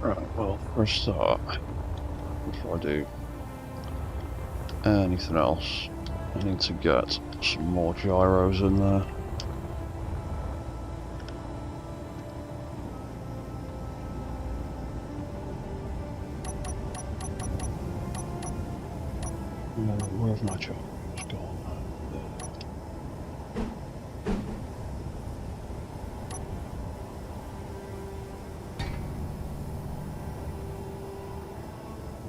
Right, well, for a start, before I do anything else, I need to get some more gyros in there. Where have my gyros gone?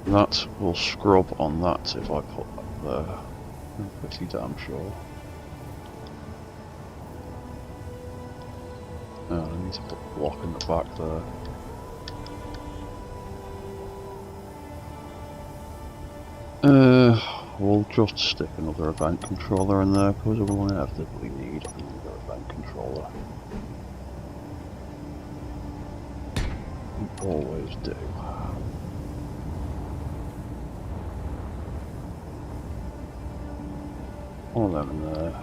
That will scrub on that if I put that there. I'm pretty damn sure. No, I need to put a block in the back there. We'll just stick another event controller in there because we will inevitably need another event controller. We always do. One of them in there.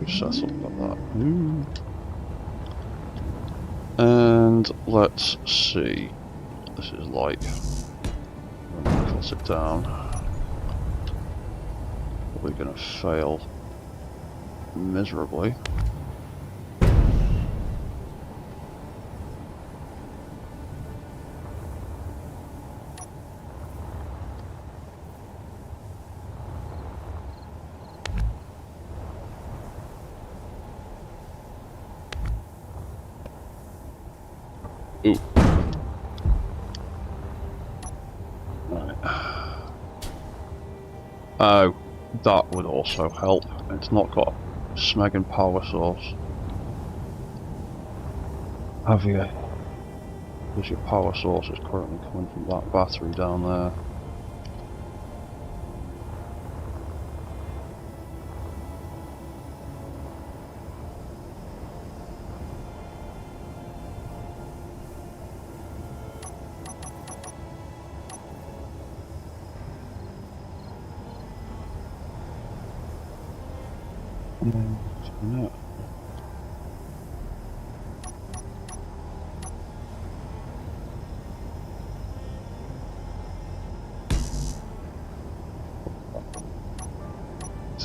Set up like that. And let's see what this is like. I'm going to cut it down. Probably going to fail miserably. Ooh. Right. Oh, that would also help. It's not got a smegging power source. Have you? Because your power source is currently coming from that battery down there. No.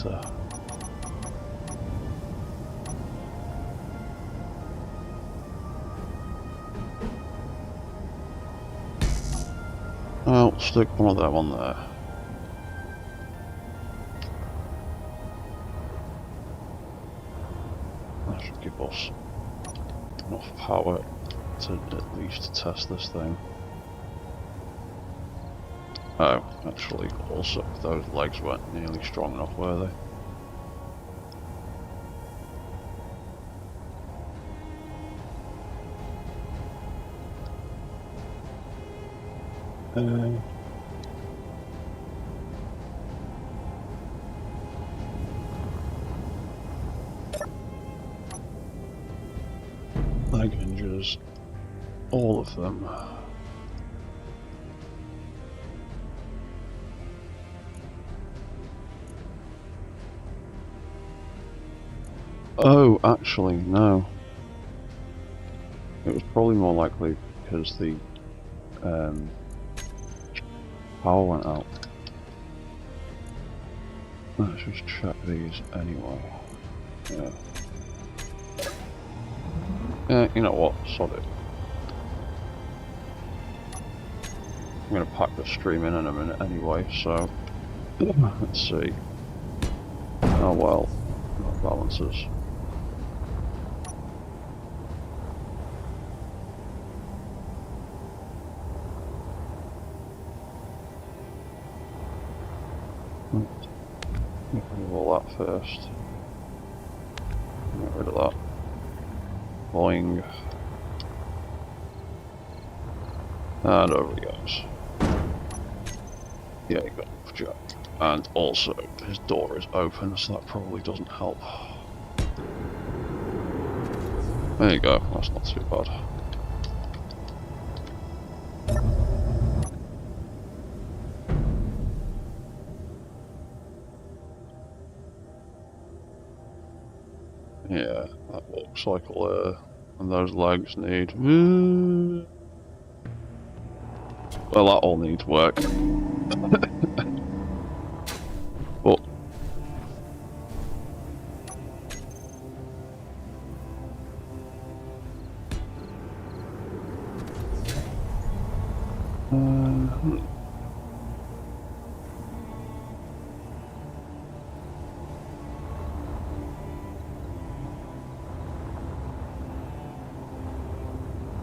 later. I'll stick one of them on there. That should give us enough power to at least test this thing. Oh, actually, also, those legs weren't nearly strong enough, were they? Leg hinges, all of them. Oh, actually, no. It was probably more likely because the power went out. Let's just check these anyway. Yeah. You know what? Sod it. I'm going to pack the stream in a minute anyway, so let's see. Oh well, that balances. Get rid of all that first. Get rid of that. Boing. And over he goes. Yeah, you got off Jack. And also, his door is open, so that probably doesn't help. There you go, that's not too bad. Yeah, that walk cycle there, and those legs need... Well, that all needs work. But...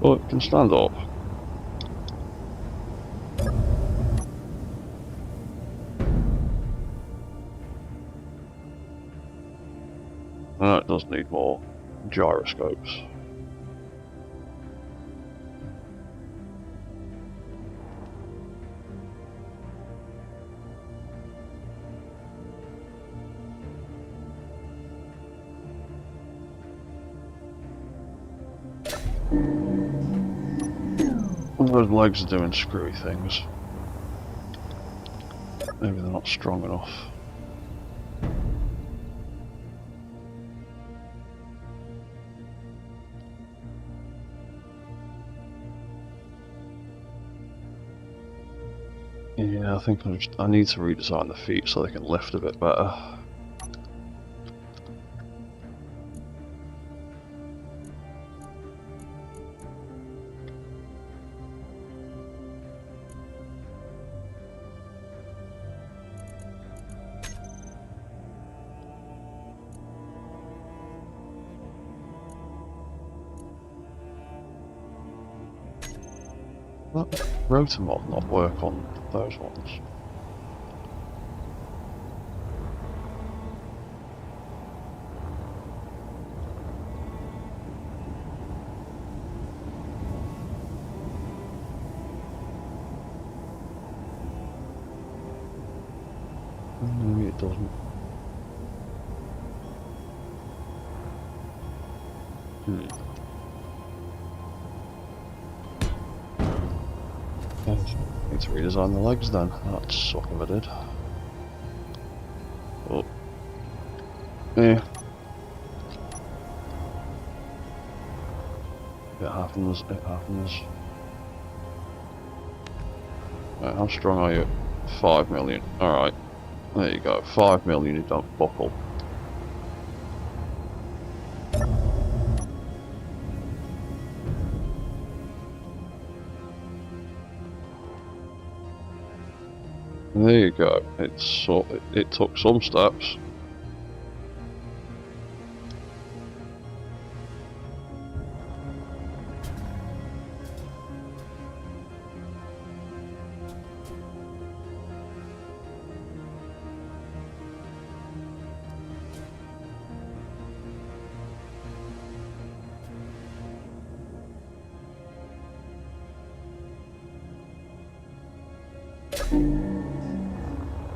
Well, it can stand up. It does need more gyroscopes. Those legs are doing screwy things. Maybe they're not strong enough. Yeah, I think I need to redesign the feet so they can lift a bit better. That rotor mod not work on those ones? Maybe it doesn't. Need to redesign the legs then. That suck of a did. Oh. Yeah. It happens, it happens. Right, how strong are you? 5 million. Alright. There you go, 5 million, you don't buckle. There you go, it took some steps.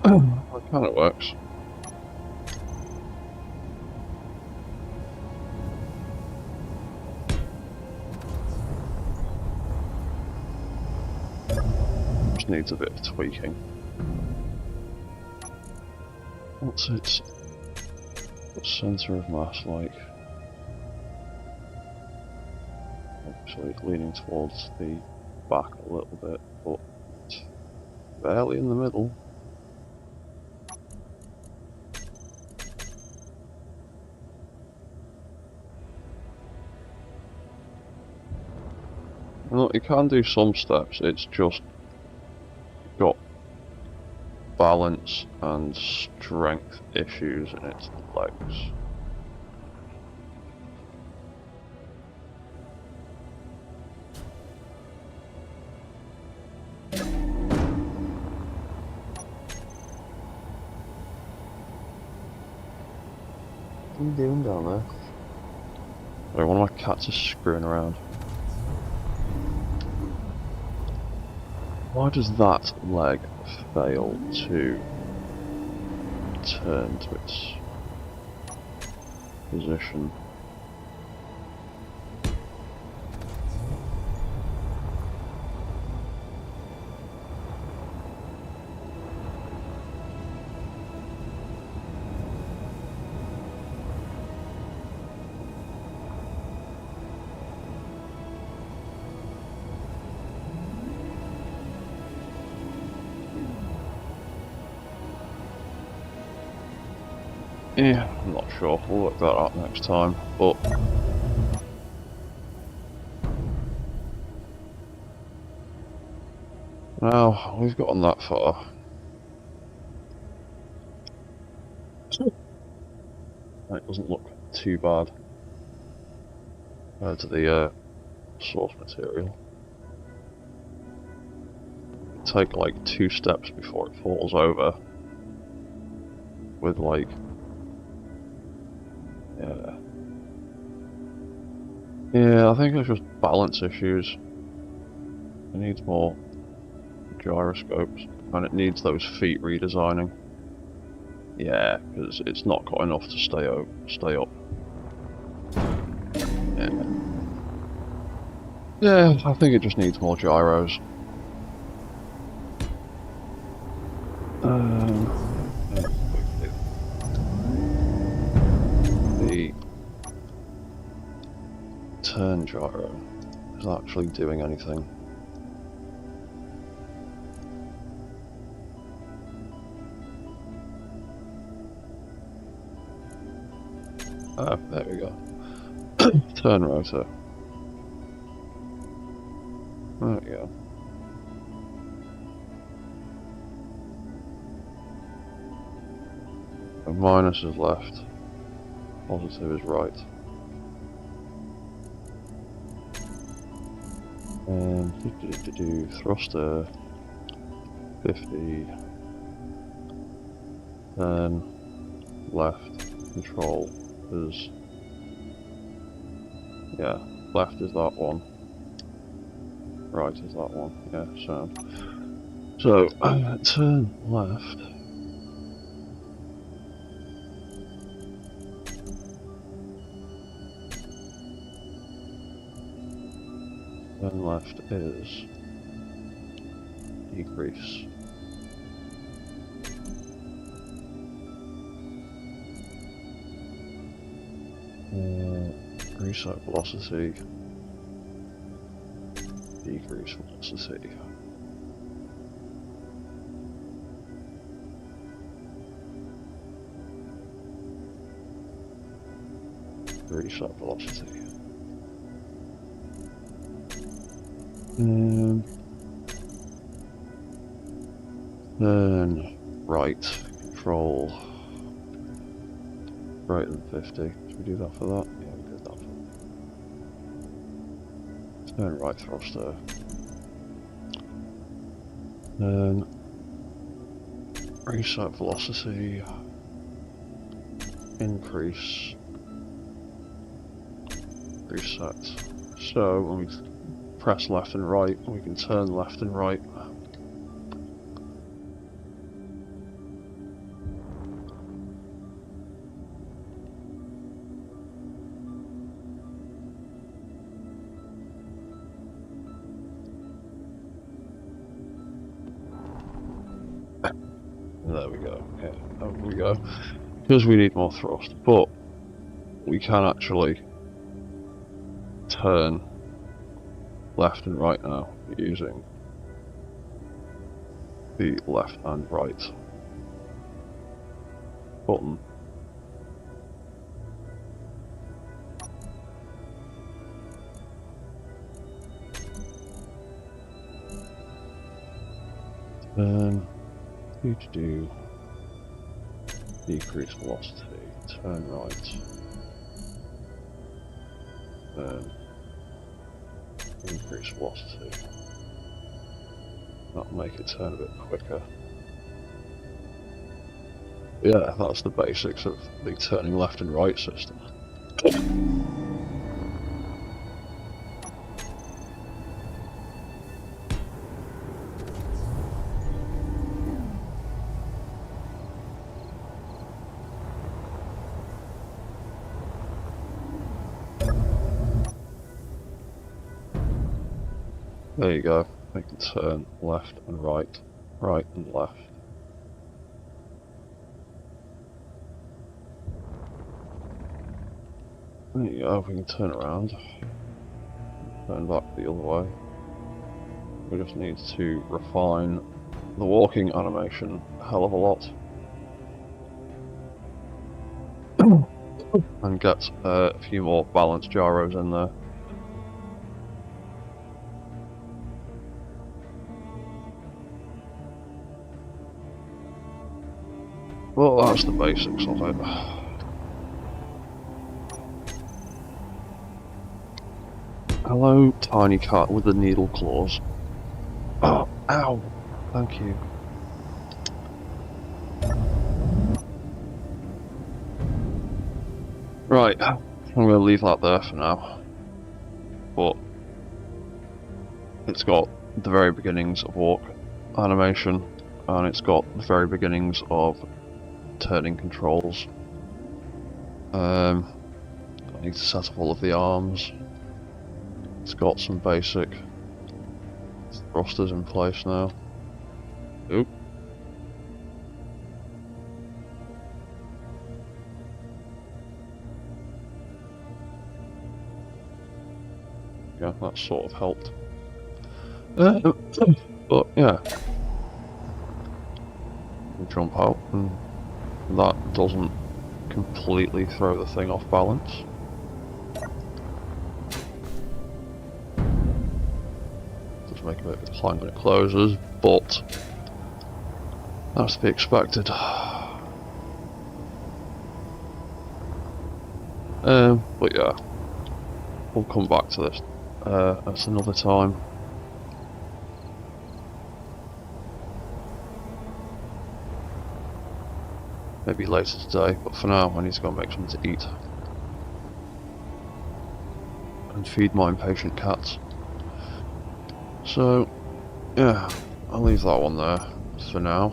That kind of works. Just needs a bit of tweaking. What's its centre of mass like? Actually leaning towards the back a little bit, but barely in the middle. Well, it can do some steps, it's just got balance and strength issues in its legs. What are you doing down there? Sorry, one of my cats is screwing around. Why does that leg fail to turn to its position? Yeah, I'm not sure. We'll work that out next time, but now we've gotten that far. It doesn't look too bad compared to the source material. Take like 2 steps before it falls over with like yeah, I think it's just balance issues. It needs more gyroscopes and it needs those feet redesigning. Yeah, because it's not got enough to stay up. Yeah, I think it just needs more gyros. The turn gyro is actually doing anything. Ah, there we go. Turn rotor. There we go. So minus is left, positive is right. And thruster 50, then left control is, yeah, left is that one, right is that one, yeah, so turn left. Then left is decrease. Reset velocity, decrease velocity. reset velocity. Then right control greater than 50. Did we do that for that? Yeah, we did that for that. Turn right thruster. Then reset velocity. Increase. Reset. So when we press left and right, we can turn left and right. There we go. Yeah, there we go. Because we need more thrust, but we can actually turn left and right now using the left and right button. Then do decrease velocity, turn right, then increase velocity. That'll make it turn a bit quicker. Yeah, that's the basics of the turning left and right system. There you go. We can turn left and right, right and left. There you go, we can turn around, turn back the other way. We just need to refine the walking animation a hell of a lot. And get a few more balance gyros in there. Well, that's the basics of it. Hello, tiny cat with the needle claws. Oh, ow! Thank you. Right, I'm going to leave that there for now. But it's got the very beginnings of walk animation, and it's got the very beginnings of turning controls. I need to set up all of the arms. It's got some basic thrusters in place now. Oop. Yeah, that sort of helped. But yeah, we jump out, and that doesn't completely throw the thing off balance. Does make a bit of a climb when it closes, but that's to be expected. But yeah, we'll come back to this at another time. Maybe later today, but for now I need to go and make something to eat and feed my impatient cats. So yeah, I'll leave that one there for now.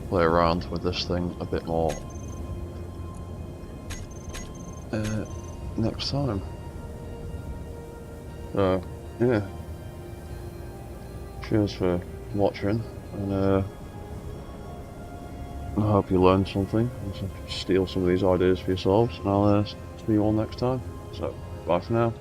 Play around with this thing a bit more next time. So yeah, cheers for watching, and I hope you learned something and steal some of these ideas for yourselves, and I'll see you all next time. So bye for now.